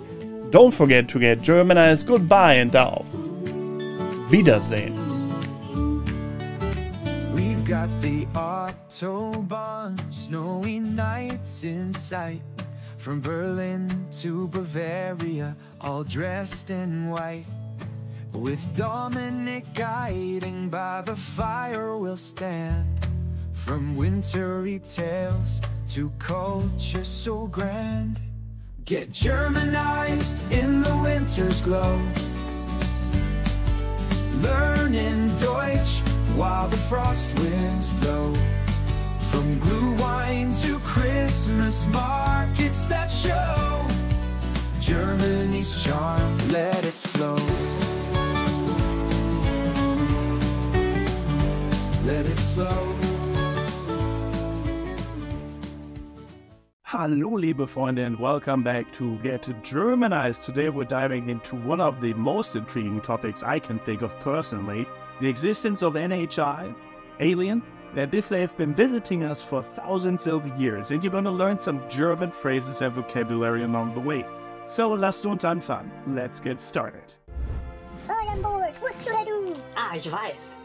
[SPEAKER 1] Don't forget to get Germanized. Goodbye and auf Wiedersehen.
[SPEAKER 3] We've got the Autobahn, snowy nights in sight. From Berlin to Bavaria, all dressed in white. With Dominic guiding, by the fire we'll stand. From wintry tales to culture so grand. Get Germanized in the winter's glow. Learning Deutsch while the frost winds blow. From Glühwein to Christmas markets that show Germany's charm, let it flow. Let it flow.
[SPEAKER 4] Hallo liebe Freunde and welcome back to Get Germanized. Today we're diving into one of the most intriguing topics I can think of personally, the existence of NHI, alien, and if they've been visiting us for thousands of years, and you're going to learn some German phrases and vocabulary along the way. So lasst uns anfangen. Let's get started.
[SPEAKER 2] All on board. What should I do?
[SPEAKER 7] Ah, ich weiß.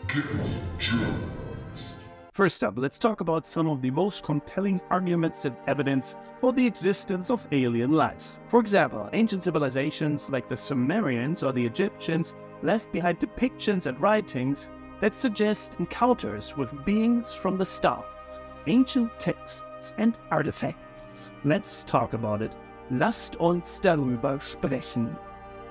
[SPEAKER 4] First up, let's talk about some of the most compelling arguments and evidence for the existence of alien life. For example, ancient civilizations like the Sumerians or the Egyptians left behind depictions and writings that suggest encounters with beings from the stars, ancient texts and artifacts. Let's talk about it. Lasst uns darüber sprechen.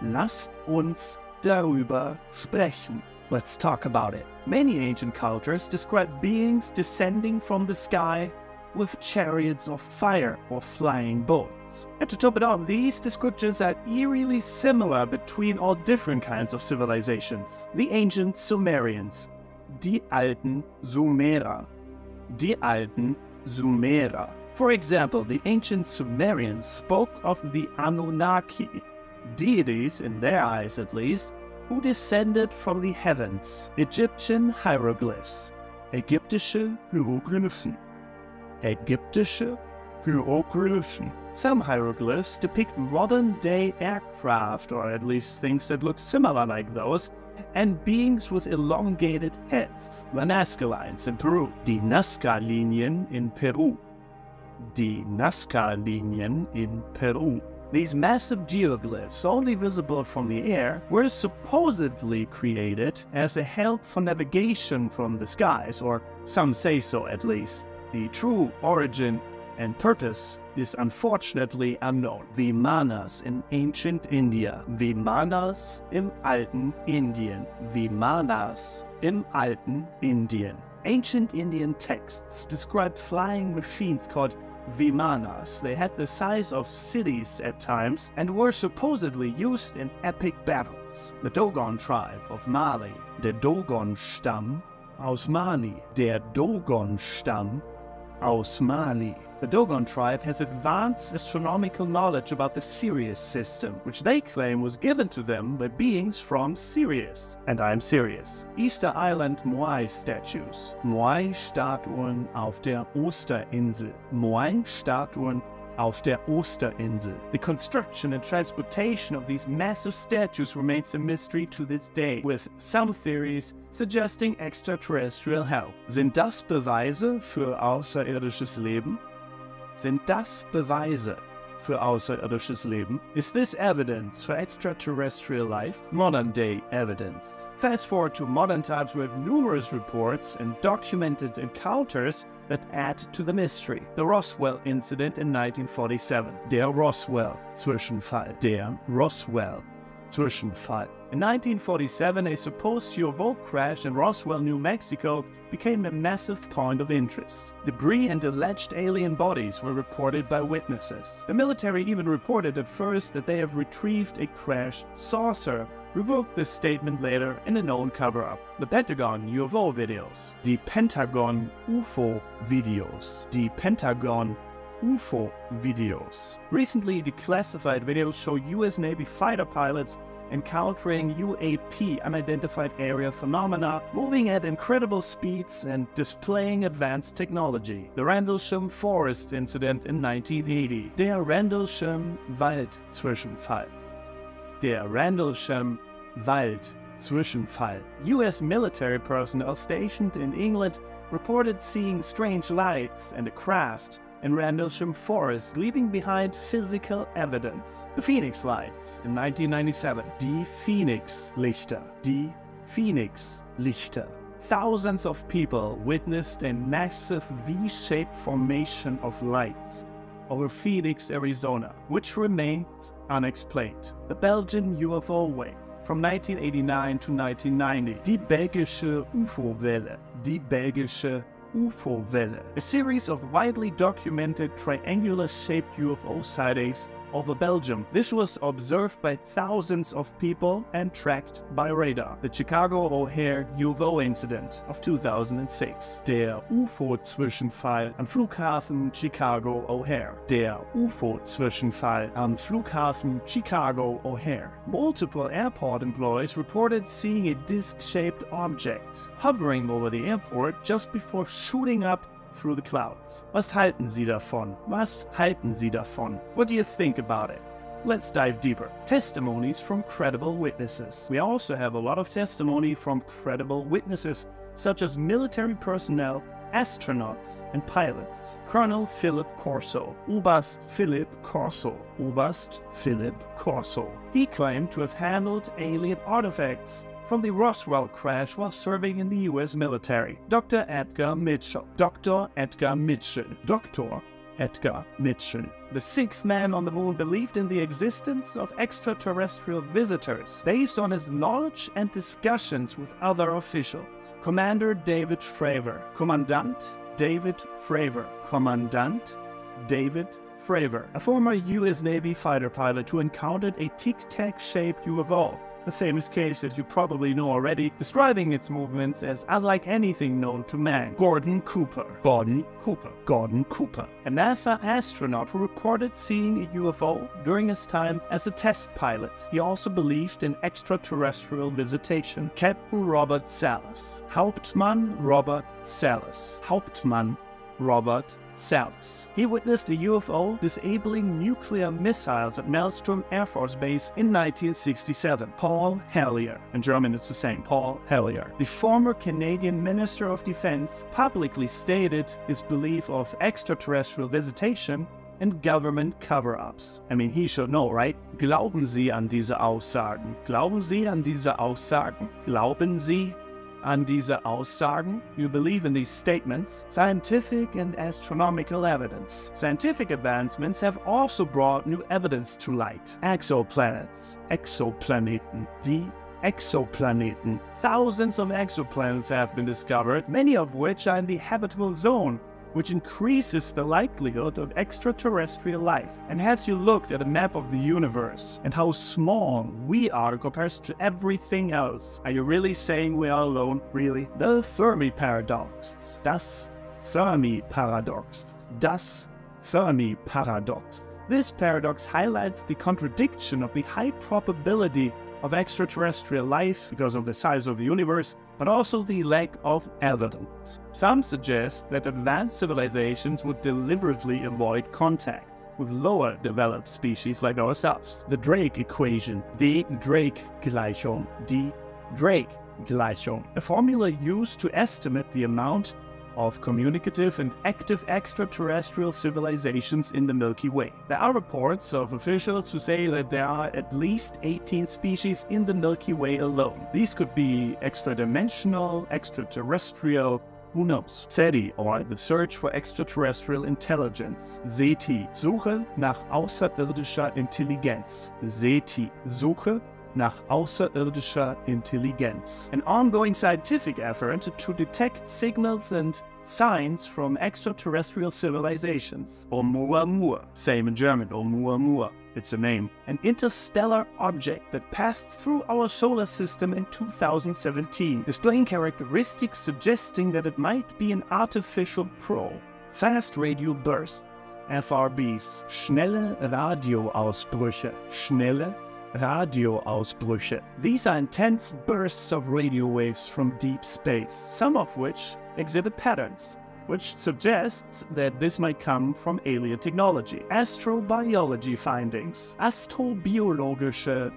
[SPEAKER 4] Lasst uns darüber sprechen. Let's talk about it. Many ancient cultures describe beings descending from the sky with chariots of fire or flying boats. And to top it off, these descriptions are eerily similar between all different kinds of civilizations. The ancient Sumerians, die alten Sumerer, die alten Sumerer. For example, the ancient Sumerians spoke of the Anunnaki, deities, in their eyes at least, who descended from the heavens. Egyptian hieroglyphs, ägyptische Hieroglyphen, ägyptische Hieroglyphen. Some hieroglyphs depict modern-day aircraft, or at least things that look similar like those, and beings with elongated heads. The Nazca lines in Peru, die Nazca-Linien in Peru, die Nazca-Linien in Peru. These massive geoglyphs, only visible from the air, were supposedly created as a help for navigation from the skies, or some say so at least. The true origin and purpose is unfortunately unknown. Vimanas in ancient India, Vimanas im alten Indien, Vimanas im alten Indien. Ancient Indian texts describe flying machines called Vimanas. They had the size of cities at times and were supposedly used in epic battles. The Dogon tribe of Mali, der Dogon-Stamm aus Mali, der Dogon-Stamm aus Mali. The Dogon tribe has advanced astronomical knowledge about the Sirius system, which they claim was given to them by beings from Sirius. And I am serious. Easter Island Moai statues. Moai-Statuen auf der Osterinsel. Moai-Statuen auf der Osterinsel. The construction and transportation of these massive statues remains a mystery to this day, with some theories suggesting extraterrestrial help. Sind das Beweise für außerirdisches Leben? Sind das Beweise für außerirdisches Leben? Is this evidence for extraterrestrial life? Modern day evidence. Fast forward to modern times, we have numerous reports and documented encounters that add to the mystery. The Roswell incident in 1947. Der Roswell-Zwischenfall. Der Roswell-Zwischenfall. In 1947, a supposed UFO crash in Roswell, New Mexico became a massive point of interest. Debris and alleged alien bodies were reported by witnesses. The military even reported at first that they have retrieved a crash saucer, revoked this statement later in a known cover-up. The Pentagon UFO videos. Die Pentagon UFO videos. Die Pentagon UFO videos. Recently, declassified videos show US Navy fighter pilots encountering UAP, unidentified area phenomena, moving at incredible speeds and displaying advanced technology. The Rendlesham Forest incident in 1980. Der Rendlesham Wald-Zwischenfall. Der Rendlesham Wald-Zwischenfall. US military personnel stationed in England reported seeing strange lights and a craft in Rendlesham Forest, leaving behind physical evidence. The Phoenix Lights in 1997. Die Phoenix-Lichter. Die Phoenix-Lichter. Thousands of people witnessed a massive V-shaped formation of lights over Phoenix, Arizona, which remains unexplained. The Belgian UFO wave from 1989 to 1990. Die belgische UFO-Welle. Die belgische UFO-Welle, a series of widely documented triangular-shaped UFO sightings over Belgium. This was observed by thousands of people and tracked by radar. The Chicago O'Hare UFO incident of 2006. Der UFO-Zwischenfall am Flughafen Chicago O'Hare. Der UFO-Zwischenfall am Flughafen Chicago O'Hare. Multiple airport employees reported seeing a disc-shaped object hovering over the airport just before shooting up through the clouds. Was halten Sie davon? Was halten Sie davon? What do you think about it? Let's dive deeper. Testimonies from credible witnesses. We also have a lot of testimony from credible witnesses, such as military personnel, astronauts, and pilots. Colonel Philip Corso. Oberst Philip Corso. Oberst Philip Corso. He claimed to have handled alien artifacts from the Roswell crash while serving in the US military. Dr. Edgar Mitchell. Dr. Edgar Mitchell. Dr. Edgar Mitchell. The sixth man on the moon believed in the existence of extraterrestrial visitors based on his knowledge and discussions with other officials. Commander David Fravor. Commandant David Fravor. Commandant David Fravor. A former US Navy fighter pilot who encountered a tic-tac-shaped UFO. The famous case that you probably know already, describing its movements as unlike anything known to man. Gordon Cooper. Gordon Cooper. Gordon Cooper. A NASA astronaut who reported seeing a UFO during his time as a test pilot. He also believed in extraterrestrial visitation. Captain Robert Salas. Hauptmann Robert Salas. Hauptmann Robert Salas. He witnessed a UFO disabling nuclear missiles at Maelstrom Air Force Base in 1967. Paul Hellyer. In German it's the same. Paul Hellyer. The former Canadian Minister of Defense publicly stated his belief of extraterrestrial visitation and government cover-ups. I mean, he should know, right? Glauben Sie an diese Aussagen? Glauben Sie an diese Aussagen? Glauben Sie an diese Aussagen? You believe in these statements? Scientific and astronomical evidence. Scientific advancements have also brought new evidence to light. Exoplanets. Exoplaneten. Die Exoplaneten. Thousands of exoplanets have been discovered, many of which are in the habitable zone, which increases the likelihood of extraterrestrial life. And have you looked at a map of the universe and how small we are compared to everything else? Are you really saying we are alone? Really? The Fermi Paradox. Das Fermi Paradox. Das Fermi paradox. This paradox highlights the contradiction of the high probability of extraterrestrial life because of the size of the universe, but also the lack of evidence. Some suggest that advanced civilizations would deliberately avoid contact with lower developed species like ourselves. The Drake equation, die Drake-Gleichung, a formula used to estimate the amount of communicative and active extraterrestrial civilizations in the Milky Way. There are reports of officials who say that there are at least 18 species in the Milky Way alone. These could be extra-dimensional, extraterrestrial, who knows? SETI, or the Search for Extraterrestrial Intelligence. SETI, Suche nach außerirdischer Intelligenz. SETI, Suche nach außerirdischer Intelligenz. An ongoing scientific effort to detect signals and signs from extraterrestrial civilizations. Oumuamua, same in German, Oumuamua. It's a name. An interstellar object that passed through our solar system in 2017, displaying characteristics suggesting that it might be an artificial probe. Fast radio bursts, FRBs, schnelle Radioausbrüche, Radioausbrüche. These are intense bursts of radio waves from deep space, some of which exhibit patterns, which suggests that this might come from alien technology. Astrobiology findings. Astrobiologische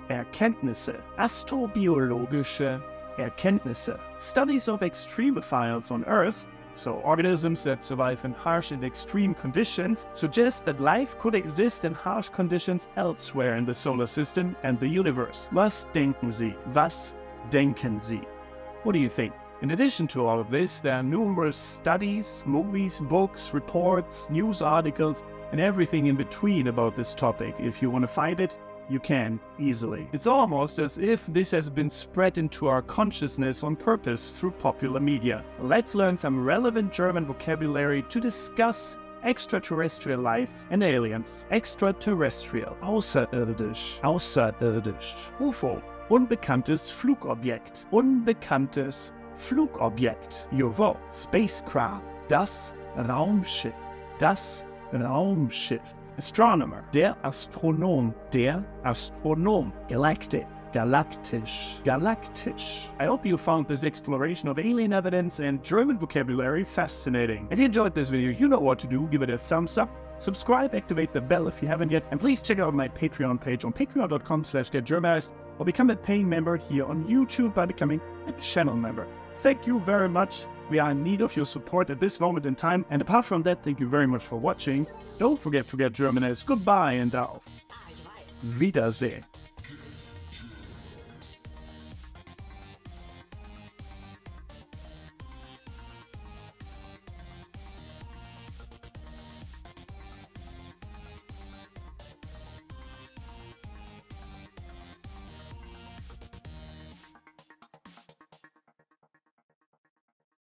[SPEAKER 4] Erkenntnisse. Studies of extremophiles on Earth, so organisms that survive in harsh and extreme conditions, suggest that life could exist in harsh conditions elsewhere in the solar system and the universe. Was denken Sie? What do you think? In addition to all of this, there are numerous studies, movies, books, reports, news articles, and everything in between about this topic. If you want to find it, you can easily. It's almost as if this has been spread into our consciousness on purpose through popular media. Let's learn some relevant German vocabulary to discuss extraterrestrial life and aliens. Extraterrestrial, außerirdisch, UFO, unbekanntes Flugobjekt, UFO, spacecraft, das Raumschiff, astronomer, der Astronom, galactisch. I hope you found this exploration of alien evidence and German vocabulary fascinating. If you enjoyed this video, you know what to do. Give it a thumbs up, subscribe, activate the bell if you haven't yet, and please check out my Patreon page on patreon.com/getgermanized, or become a paying member here on YouTube by becoming a channel member. Thank you very much. We are in need of your support at this moment in time. And apart from that, thank you very much for watching. Don't forget to get Germanized. Goodbye and auf Wiedersehen.